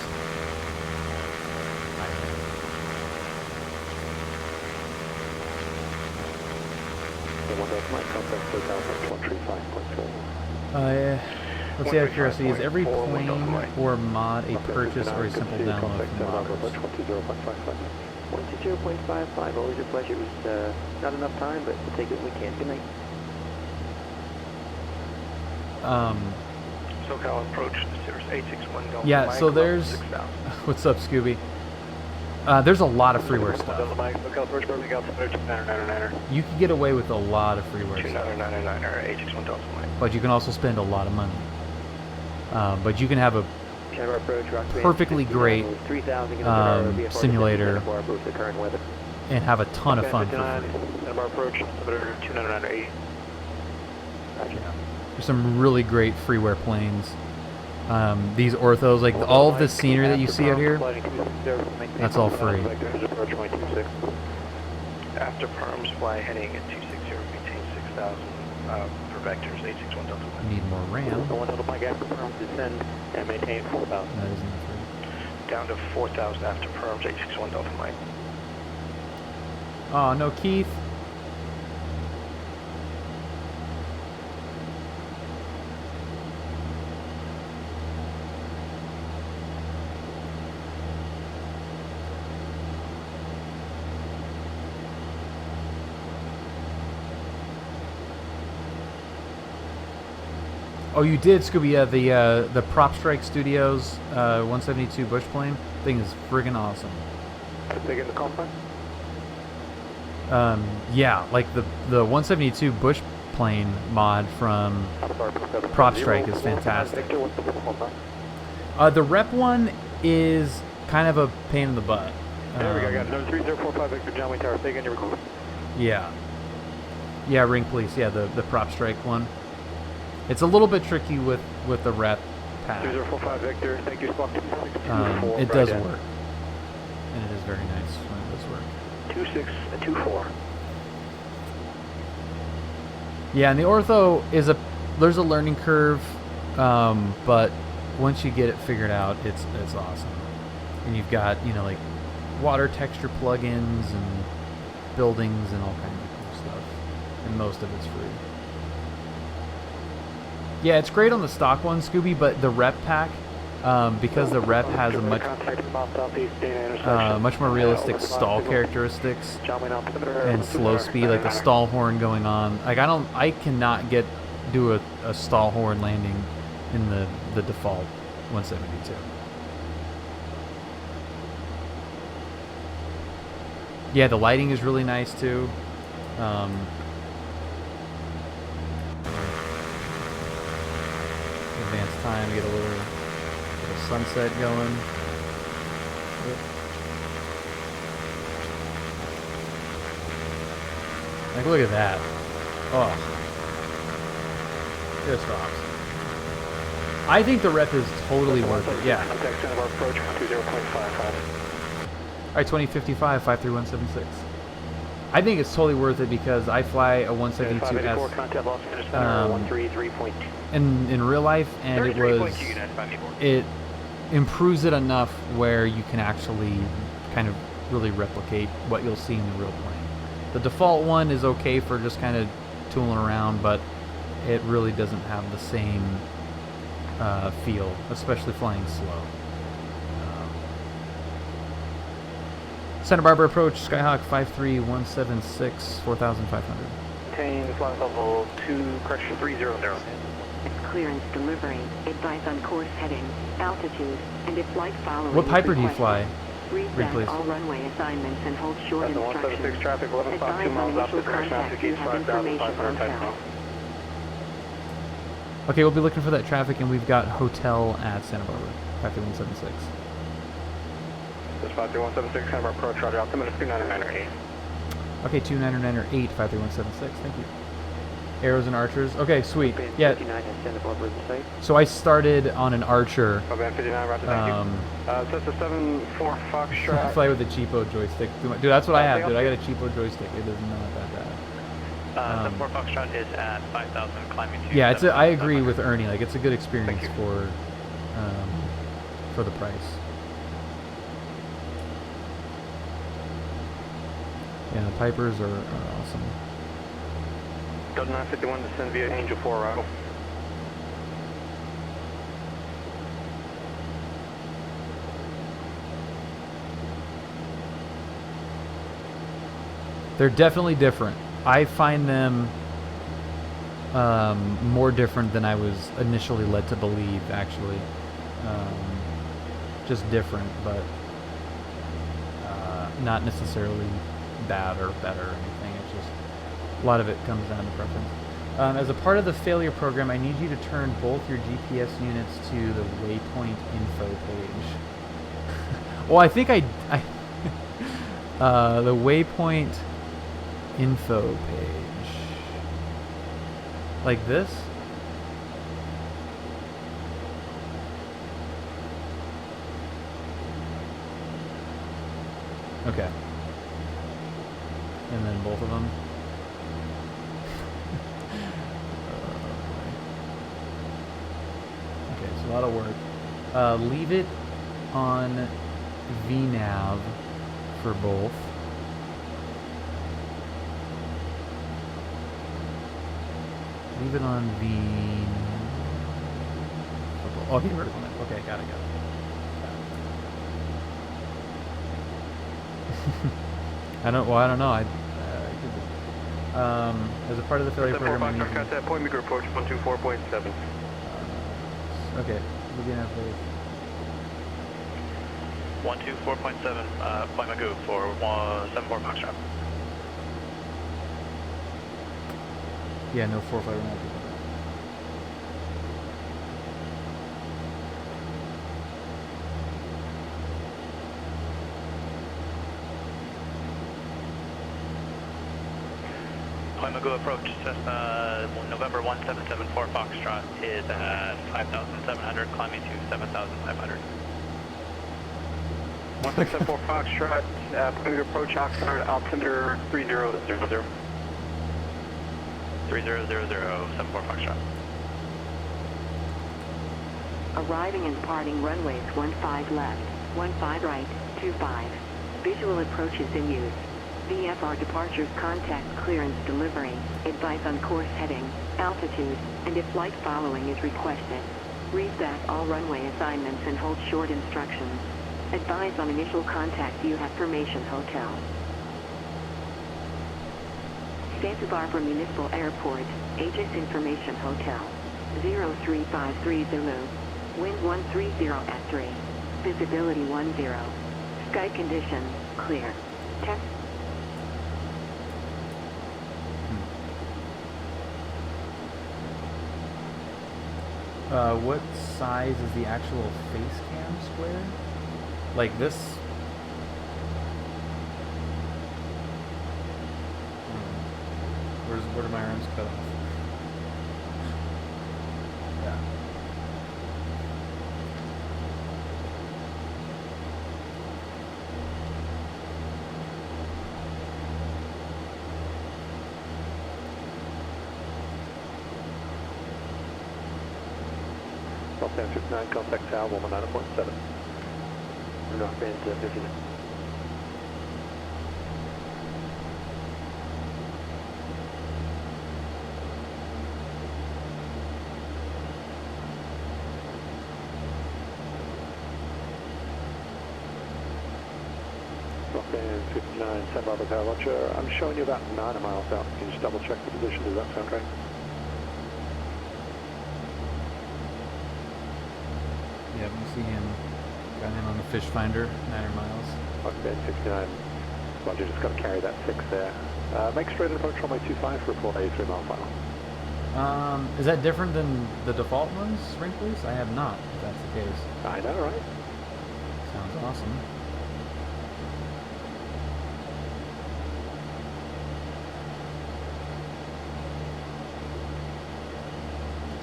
Let's see, out of curiosity, is every plane or mod a purchase or a simple download from modders? 120.55, always a pleasure. It was not enough time, but we'll take it when we can. Good night. SoCal approach to Cirrus 861 Delta. Yeah, Mike, so there's... 6,000. What's up, Scooby? There's a lot of freeware stuff. SoCal approach, Berkeley Delta, 2999er. You can get away with a lot of freeware stuff. 2999er, 861 Delta Mike. But you can also spend a lot of money. But you can have a perfectly great simulator and have a ton of fun for free. Approach, 2998. There's some really great freeware planes. These orthos, like all of the scenery that you see out here, that's all free. After perms, fly heading at 260, maintain 6,000 for vectors, 861 Delta. Need more RAM. One Delta Mike after perms, descend and maintain 4,000. That isn't free. Down to 4,000 after perms, 861 Delta Mike. Oh, no, Keith. Oh, you did, Scooby. Yeah, the Prop Strike Studios 172 bush plane thing is friggin' awesome. They get the compound? Yeah, like the 172 bush plane mod from Prop Strike is fantastic. The rep one is kind of a pain in the butt. There we go, guys. Number 3045 Victor John Wayne Tower. Say again, your request. Yeah. Yeah, Ring Police. Yeah, the Prop Strike one. It's a little bit tricky with the rep pack. 3045 Victor, thank you, Squawk 2624. It does work. And it is very nice when it does work. 2624. Yeah, and the ortho is there's a learning curve But once you get it figured out, it's awesome. And you've got, you know, like water texture plugins and buildings and all kinds of cool stuff. And most of it's free. Yeah, it's great on the stock one, Scooby, but the rep pack, because the rep has a much more realistic stall characteristics and slow speed, like the stall horn going on. Like I cannot do a stall horn landing in the default 172. Yeah, the lighting is really nice too. Advanced time to get a little sunset going. Like, look at that. Oh, just rocks. I think the rep is totally worth it. Yeah. All right, 2055 53176. I think it's totally worth it because I fly a 172S in real life, and it improves it enough where you can actually kind of really replicate what you'll see in the real plane. The default one is okay for just kind of tooling around, but it really doesn't have the same feel, especially flying slow. Santa Barbara approach, Skyhawk 53176, 4,500. Maintain flight level 2, correction 300. Clearance delivery, advise on course heading, altitude, and if flight following. What Piper do you fly? Reset all runway assignments and hold short instructions. 176 traffic, 11 o'clock, 2 miles off the direction, altitude 5,500 type. Okay, we'll be looking for that traffic, and we've got hotel at Santa Barbara, 53176. This 53176, Santa Barbara approach, roger, altimeter 29908. Okay, 29908, 53176, thank you. Arrows and archers. Okay, sweet. Yeah. So I started on an archer. So it's a 7-4 Foxtrot. I fly with a cheapo joystick. Dude, that's what I have, dude. I got a cheapo joystick. It is not that bad. 7-4 Foxtrot is at 5,000, climbing to. Yeah, I agree with Ernie. Like, it's a good experience for the price. Yeah, the Pipers are awesome. Delta 951 descend via Angel 4 arrival. They're definitely different. I find them more different than I was initially led to believe, actually. Just different, but not necessarily bad or better or anything. It's just a lot of it comes down to preference. As a part of the failure program, I need you to turn both your GPS units to the waypoint info page. Well, I think the waypoint info page. Like this? Okay. And then both of them. Okay, it's a lot of work. Leave it on VNav for both. Leave it on Oh, okay, vertical net. Okay, got it. I don't know. As a part of the failure program, I need to... Point me group approach 124.7. Okay, we're gonna have 124.7, point Magoo for 74 Foxtrot. Yeah, no 4-5 not. Point Magoo approach, November 1774 Foxtrot is at 5,700, climbing to 7,500. 1774 Foxtrot, Point Magoo approach, Oxnard, altimeter 3000. 3000, 74 Foxtrot. Arriving and departing runways 15 left, 15 right, 25. Visual approaches in use. VFR departures, contact clearance delivery, advise on course heading, altitude, and if flight following is requested. Read back all runway assignments and hold short instructions. Advise on initial contact. You have Formation Hotel. Santa Barbara Municipal Airport, Aegis Information Hotel. 0353 Zulu. Wind 130 at 3. Visibility 10. Sky condition, clear. Test. What size is the actual face cam square? Like this? Where do my arms cut off? Yeah. Northbound 59, contact tower 119.7. Northbound 59. Northbound 59, Santa Barbara Tower, Roger. I'm showing you about 9 miles out. Can you just double check the position? Does that sound right? Yeah, we see him. Got him on the fish finder, 900 miles. Northbound 59, Roger, just got to carry that 6 there. Make straight and approach runway 25 for report a 3 mile final. Is that different than the default ones, Wrinklies? I have not, if that's the case. I know, right? Sounds awesome.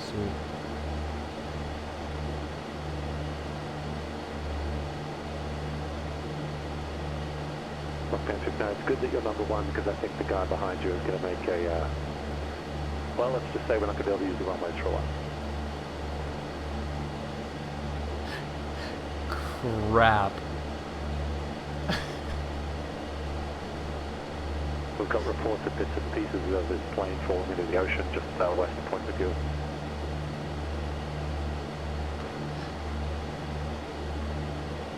Sweet. Northbound 59, it's good that you're number 1 because I think the guy behind you is going to make a, well, let's just say we're not going to be able to use the runways for a while. Crap. We've got reports of bits and pieces of this plane falling into the ocean just southwest of Point McGill.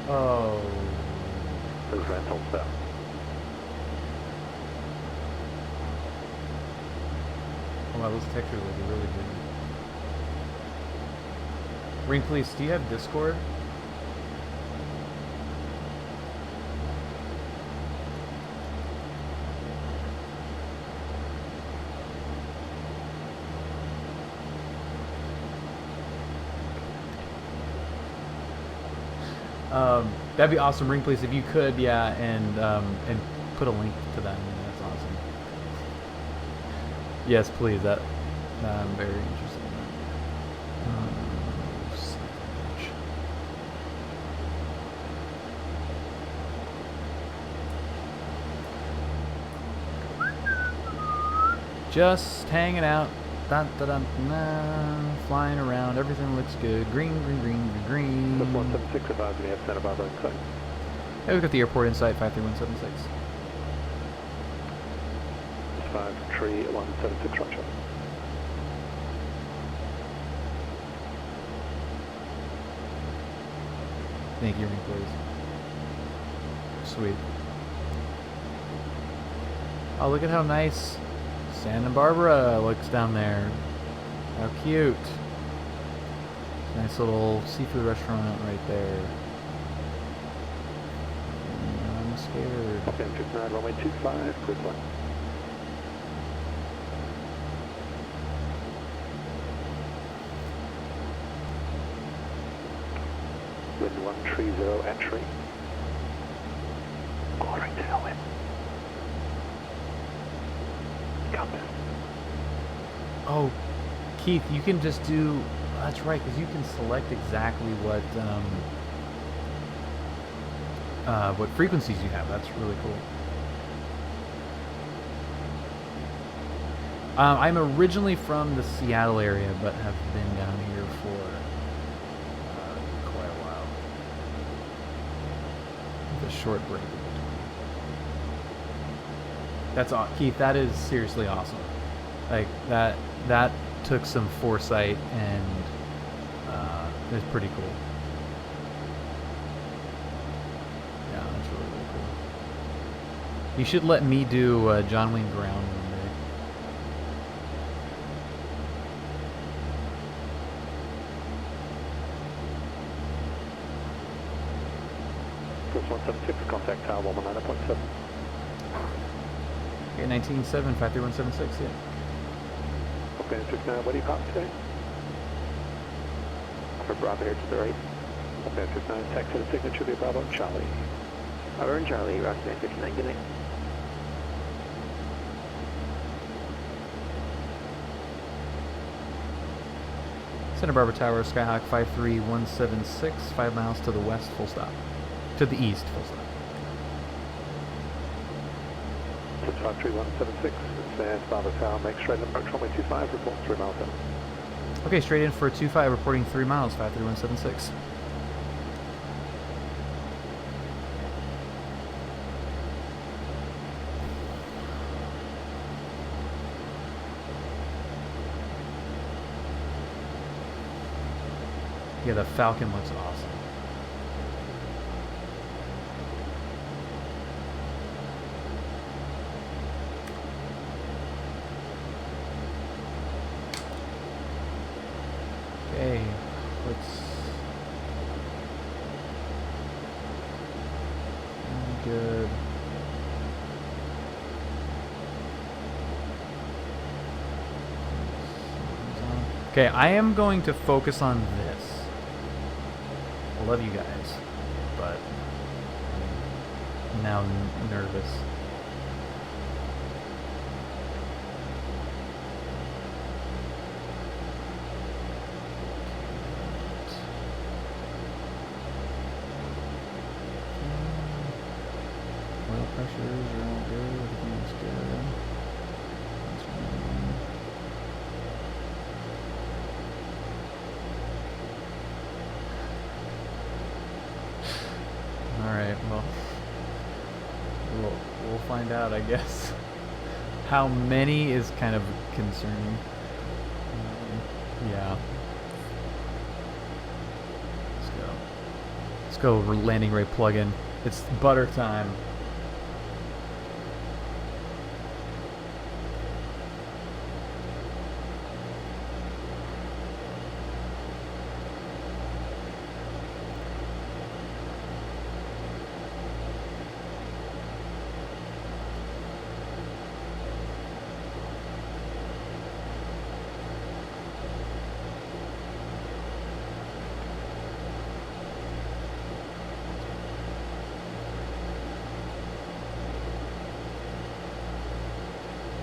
Oh. Those rentals there. Oh wow, those textures look really good. Wrinklies, do you have Discord? That'd be awesome, Wrinklies, if you could, yeah, and put a link to that. That's awesome. Yes, please. That I'm very interested in that. Just hanging out. Dun, dun, dun, dun, flying around. Everything looks good. Green, green, green, green, green. 176 advising you have Santa Barbara inside. Yeah, we've got the airport inside, 53176. 53176 Roger. Thank you, please. Sweet. Oh, look at how nice Santa Barbara looks down there. How cute. Nice little seafood restaurant right there. I'm scared. Okay, 59, runway 25, quick one. Wind 130 entry. Quartering tailwind. Compass. Oh, Keith, you can just do. That's right, because you can select exactly what frequencies you have. That's really cool. I'm originally from the Seattle area, but have been down here for short break. That's Keith. That is seriously awesome. Like that took some foresight and it's pretty cool. Yeah, that's really, really cool. You should let me do John Wayne ground one day. Plus 176, contact tower 119.7. Okay, 19.7, 53176, yeah. Okay, 69, where do you park today? For Bravo here to the right. Okay, 59, taxi to signature via Bravo, Charlie. Bravo and Charlie, Roxanne 59, good night. Santa Barbara Tower, Skyhawk 53176, 5 miles to the west, full stop. To the east, full stop. 653-176, advance Bravo Tower, make straight in approach runway 25, report 3 miles out. Okay, straight in for 25, reporting 3 miles, 53176. Yeah, the Falcon looks awesome. Okay, good. Okay, I am going to focus on this. I love you guys, but I'm now nervous. Oil pressures are all good, everything's good. That's fine. Alright, well, we'll find out, I guess. How many is kind of concerning. Yeah. Let's go landing ray plug-in. It's butter time.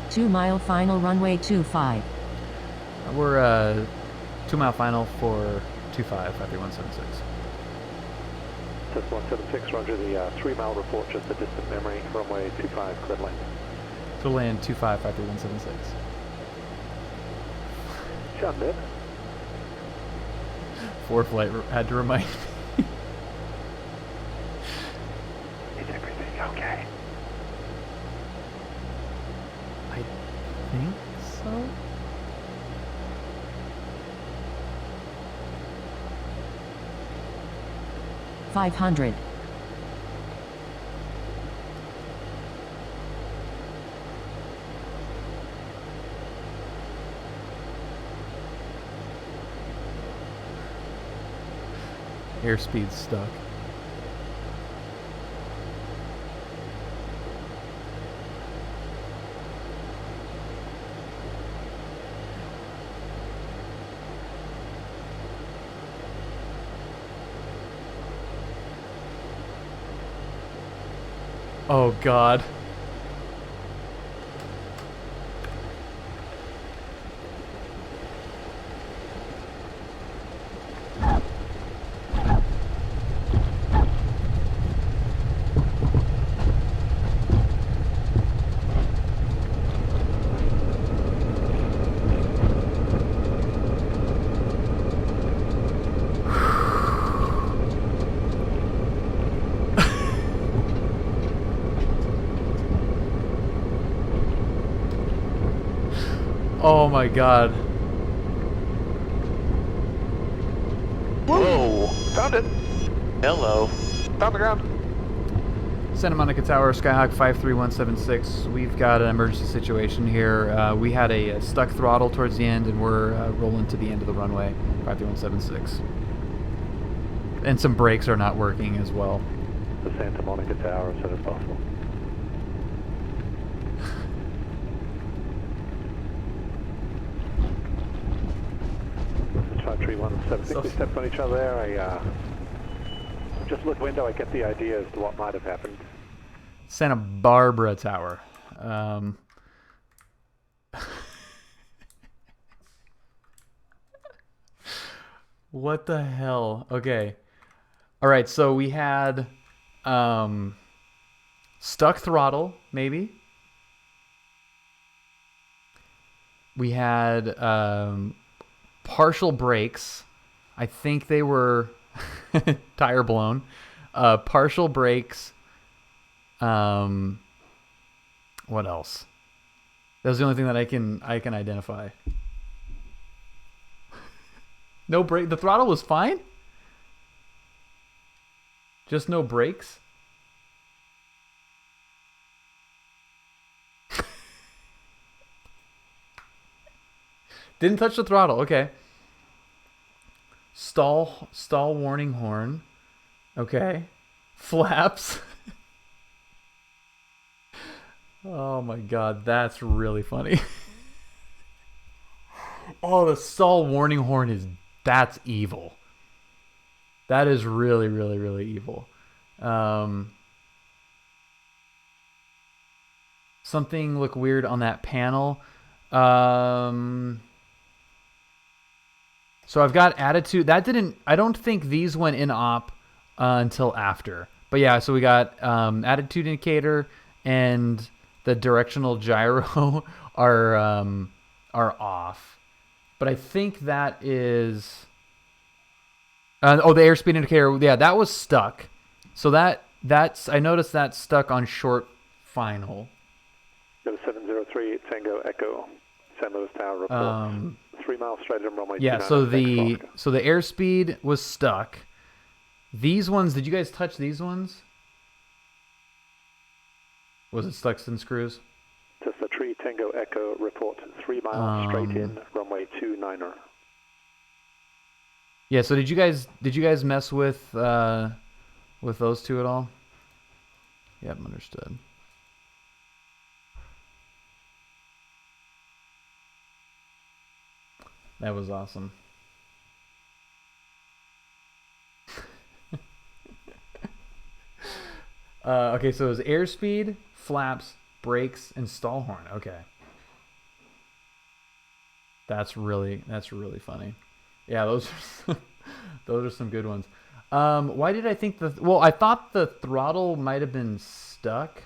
Two-mile final runway 25. We're 2 mile final for 25, 53176. Test 176, roger the 3 mile report, just a distant memory, runway 25, clear lane. To land 25, 53176. Shut it. Flight had to remind me. Is everything okay? I think so. $500. Airspeed's stuck. Oh God. Oh my god. Whoa! Found it! Hello. Found the ground! Santa Monica Tower, Skyhawk 53176. We've got an emergency situation here. We had a stuck throttle towards the end, and we're rolling to the end of the runway, 53176. And some brakes are not working as well. The Santa Monica Tower as soon as possible. This is 5317. I think we stepped on each other there. I just look window, I get the idea as to what might have happened. Santa Barbara Tower. What the hell? Okay. All right, so we had stuck throttle, maybe. We had partial brakes. I think they were tire blown. Partial brakes. What else? That was the only thing that I can identify. No brake. The throttle was fine. Just no brakes. Didn't touch the throttle. Okay. Stall warning horn. Okay. Flaps. Oh my god, that's really funny. Oh, the stall warning horn that's evil. That is really, really, really evil. Something looked weird on that panel. So I've got attitude. I don't think these went in op until after. But yeah, so we got attitude indicator and the directional gyro are off. But I think that is... the airspeed indicator, yeah, that was stuck. So that's I noticed that stuck on short final. 703 Tango Echo, San Luis Tower report. 3 miles straight in runway 29. Yeah, so the airspeed was stuck. These ones, did you guys touch these ones? Was it stuck since cruise? Just a 3 Tango Echo report, 3 miles straight in, runway 29er. Yeah, so did you guys mess with those two at all? Yep, understood. That was awesome. Okay, so it was airspeed, flaps, brakes, and stall horn. Okay. That's really funny. Yeah, those are some good ones. Why did I think I thought the throttle might have been stuck.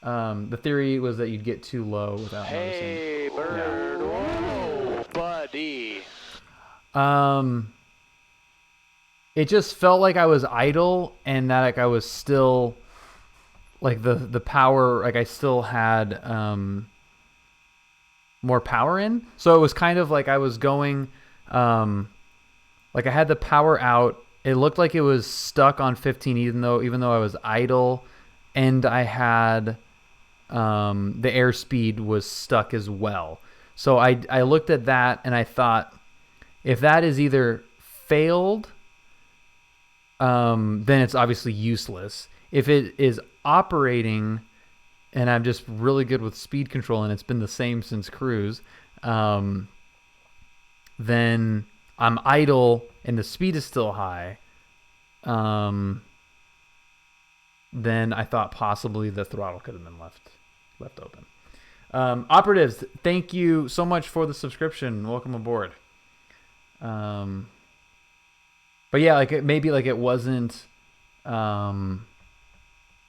The theory was that you'd get too low without noticing. Hey, bird. Yeah. Whoa, buddy. It just felt like I was idle and that like I was still like the power, like I still had more power in. So it was kind of like I was going like I had the power out. It looked like it was stuck on 15 even though I was idle, and I had the airspeed was stuck as well. So I looked at that and I thought, if that is either failed, then it's obviously useless. If it is operating and I'm just really good with speed control and it's been the same since cruise, then I'm idle and the speed is still high, then I thought possibly the throttle could have been left open. Operatives, thank you so much for the subscription. Welcome aboard. But yeah, like it wasn't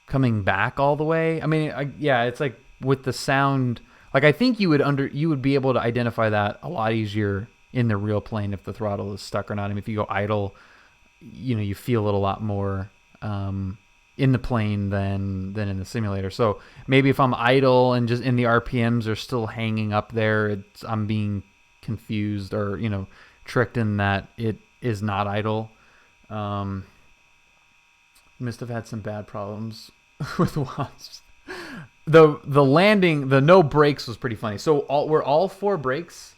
coming back all the way. I mean, it's like with the sound, like I think you would be able to identify that a lot easier in the real plane if the throttle is stuck or not. I mean, if you go idle, you feel it a lot more in the plane than in the simulator. So maybe if I'm idle and just in the RPMs are still hanging up there, I'm being confused or, you know, tricked in that it is not idle. Must have had some bad problems with wasps. The landing, the no brakes was pretty funny. So were all 4 brakes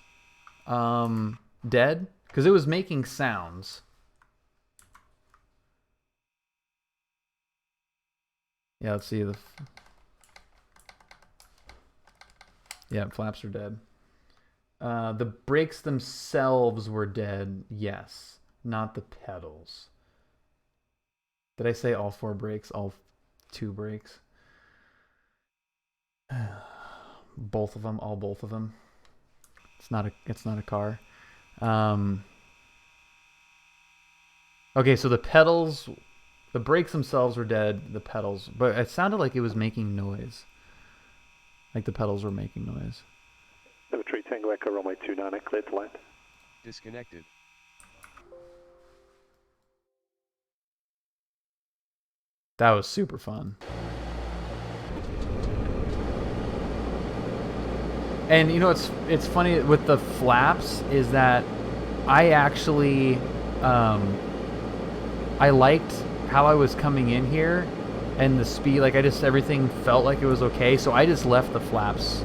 dead? Because it was making sounds. Yeah, let's see. Yeah, flaps are dead. The brakes themselves were dead, yes. Not the pedals. Did I say all 4 brakes? All 2 brakes? Both of them, all both of them. It's not a car. Okay, so the pedals, the brakes themselves were dead, the pedals, but it sounded like it was making noise. Like the pedals were making noise. Number 3 Tango Echo runway 29, cleared to land. Disconnected. That was super fun. And you know, it's funny with the flaps is that I actually I liked how I was coming in here and the speed, like everything felt like it was okay, so I just left the flaps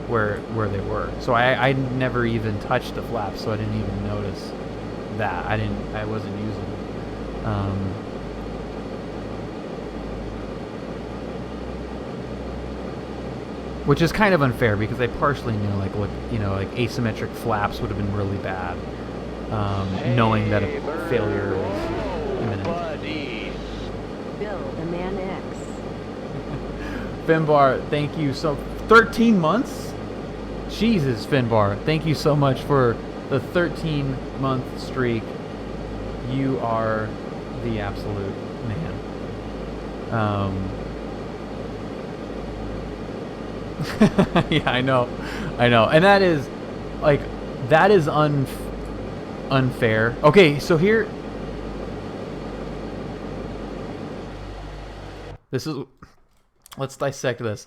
where they were. So I never even touched the flaps, so I didn't even notice that. I wasn't using it. Which is kind of unfair because I partially knew, like, look, you know, like asymmetric flaps would have been really bad, knowing that a failure is imminent. Bill, the man X. Finbar, thank you so. 13 months? Jesus, Finbar, thank you so much for the 13-month streak. You are the absolute man. Yeah, I know, and that is, like, that is unfair. Okay, so here, this is, let's dissect this.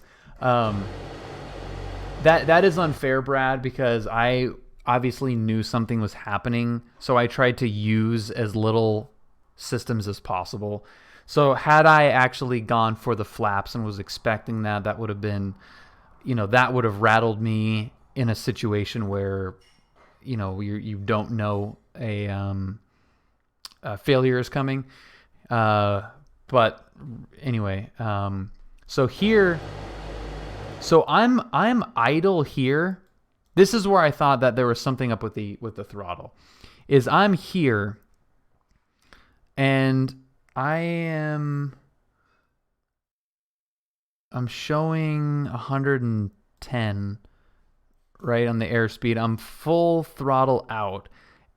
That is unfair, Brad, because I obviously knew something was happening, so I tried to use as little systems as possible. So had I actually gone for the flaps and was expecting that, that would have been, you know, that would have rattled me in a situation where, you know, you don't know a failure is coming. But anyway, so here, so I'm idle here. This is where I thought that there was something up with the throttle. Is I'm here, and I'm showing 110 right on the airspeed. I'm full throttle out.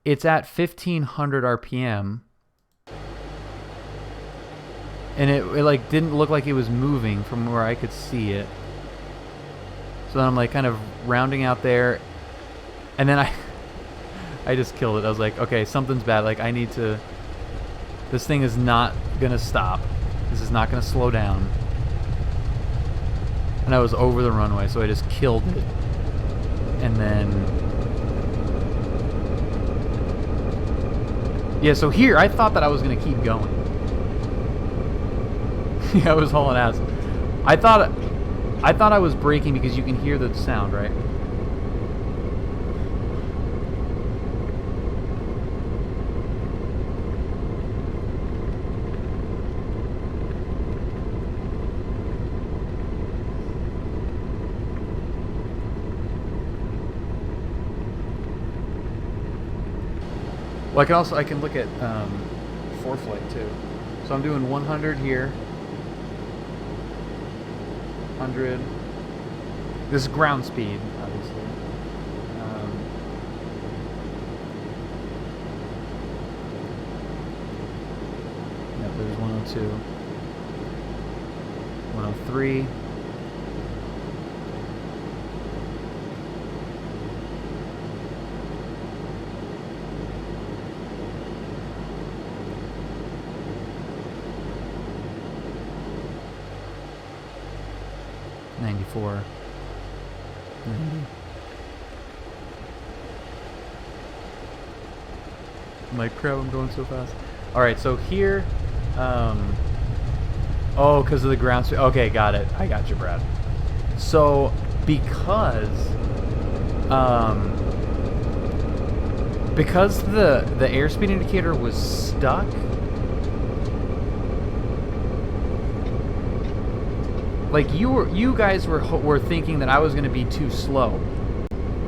It's at 1500 RPM. And it like didn't look like it was moving from where I could see it. So then I'm like kind of rounding out there, and then I just killed it. I was like, okay, something's bad. Like I need to, this thing is not gonna stop. This is not gonna slow down. And I was over the runway, so I just killed it. And then, yeah, so here I thought that I was gonna keep going. Yeah, I was hauling ass. I thought I was braking because you can hear the sound, right? Well, I can look at ForeFlight too. So I'm doing 100 here. 100. This is ground speed, obviously. Yep, there's 102. 103. 4. 90. I'm like, crap, I'm going so fast. All right, so here, oh, because of the ground speed. Okay, got it. I got you, Brad. So because the airspeed indicator was stuck, like you guys were thinking that I was going to be too slow,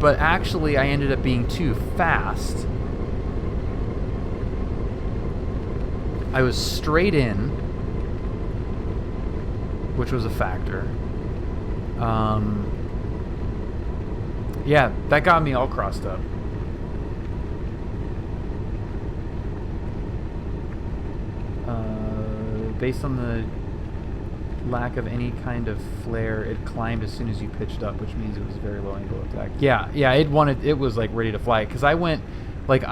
but actually I ended up being too fast. I was straight in, which was a factor. Yeah, that got me all crossed up. Based on the lack of any kind of flare, it climbed as soon as you pitched up, which means it was very low angle attack. Yeah, it was like ready to fly, because I went, like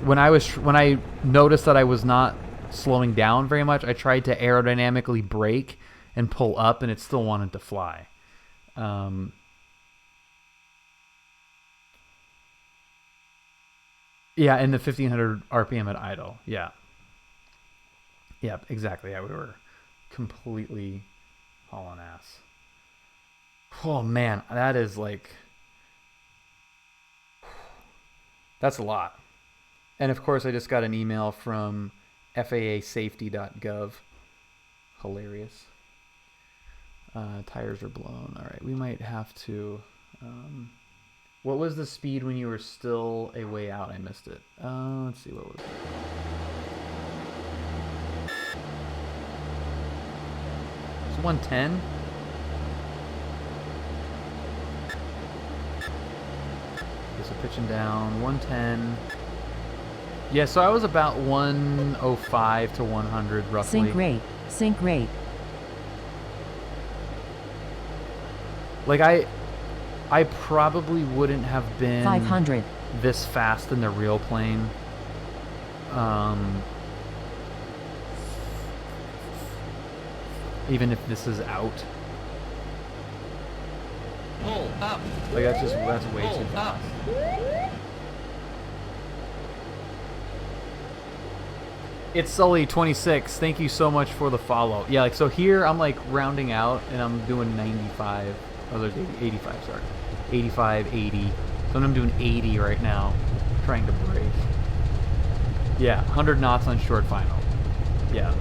when I noticed that I was not slowing down very much, I tried to aerodynamically brake and pull up, and it still wanted to fly. Yeah, in the 1500 RPM at idle. Yeah. Yeah, exactly. Yeah, we were completely hauling ass. Oh man, that is like, that's a lot. And of course, I just got an email from FAAsafety.gov. Hilarious. Tires are blown. All right, we might have to. What was the speed when you were still a way out? I missed it. Let's see, what was it? It's 110. Okay, so pitching down 110. Yeah, so I was about 105 to 100 roughly. Sync rate. Like I probably wouldn't have been 500 this fast in the real plane. Even if this is out. Pull up. Like that's way too fast. It's Sully26. Thank you so much for the follow. Yeah, like so here I'm like rounding out and I'm doing 95. Oh, there's 85, sorry. 85, 80. So I'm doing 80 right now, trying to brake. Yeah, 100 knots on short final. Yeah.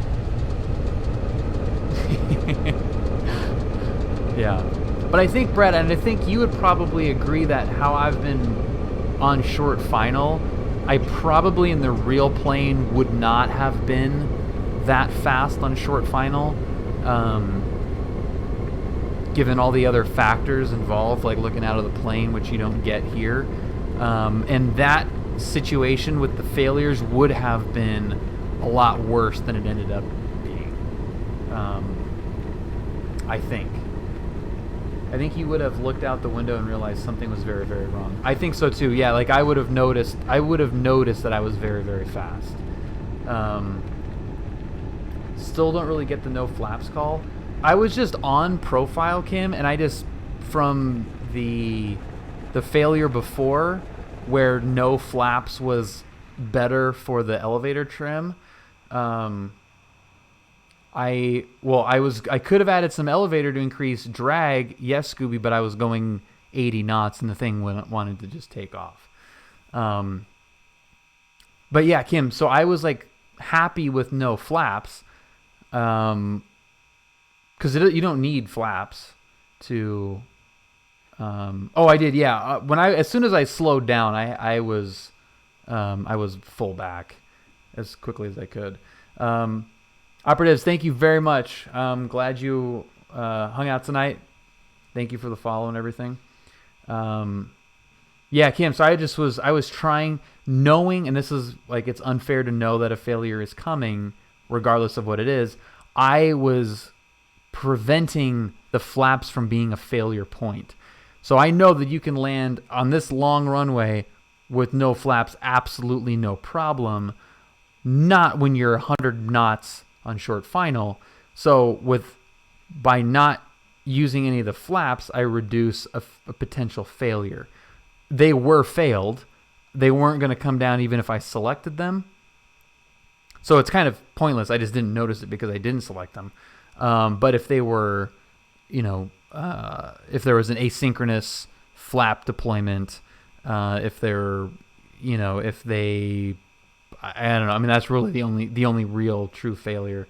Yeah. But I think, Brad, and I think you would probably agree that how I've been on short final, I probably in the real plane would not have been that fast on short final, given all the other factors involved, like looking out of the plane, which you don't get here. And that situation with the failures would have been a lot worse than it ended up being. I think you would have looked out the window and realized something was very, very wrong. I think so too. Yeah, like I would have noticed that I was very, very fast. Still don't really get the no flaps call. I was just on profile, Kim, and I just, from the failure before where no flaps was better for the elevator trim, I could have added some elevator to increase drag, yes, Scooby, but I was going 80 knots and the thing wanted to just take off. But yeah, Kim, so I was like happy with no flaps, because you don't need flaps to. Oh, I did, yeah. As soon as I slowed down, I was full back as quickly as I could. Operatives, thank you very much. I'm glad you hung out tonight. Thank you for the follow and everything. Yeah, Kim, so I was trying, knowing, and this is like, it's unfair to know that a failure is coming, regardless of what it is. I was preventing the flaps from being a failure point. So I know that you can land on this long runway with no flaps, absolutely no problem. Not when you're 100 knots on short final. So with by not using any of the flaps, I reduce a potential failure. They were failed. They weren't going to come down even if I selected them. So it's kind of pointless. I just didn't notice it because I didn't select them. But if they were, if there was an asynchronous flap deployment, if they're, if they, I don't know. I mean, that's really the only real true failure.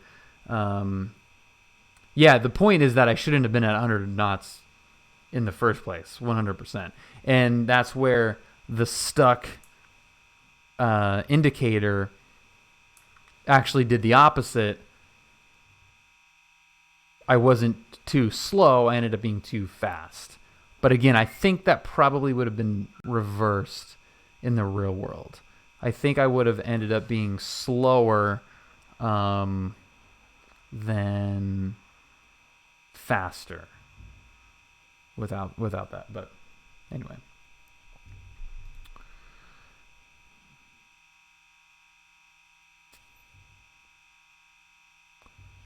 Yeah, the point is that I shouldn't have been at 100 knots in the first place, 100%. And that's where the stuck indicator actually did the opposite. I wasn't too slow. I ended up being too fast. But again, I think that probably would have been reversed in the real world. I think I would have ended up being slower than faster without that. But anyway.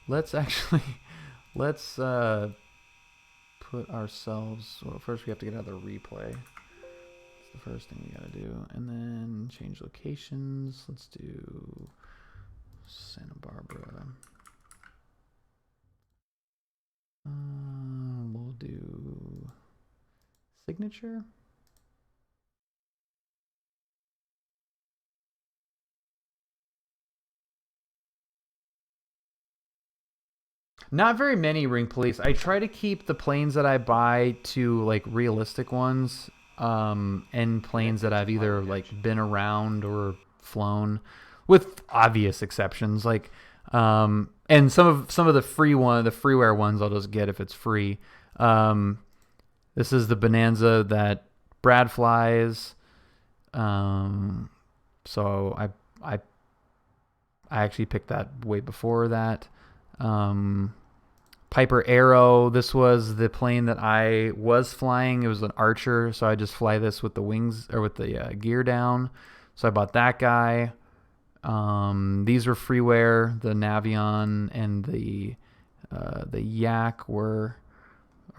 Let's put ourselves, well, first we have to get out of the replay. That's the first thing we gotta do. And then change locations. Let's do Santa Barbara. We'll do signature. Not very many ring police. I try to keep the planes that I buy to like realistic ones, and planes that I've either like been around or flown, with obvious exceptions. Like, and some of the freeware ones I'll just get if it's free. This is the Bonanza that Brad flies. So I actually picked that way before that. Piper Arrow, this was the plane that I was flying. It was an Archer, so I just fly this with the wings, or with the gear down. So I bought that guy. These were freeware. The Navion and the Yak are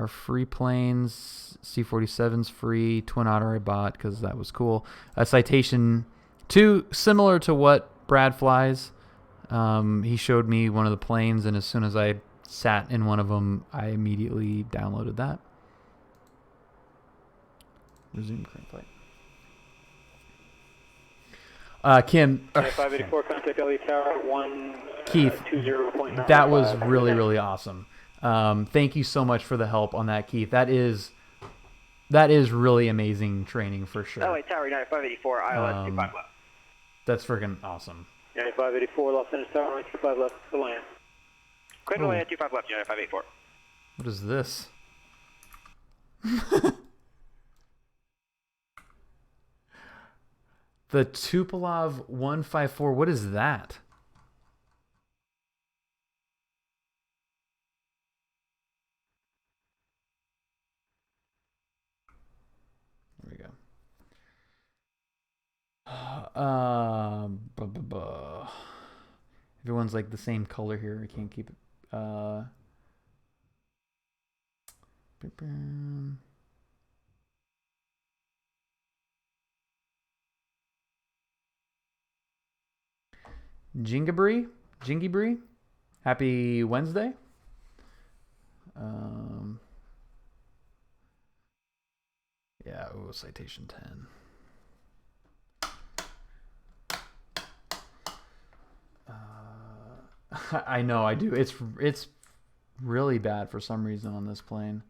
free planes. C-47's free. Twin Otter I bought because that was cool. A Citation 2, similar to what Brad flies. He showed me one of the planes, and as soon as I sat in one of them, I immediately downloaded that. Resume current flight. Kim. 584, contact LE Tower 1. Keith, 20.9. that was really, really awesome. Thank you so much for the help on that, Keith. That is really amazing training for sure. LA Tower, United 584, ILS 25 left. That's freaking awesome. United 584, Los Angeles Tower, 25 left to land. Clear away at 25 left, United 584. What is this? The Tupolev 154, what is that? There we go. Everyone's like the same color here. I can't keep it. Jingibree, happy Wednesday. Yeah, Citation 10. I know, I do. It's really bad for some reason on this plane.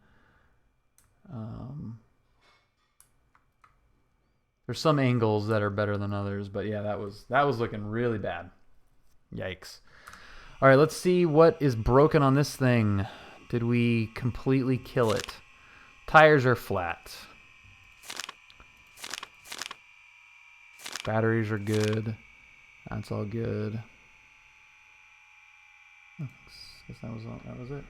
There's some angles that are better than others, but yeah, that was looking really bad. Yikes. All right, let's see what is broken on this thing. Did we completely kill it? Tires are flat. Batteries are good. That's all good. I guess that was it.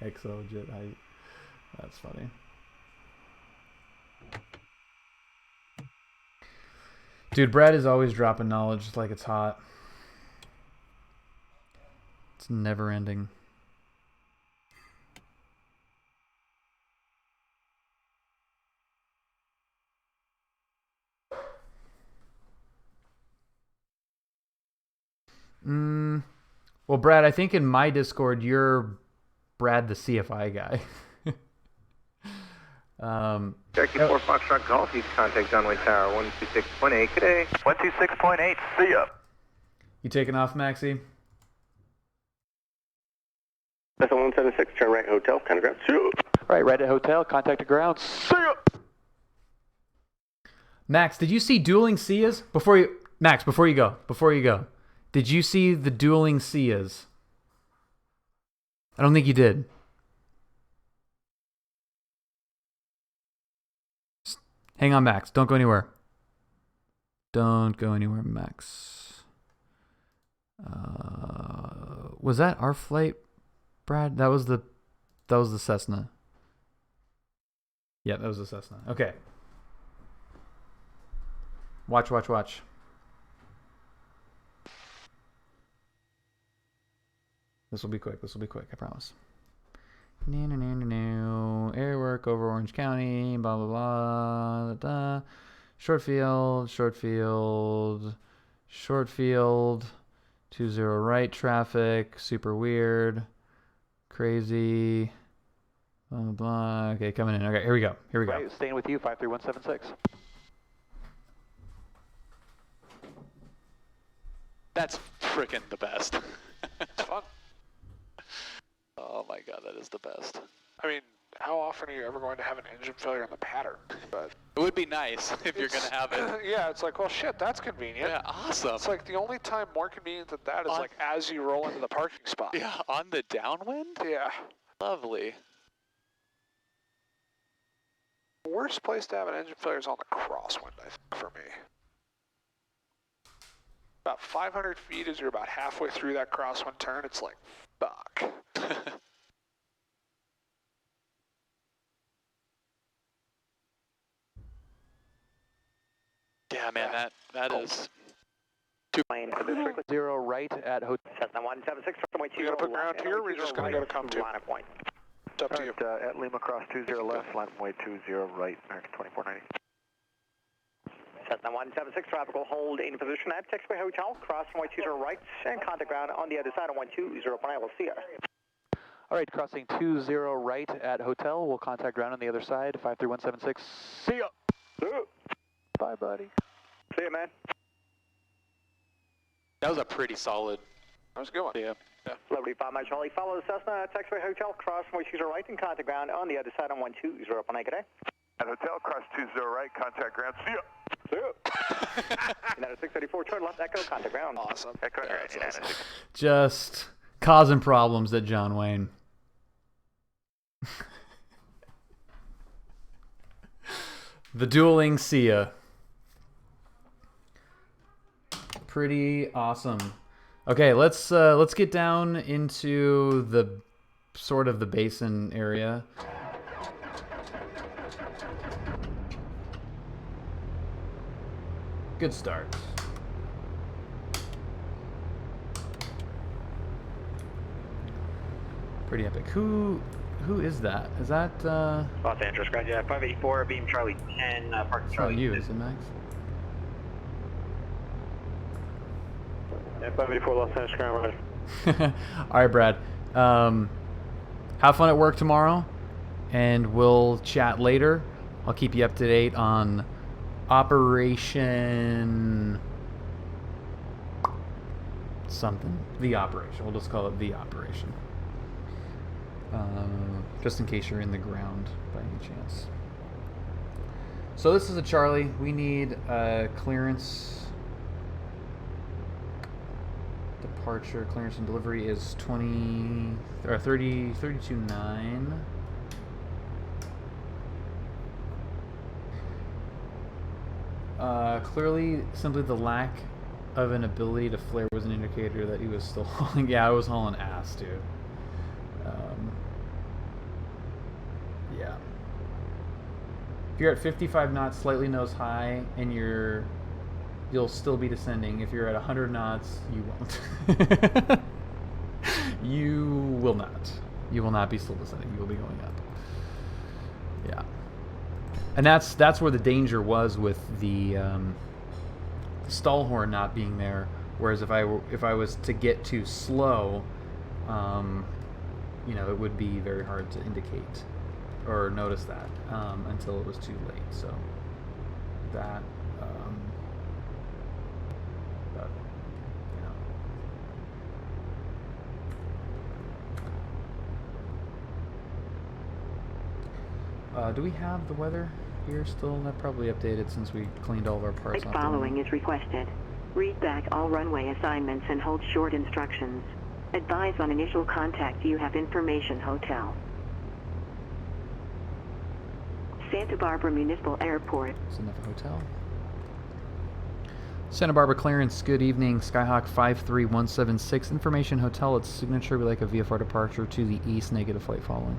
XO jet height. That's funny. Dude, Brad is always dropping knowledge like it's hot. It's never ending. Well, Brad, I think in my Discord, you're Brad the CFI guy. Jackie 4 Foxtrot Golf, you can contact Runway Tower 126.8. Good day. 126.8, see ya. You taking off, Maxie? Vessel 176, turn right hotel, contact ground. See ya. Right at hotel, contact the ground. See ya. Max, did you see dueling Sias? Before you go. Did you see the dueling Sias? I don't think you did. Hang on, Max. Don't go anywhere. Don't go anywhere, Max. Was that our flight, Brad? That was the Cessna. Yeah, that was the Cessna. Okay. Watch. This will be quick, I promise. Air work over Orange County, blah, blah, blah, da. Short field, 20 right traffic, super weird, crazy, blah, blah, blah. Okay, coming in. Okay, here we go. Right, staying with you, 53176. That's frickin' the best. It's fun. Oh my god, that is the best. I mean, how often are you ever going to have an engine failure in the pattern? But it would be nice if you're gonna have it. Yeah, it's like, well, shit, that's convenient. Yeah, awesome. It's like the only time more convenient than that is like as you roll into the parking spot. Yeah, on the downwind? Yeah. Lovely. The worst place to have an engine failure is on the crosswind, I think, for me. About 500 feet as you're about halfway through that crosswind turn, it's like, fuck. Yeah, man, that is... 0 right at hotel. Cessna 176, runway 20. You gonna put ground here, or are we just gonna go to come to? Line of point. It's up to you. At Lima cross 20 left, runway 20 right, American 2490. Cessna 176, traffic will hold in position at Taxiway Hotel, cross runway 20 right, and contact ground on the other side of 120.1. I will see you. All right, crossing 20 right at hotel. We'll contact ground on the other side, 53176. See ya. Bye, buddy. See you, man. That was a pretty solid... That was a good one. Yeah. Lovely, 5 Mike Charlie. Follow the Cessna at Taxiway Hotel, cross runway 20 right, and contact ground on the other side on 120.1. Good day. At hotel, cross 20 right, contact ground. See ya. See ya. United 634, turn left, Echo, contact ground. Awesome. Echo, United. Just causing problems at John Wayne. The dueling Sia. Pretty awesome. Okay, let's get down into the sort of the basin area. Good start. Pretty epic. Who is that? Is that Los Angeles, guys. Yeah, 584, beam Charlie 10, park it's Charlie. not you, is it, Max? Yeah, 584 Los Angeles, ground right. All right, Brad. Have fun at work tomorrow, and we'll chat later. I'll keep you up to date on Operation something. The Operation. We'll just call it The Operation. Just in case you're in the ground by any chance. So this is a Charlie. We need clearance. Departure clearance and delivery is 32.9. Clearly, simply the lack of an ability to flare was an indicator that he was still hauling. Yeah, I was hauling ass, dude. Yeah. If you're at 55 knots, slightly nose high, and you'll still be descending. If you're at 100 knots, you won't. You will not. You will not be still descending. You will be going up. Yeah. And that's where the danger was with the stall horn not being there. Whereas if I was to get too slow, you know, it would be very hard to indicate or notice that until it was too late. So that, but you know. Do we have the weather here still? That probably updated since we cleaned all of our parts. Flight following is requested. Read back all runway assignments and hold short instructions. Advise on initial contact you have information hotel. Santa Barbara Municipal Airport. Santa Hotel. Santa Barbara clearance, good evening. Skyhawk 53176. Information hotel at signature. We like a VFR departure to the east, negative flight following.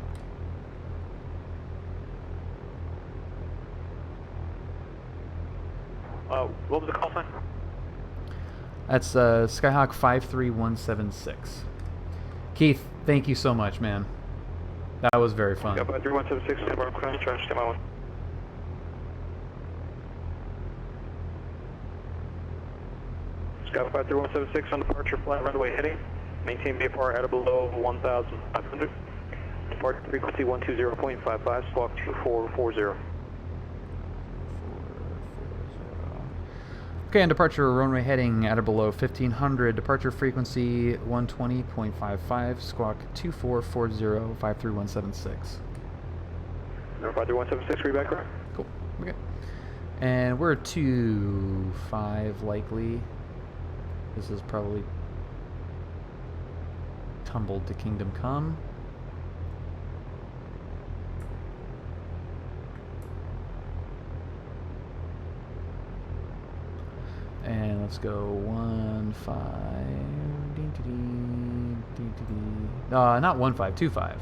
What was the call sign? That's Skyhawk 53176. Keith, thank you so much, man. That was very fun. Got by 3176, Santa Barbara clearance, trying to stay my one. Skyhawk 53176 on departure, flat runway heading. Maintain VFR at or below 1,500. Departure frequency 120.55, squawk 2440. Okay, on departure, runway heading at or below 1500. Departure frequency 120.55, squawk 2440, 53176. Number 53176, read back right. Cool. Okay. And we're 2-5 likely. This is probably tumbled to Kingdom Come. And let's go 1-5. Not 1-5, 2-5.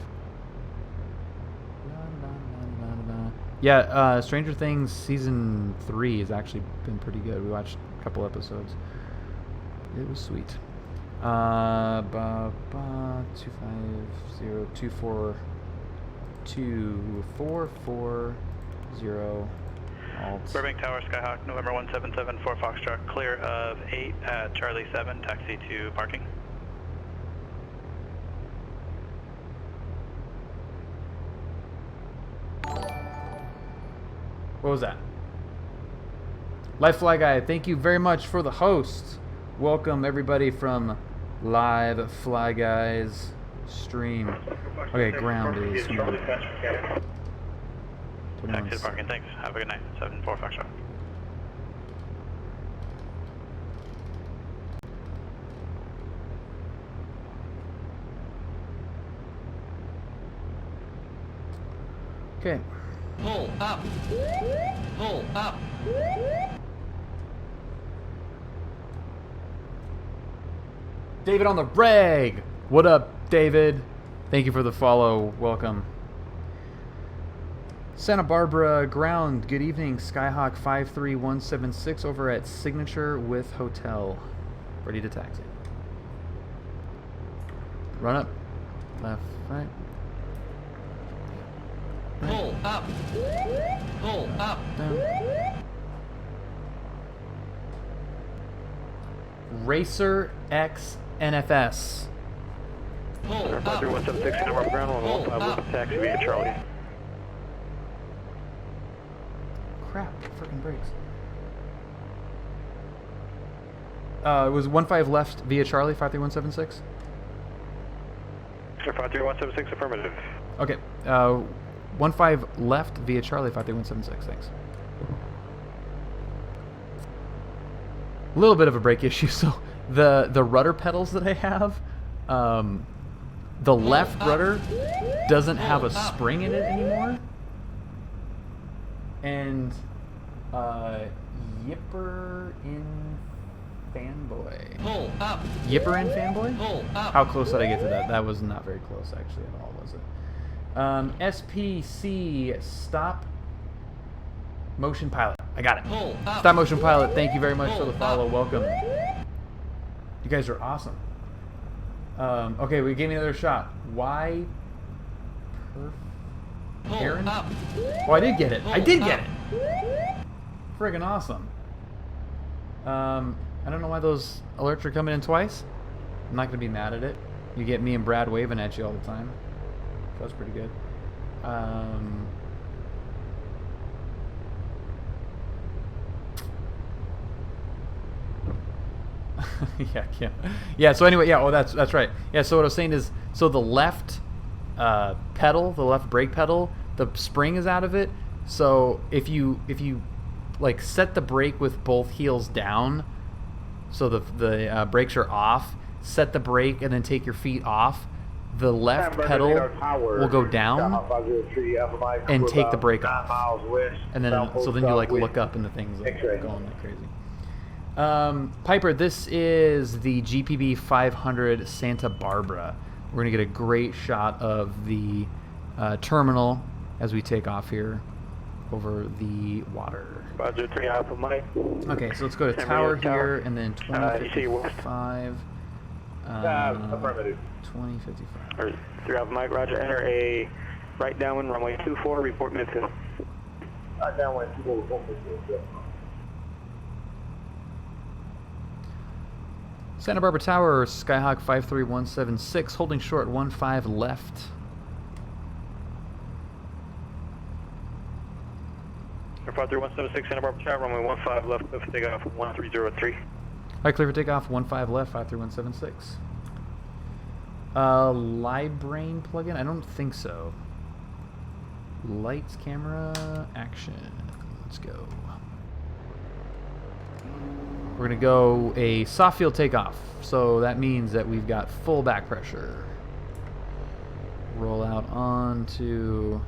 Yeah, Stranger Things season 3 has actually been pretty good. We watched a couple episodes. It was sweet. 250-2440 alt. Burbank Tower, Skyhawk, November 1774 Foxtrot, clear of 8 at Charlie 7, taxi to parking. What was that? Live Fly Guy, thank you very much for the host. Welcome everybody from Live Fly Guy's stream. Okay, ground is... Taxi to parking, thanks. Have a good night. 74 Foxtrot. Okay. Pull up. Pull up. David on the rag. What up, David? Thank you for the follow. Welcome. Santa Barbara ground. Good evening. Skyhawk 53176 over at Signature with Hotel. Ready to taxi. Run up. Left, right. Pull up. Pull up. Down. Racer X NFS. Pull up. 53176, Santa Barbara ground, 115 taxi via Charlie. Crap, freaking brakes. It was 15 left via Charlie, 53176. Sir, 53176, affirmative. Okay, 15 left via Charlie, 53176, thanks. A little bit of a brake issue, so the rudder pedals that I have, the left rudder doesn't have a spring in it anymore. And Yipper in Fanboy. Pull up. Yipper in Fanboy? Pull up. How close did I get to that? That was not very close actually at all, was it? SPC Stop Motion Pilot. I got it. Pull up. Stop Motion Pilot, thank you very much for the Pull follow. up. Welcome. You guys are awesome. Okay, we gave me another shot. Why? Aaron? Up. Oh, I did get it. I did get Up. it. Friggin' awesome. I don't know why those alerts are coming in twice. I'm not gonna be mad at it. You get me and Brad waving at you all the time. So that's pretty good. Yeah. So anyway, yeah. Oh, that's right. Yeah. So what I was saying is, so the left pedal, the left brake pedal, the spring is out of it. So if you like set the brake with both heels down, so the brakes are off, set the brake and then take your feet off, the left pedal will go down and take the brake off, and then so then you like look up and the thing's like going like crazy. Piper, this is the GPB 500 Santa Barbara. We're gonna get a great shot of the terminal as we take off here over the water. Roger, 3 Alpha Mike. Okay, so let's go to tower here and then 2055. Affirmative. 2055. 3 Alpha Mike, Roger. Enter a right downwind, runway 24, report Midfield. Downwind 24, report Midfield. Santa Barbara Tower, Skyhawk 53176, holding short 15 left. Air 53176, Santa Barbara Tower, runway 15 left, lift takeoff 1303. Hi, clear for takeoff 15 left, 53176. Librain plugin? I don't think so. Lights, camera, action. Let's go. We're going to go a soft field takeoff. So that means that we've got full back pressure. Roll out onto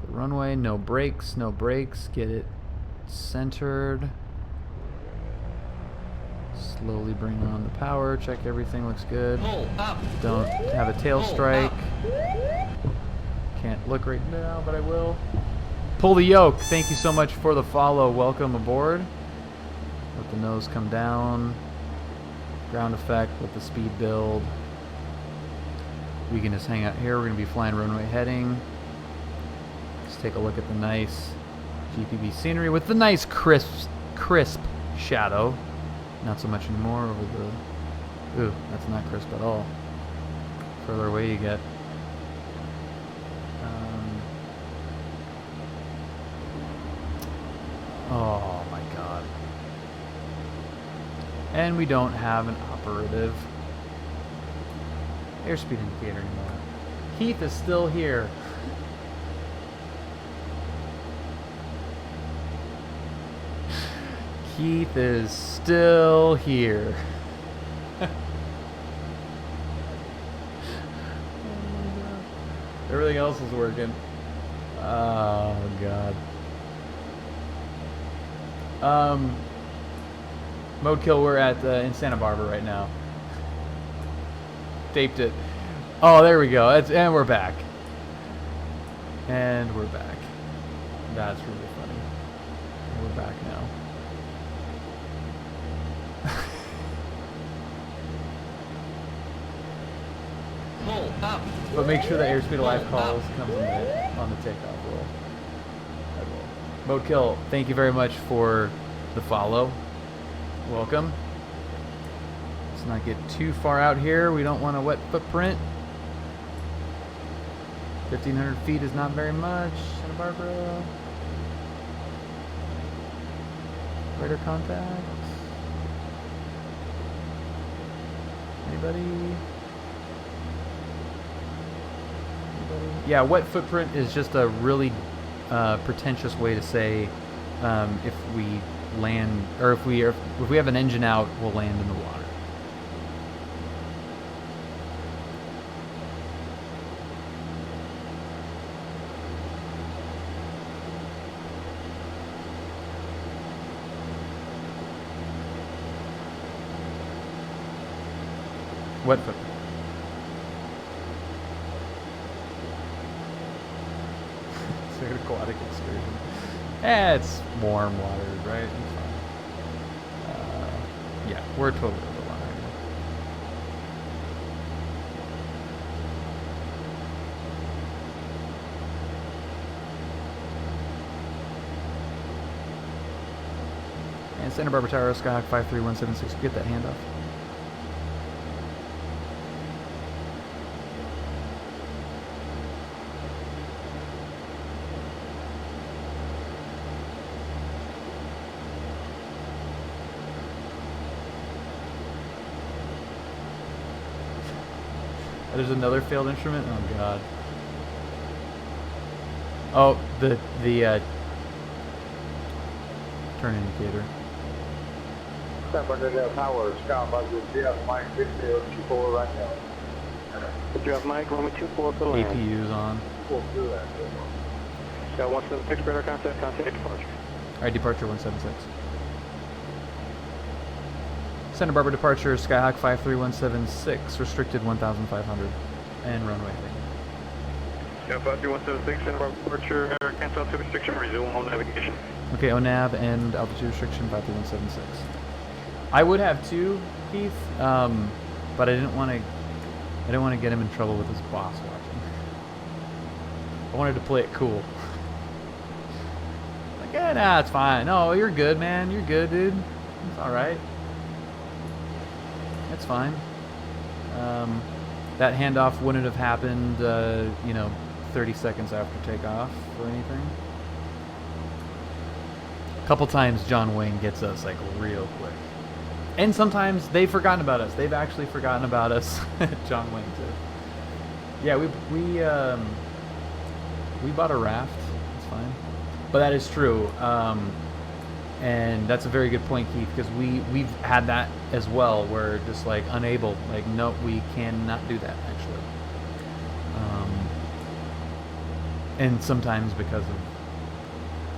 the runway. No brakes, no brakes. Get it centered. Slowly bring on the power. Check everything looks good. Pull up. Don't have a tail strike. Up. Can't look right now, but I will. Pull the yoke. Thank you so much for the follow. Welcome aboard. Let the nose come down. Ground effect with the speed build. We can just hang out here. We're going to be flying runway heading. Let's take a look at the nice GPB scenery with the nice crisp shadow. Not so much anymore over the... Ooh, that's not crisp at all. Further away you get. Oh my god. And we don't have an operative airspeed indicator anymore. Keith is still here. Keith is still here. Everything else is working. Oh god. Mode kill, we're at in Santa Barbara right now. Taped it. Oh, there we go. And we're back. And we're back. That's really funny. We're back now. Pull up. But make sure that airspeed alive calls comes on the takeoff roll. Mode kill, thank you very much for the follow. Welcome. Let's not get too far out here. We don't want a wet footprint. 1,500 feet is not very much. Santa Barbara. Radar contact. Anybody? Yeah, wet footprint is just a really pretentious way to say if we land, or if we have an engine out, we'll land in the water. Wet footprint. It's an aquatic excursion. It's warm water, right? It's fine. Yeah, we're totally over the line. And Santa Barbara Tower, Skyhawk 53176, get that handoff. There's another failed instrument? Oh god. Oh, the turn indicator. Tower, Scott, Mike, Victor, 24 right now. Did you have Mike, runway 24 for the land? APU's on. Got 176 radar contact departure. Alright, departure 176. Santa Barbara departure, Skyhawk 53176, restricted 1,500, and runway heading. Sky 53176, Santa Barbara departure, cancel altitude restriction, resume home navigation. Okay, ONAV and altitude restriction 53176. I would have two, Keith, but I didn't want to get him in trouble with his boss watching. I wanted to play it cool. Like, yeah, nah, it's fine. No, you're good, man. You're good, dude. It's all right. That's fine. That handoff wouldn't have happened, 30 seconds after takeoff or anything. A couple times John Wayne gets us like real quick. And sometimes they've forgotten about us. They've actually forgotten about us. John Wayne too. Yeah, we bought a raft. It's fine. But that is true. And that's a very good point, Keith, because we've had that as well. We're just like unable, like, no, we cannot do that actually. And sometimes because of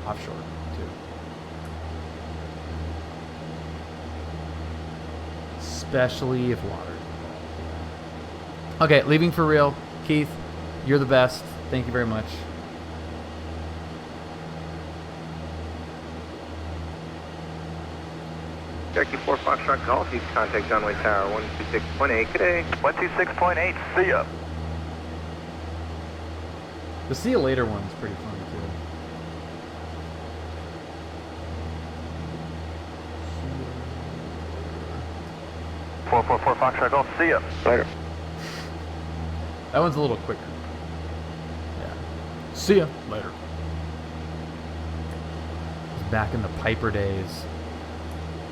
offshore too. Especially if water. Okay, leaving for real. Keith, you're the best. Thank you very much. Jackie 4 Foxtrot Golf, you can contact John Wayne Tower 126.8. Good day. 126.8, see ya. The see you later one's pretty funny too. 444 Foxtrot Golf, see ya. Later. That one's a little quicker. Yeah. See ya later. It's back in the Piper days.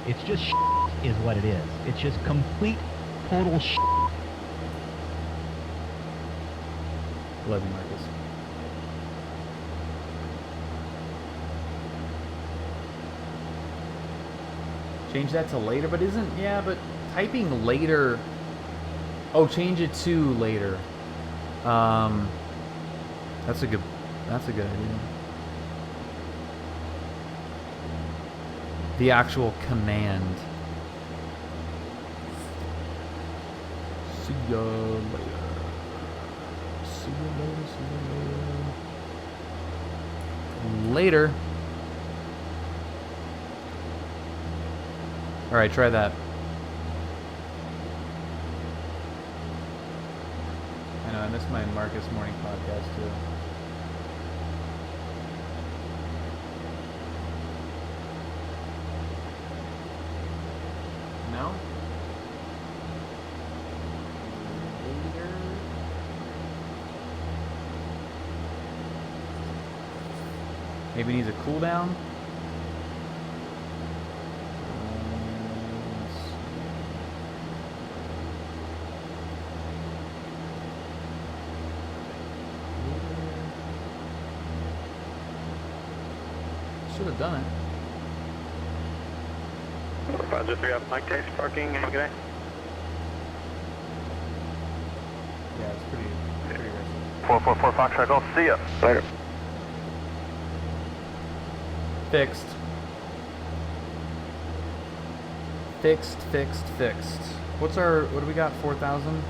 It's just is what it is. It's just complete, total shit. Love you, Marcus. Change that to later, but isn't, yeah, but typing later, oh, change it to later. That's a good idea. The actual command. See ya later. See ya later, see ya later. Later. Alright, try that. I know, I missed my Marcus morning podcast too. No? Later. Maybe needs a cooldown? Should have done it. Roger 3 up, Mike, taxi parking, have a good day. Yeah, it's pretty risky. 444 Foxtrot Golf, see ya. Later. Fixed. Fixed. What do we got, 4,000?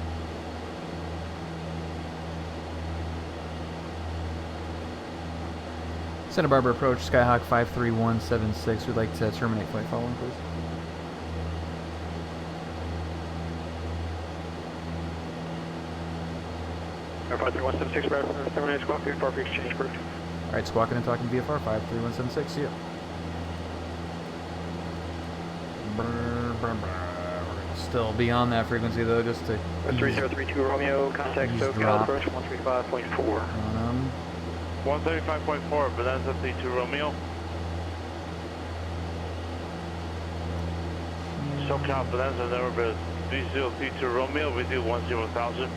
Santa Barbara approach, Skyhawk 53176. We'd like to terminate flight following, please. Air 53176, right, terminate squawk, VFR for exchange approved. Alright, squawking and talking VFR 53176, see ya. Still beyond that frequency though, just to 3032 Romeo, contact SoCal approach 135.4. 135.4, Bonanza 32 Romeo. SoCal Bonanza number 3032 Romeo, we do 10,000.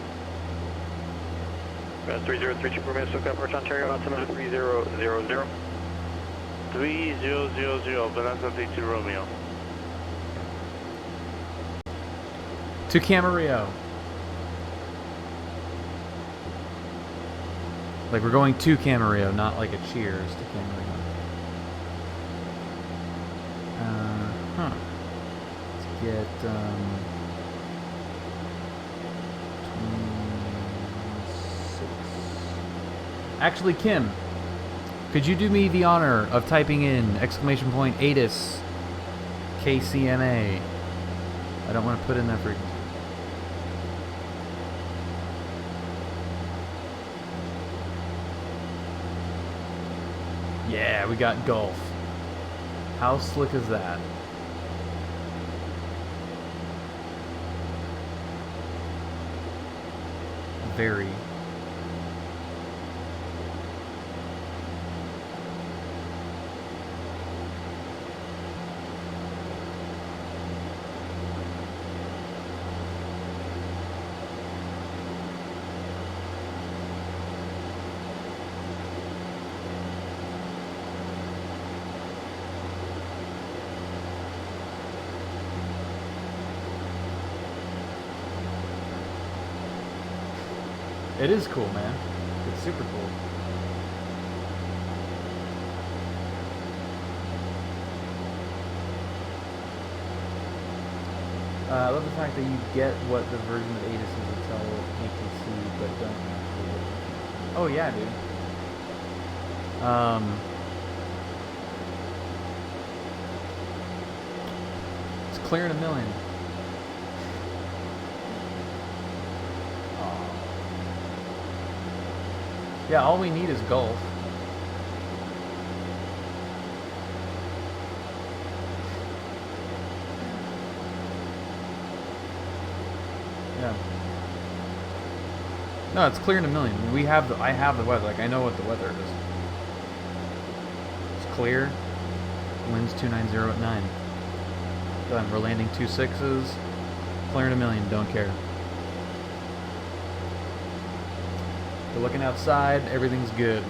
3032 Romeo, SoCal approach Ontario, altimeter 3000. 3000, Bonanza 32 Romeo. To Camarillo. Like we're going to Camarillo, not like a cheers to Camarillo. Let's get 26. Actually, Kim, could you do me the honor of typing in exclamation point ATIS KCMA? I don't want to put in that frequency. Yeah, we got Gulf. How slick is that? Very. It is cool, man. It's super cool. I love the fact that you get what the version of ATIS is to tell ATC, but don't actually. Oh yeah, dude. It's clearing 1 million. Yeah, all we need is Gulf. Yeah. No, it's clearing 1 million. I have the weather. Like I know what the weather is. It's clear. Winds 290 at 9. Done. We're landing 26s. Clearing 1 million. Don't care. We're looking outside, everything's good.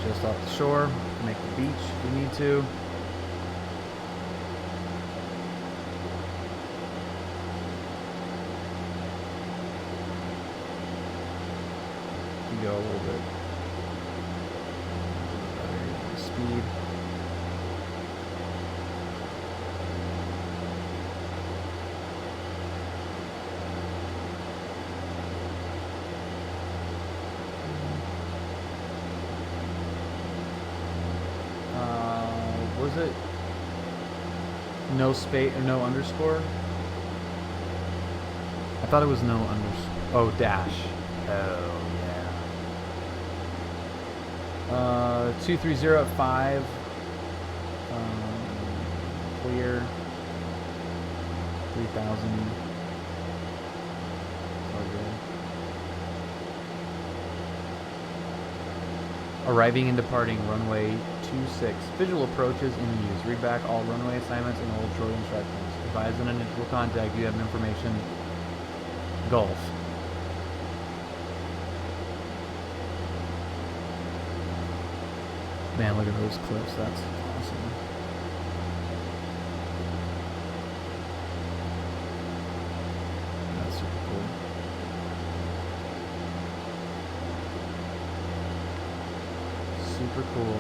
Just off the shore, make the beach if we need to. You go a little bit. Speed. Was it no space or no underscore? I thought it was no underscore. Oh, dash. Oh, yeah. 230 at 5. Clear. 3,000. All good. Arriving and departing runway 26. Visual approaches in use. Read back all runway assignments and hold short instructions. Advise an initial contact. You have information. Gulf. Man, look at those cliffs. That's awesome. That's super cool. Super cool.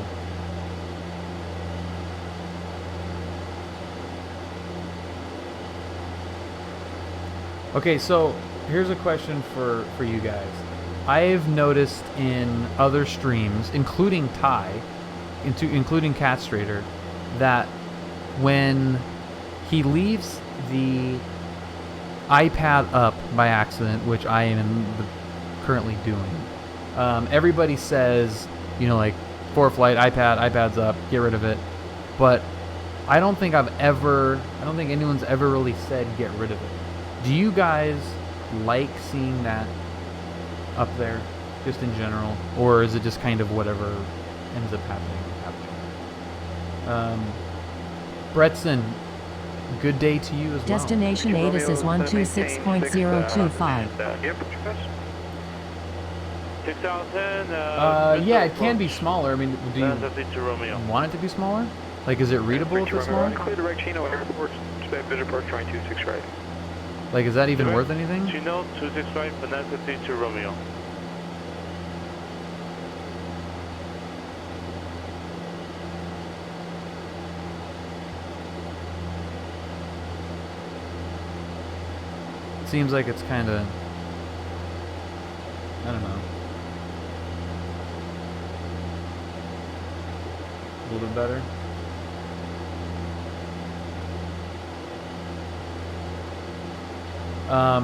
Okay, so here's a question for you guys. I've noticed in other streams, including Ty, including Catstrader, that when he leaves the iPad up by accident, which I am currently doing, everybody says, you know, like, for flight, iPad's up, get rid of it. but I don't think anyone's ever really said get rid of it. Do you guys like seeing that up there, just in general, or is it just kind of whatever ends up happening? Bretson, good day to you as well. Destination ATIS is 126.025. 6010. Yeah, it can be smaller. I mean, do you want it to be smaller? Like, is it readable if it's smaller? Clear direct Chino Airport, Visual Park, trying 26 right. Like, is that even worth anything? Chino 265, Banana 52 Romeo. Seems like it's kind of, I don't know, a little bit better.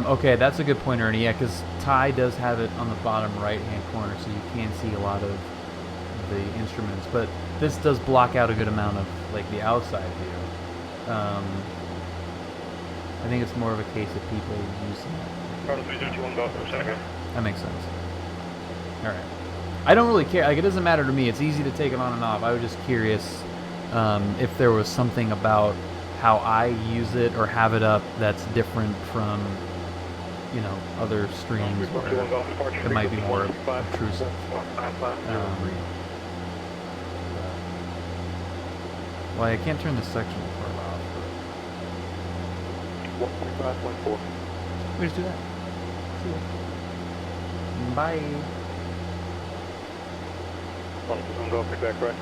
Okay, that's a good point, Ernie. Yeah, because Ty does have it on the bottom right-hand corner, so you can see a lot of the instruments. But this does block out a good amount of like the outside view. I think it's more of a case of people using it. That makes sense. All right. I don't really care. Like, it doesn't matter to me. It's easy to take it on and off. I was just curious if there was something about how I use it or have it up that's different from, you know, other streams. It might be more intrusive. Well, I can't turn the sectional part off. 1.5.4. We just do that. See ya. Bye. Go back right.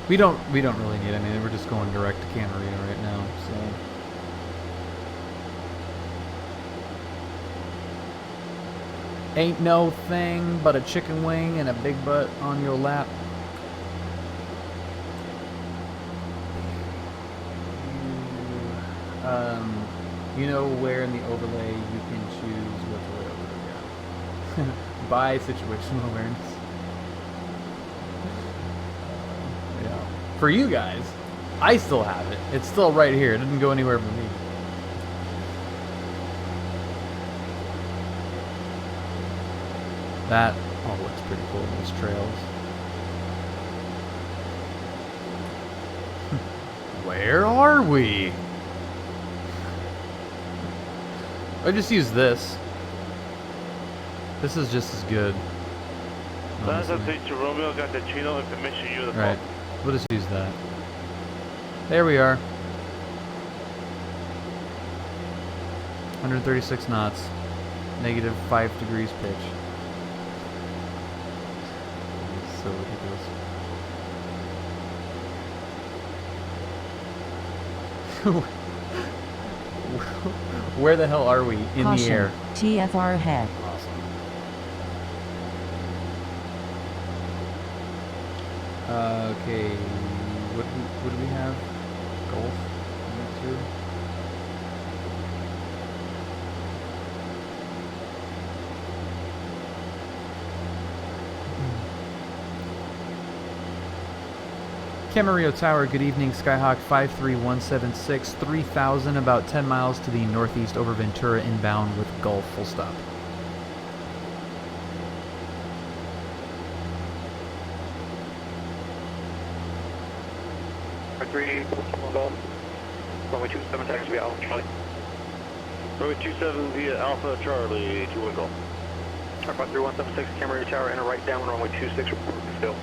We don't really need it. I mean, we're just going direct to Camarillo right now, so. Ain't no thing but a chicken wing and a big butt on your lap. You know where in the overlay you can choose what to lay over. Yeah. By situational awareness. Yeah. For you guys, I still have it. It's still right here. It didn't go anywhere but me. That all looks pretty cool, those trails. Where are we? I just use this. This is just as good. That's up to Romeo, got the Chino information you the Right. We'll just use that. There we are. 136 knots. Negative 5 degrees pitch. It's so ridiculous. Where the hell are we? In Caution. the air. TFR ahead. Awesome. Okay. What do we have? Golf? Two? Camarillo Tower, good evening. Skyhawk 53176, 3000, about 10 miles to the northeast over Ventura, inbound with Gulf, full stop. Runway 27 taxi via Alpha Charlie. Runway 27 via Alpha Charlie, 2 Golf. Alpha 3176, Camarillo Tower, enter right down runway 26, report midfield.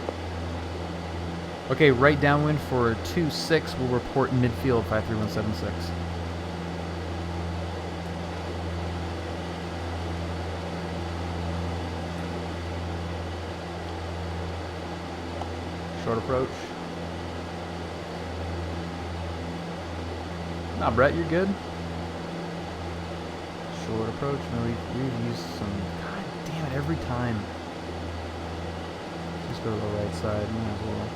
Okay, right downwind for 26, we'll report midfield 53176. Short approach. Nah, Brett, you're good. Short approach. No, we've used some. God damn it, every time. Let's just go to the right side. Might as well.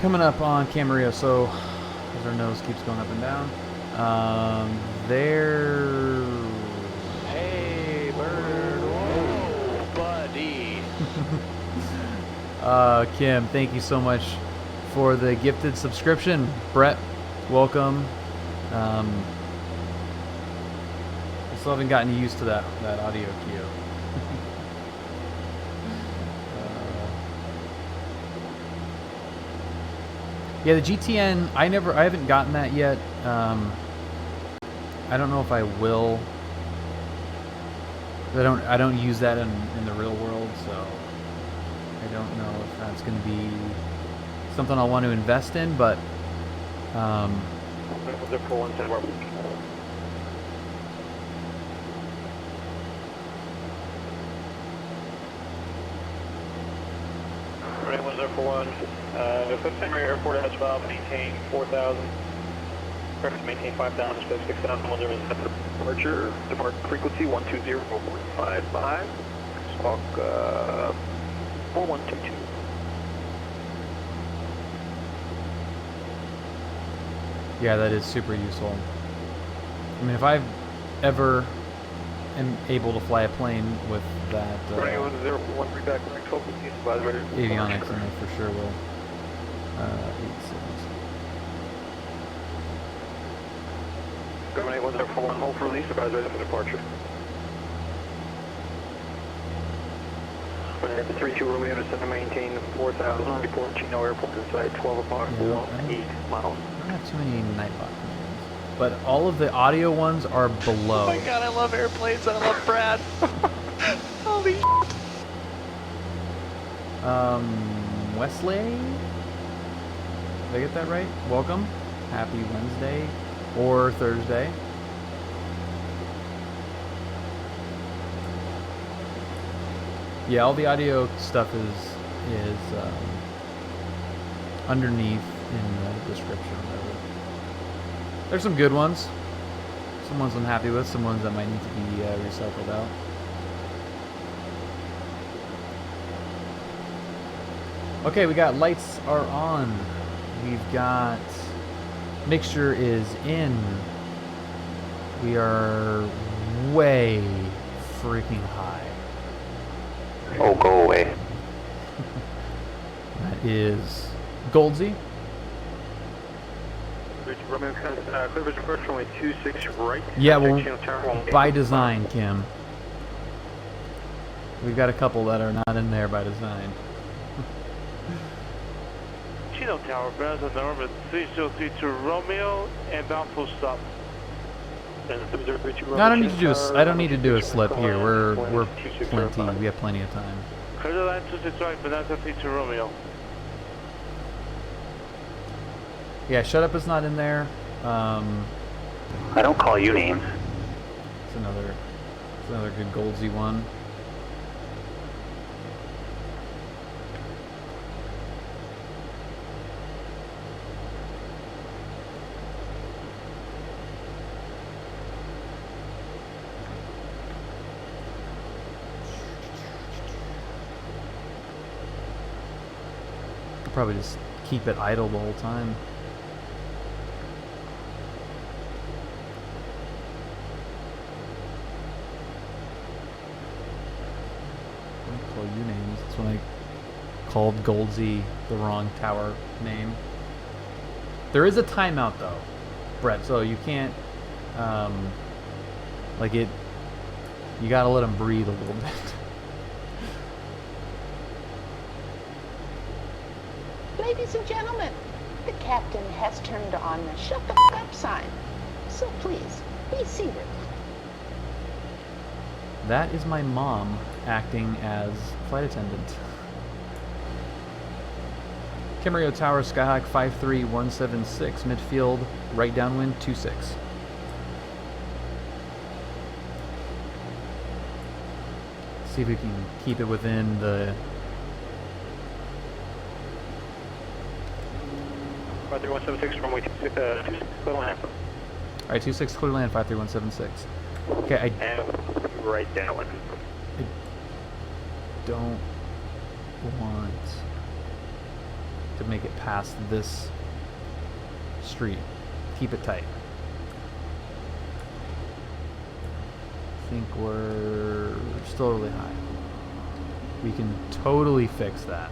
coming up on Camarillo, so as our nose keeps going up and down. There. Hey, bird. Whoa, buddy. Kim, thank you so much for the gifted subscription. Brett, welcome. I still haven't gotten used to that audio cue. Yeah, the GTN, I haven't gotten that yet. I don't know if I will. I don't use that in the real world, so I don't know if that's going to be something I'll want to invest in, but Right, 101. Fifth Airport has about maintain 4,000. Preference maintain 5,000, space 6,000. 10 departure. Depart frequency 120.55. Squawk 4122. yeah, that is super useful. I mean, if I've ever am able to fly a plane with that Running 101, reback, 12, supervisor. avionics, then I for sure will. 86. Government 101, hold for release, supervisor for departure. 32 Romeo to center, maintain 4,000, report Chino Airport inside 12 o'clock, 8 miles. I don't have too many Nightbot commands, but all of the audio ones are below. Oh my god, I love airplanes and I love Brad. Holy shit. Wesley? Did I get that right? Welcome. Happy Wednesday or Thursday. Yeah, all the audio stuff is underneath in the description. There's some good ones. Some ones I'm happy with. Some ones that might need to be recycled out. Okay, we got lights are on. We've got mixture is in. We are way freaking high. Oh, go away. That is Goldsy. Romeo, clear vision first, runway 26 right. Yeah, well, by design, Kim. We've got a couple that are not in there by design. Chino Tower, Brad, on orbit 3032 Romeo, and bound full stop. No, I don't need to do I don't need to do a slip here. We're plenty. We have plenty of time. Clear the line 26 right, Bonanza 32 Romeo. Yeah, shut up is not in there. I don't call you names. It's another good Goldsy one. I'll probably just keep it idle the whole time. Call you names. That's when I called Goldsy the wrong tower name. There is a timeout though, Brett, so you can't like it. You gotta let him breathe a little bit. Ladies and gentlemen, the captain has turned on the shut the f up sign. So please, be seated. That is my mom acting as flight attendant. Camarillo Tower, Skyhawk 53176, midfield, right downwind 26. See if we can keep it within the... 53176, runway 26, clear land. Alright, 26 clear land, 53176. Okay, And right downwind. don't want... to make it past this street. Keep it tight. I think we're still really high. We can totally fix that.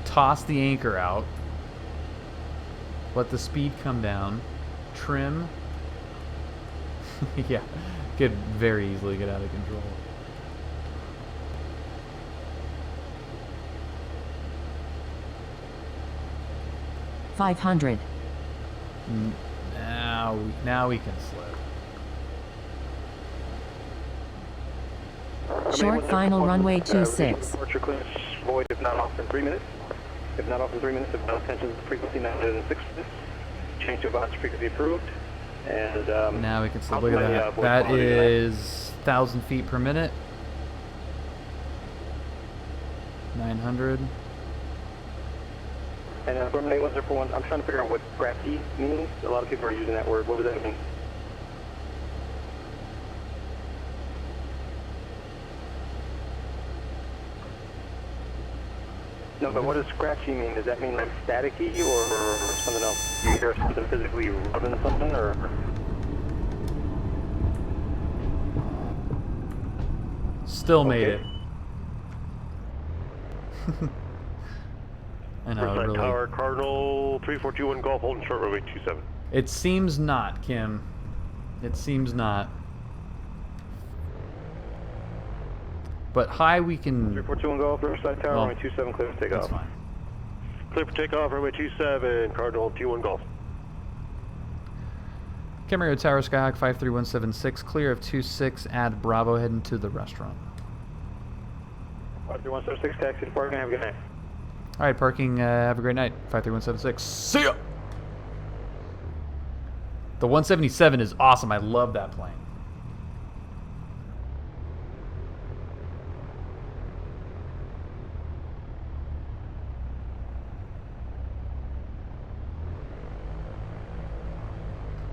Toss the anchor out. Let the speed come down. Trim. Yeah, could very easily get out of control. $500. Now we can slip. Short final runway 26. Departure clearance void if not off in 3 minutes. If not off in 3 minutes, if no attention frequency not higher than 6 minutes. Change to box frequency approved. And now we can slip. Look at that. That is 1,000 feet per minute. 900. And Grumman 81041, I'm trying to figure out what scrappy means. A lot of people are using that word. What does that mean? No, but what does scratchy mean? Does that mean like staticky or something else? You hear something physically rubbing something or? Still made it. I know, really. Tower, Cardinal 3421 Golf, holding short runway 27. It seems not, Kim. It seems not. But high we can... 3421 Golf, Riverside Tower, runway 27, clear for takeoff. That's fine. Clear for takeoff, runway 27, Cardinal 21 Golf. Camarillo Tower, Skyhawk 53176, clear of 26, add Bravo, heading to the restaurant. 53176, taxi to parking, have a good night. Alright, parking, have a great night. 53176, see ya! The 177 is awesome, I love that plane.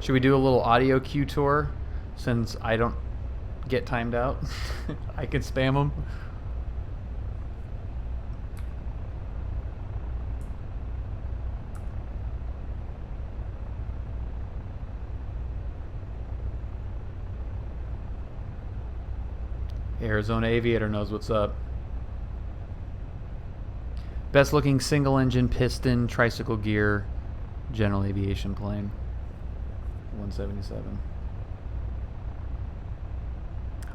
Should we do a little audio cue tour since I don't get timed out? I can spam them. Arizona Aviator knows what's up. Best looking single engine piston tricycle gear general aviation plane. 177.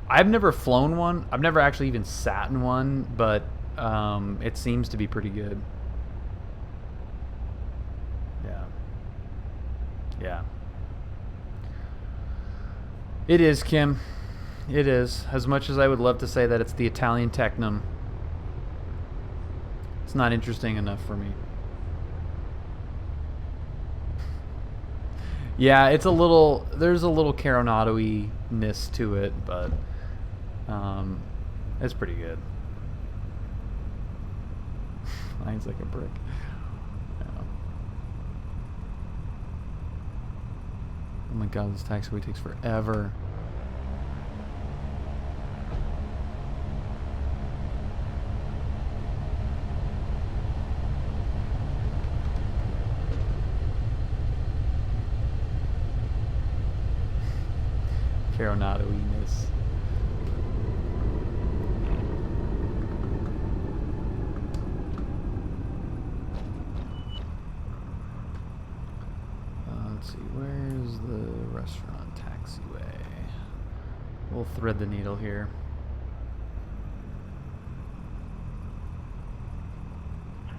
I've never flown one. I've never actually even sat in one, but it seems to be pretty good. Yeah. Yeah. It is, Kim. It is. As much as I would love to say that it's the Italian Technum, it's not interesting enough for me. Yeah, it's a little, there's a little Coronado-y-ness to it, but it's pretty good. Mine's like a brick. Yeah. Oh my god, this taxiway takes forever. Coronado-iness. Let's see, where's the restaurant taxiway? We'll thread the needle here.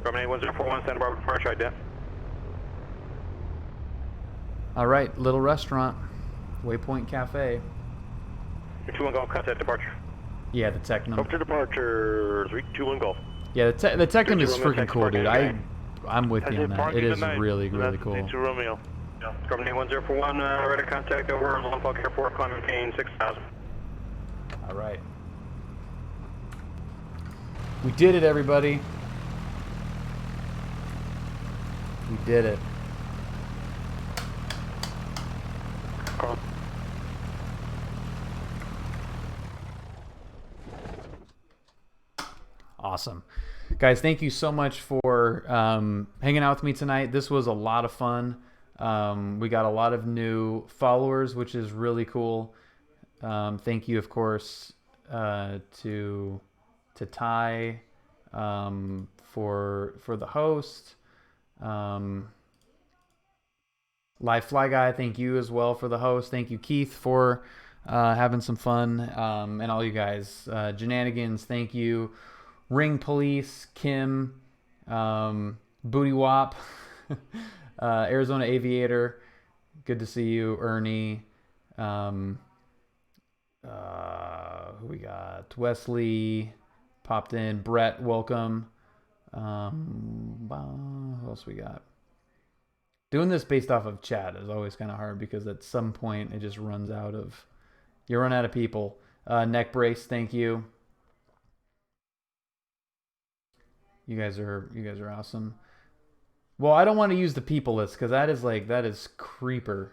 Grumman 81041, Santa Barbara departure, ident. All right, little restaurant. Waypoint Cafe. 21 Golf, contact departure. Yeah, the Technum. Up to departure, 321 Golf. Yeah, the Technum is freaking cool, dude. I'm with you on that. It is really, really cool. Romeo. Grumman 81041, ready to contact over Lompoc Airport, climbing gain 6,000. All right. We did it, everybody. We did it. awesome. Guys, thank you so much for hanging out with me tonight. This was a lot of fun. We got a lot of new followers, which is really cool. Thank you, of course, to Ty for the host. Live Fly Guy, thank you as well for the host. Thank you, Keith, for having some fun, and all you guys. Jananigans, thank you. Ring Police, Kim, Booty Wop, Arizona Aviator, good to see you. Ernie, who we got? Wesley popped in. Brett, welcome. Who else we got? Doing this based off of chat is always kind of hard because at some point it just runs out of, you run out of people. Neck Brace, thank you. You guys are awesome. Well, I don't want to use the people list because that is creeper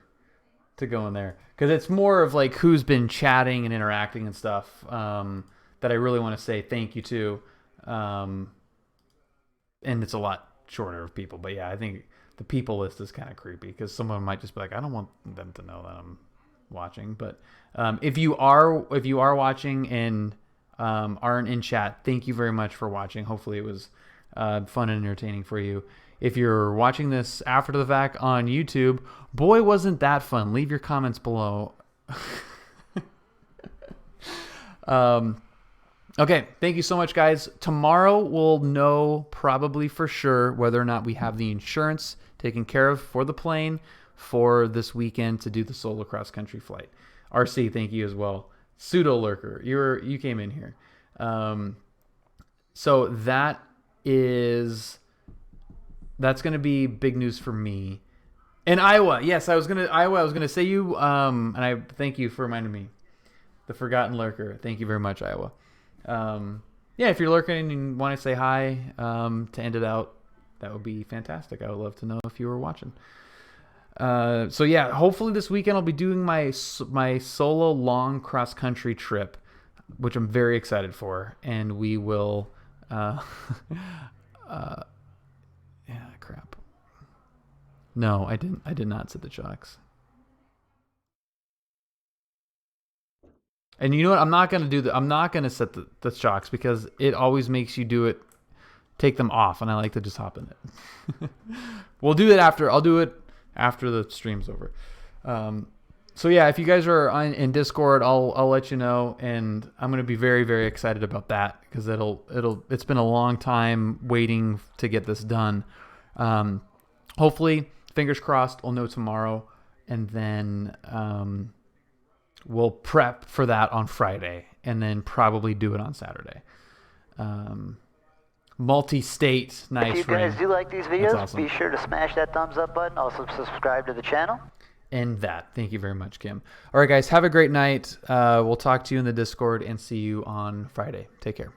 to go in there, because it's more of like who's been chatting and interacting and stuff that I really want to say thank you to, and it's a lot shorter of people. But yeah, I think the people list is kind of creepy because someone might just be like, I don't want them to know that I'm watching. But if you are watching and aren't in chat, thank you very much for watching. Hopefully it was fun and entertaining for you. If you're watching this after the fact on YouTube, boy, wasn't that fun. Leave your comments below. Okay, thank you so much, guys. Tomorrow we'll know probably for sure whether or not we have the insurance taken care of for the plane for this weekend to do the solo cross country flight. RC, thank you as well. Pseudo Lurker, you came in here. So that's going to be big news for me. And Iowa, yes, I was gonna say you, and I thank you for reminding me. The Forgotten Lurker, thank you very much, Iowa. Yeah, if you're lurking and want to say hi to end it out, that would be fantastic. I would love to know if you were watching. So yeah, hopefully this weekend I'll be doing my solo long cross country trip, which I'm very excited for, and we will. Yeah, crap. No, I didn't. I did not set the chocks. And you know what? I'm not gonna do I'm not gonna set the chocks because it always makes you do it. Take them off, and I like to just hop in it. We'll do it after. I'll do it after the stream's over. So yeah, if you guys are in Discord, I'll let you know, and I'm gonna be very, very excited about that because it's been a long time waiting to get this done. Hopefully, fingers crossed, we'll know tomorrow, and then we'll prep for that on Friday, and then probably do it on Saturday. Multi-state, nice. If you guys ring. do like these videos, awesome. Be sure to smash that thumbs up button. Also subscribe to the channel. And that. Thank you very much, Kim. All right, guys, have a great night. We'll talk to you in the Discord and see you on Friday. Take care.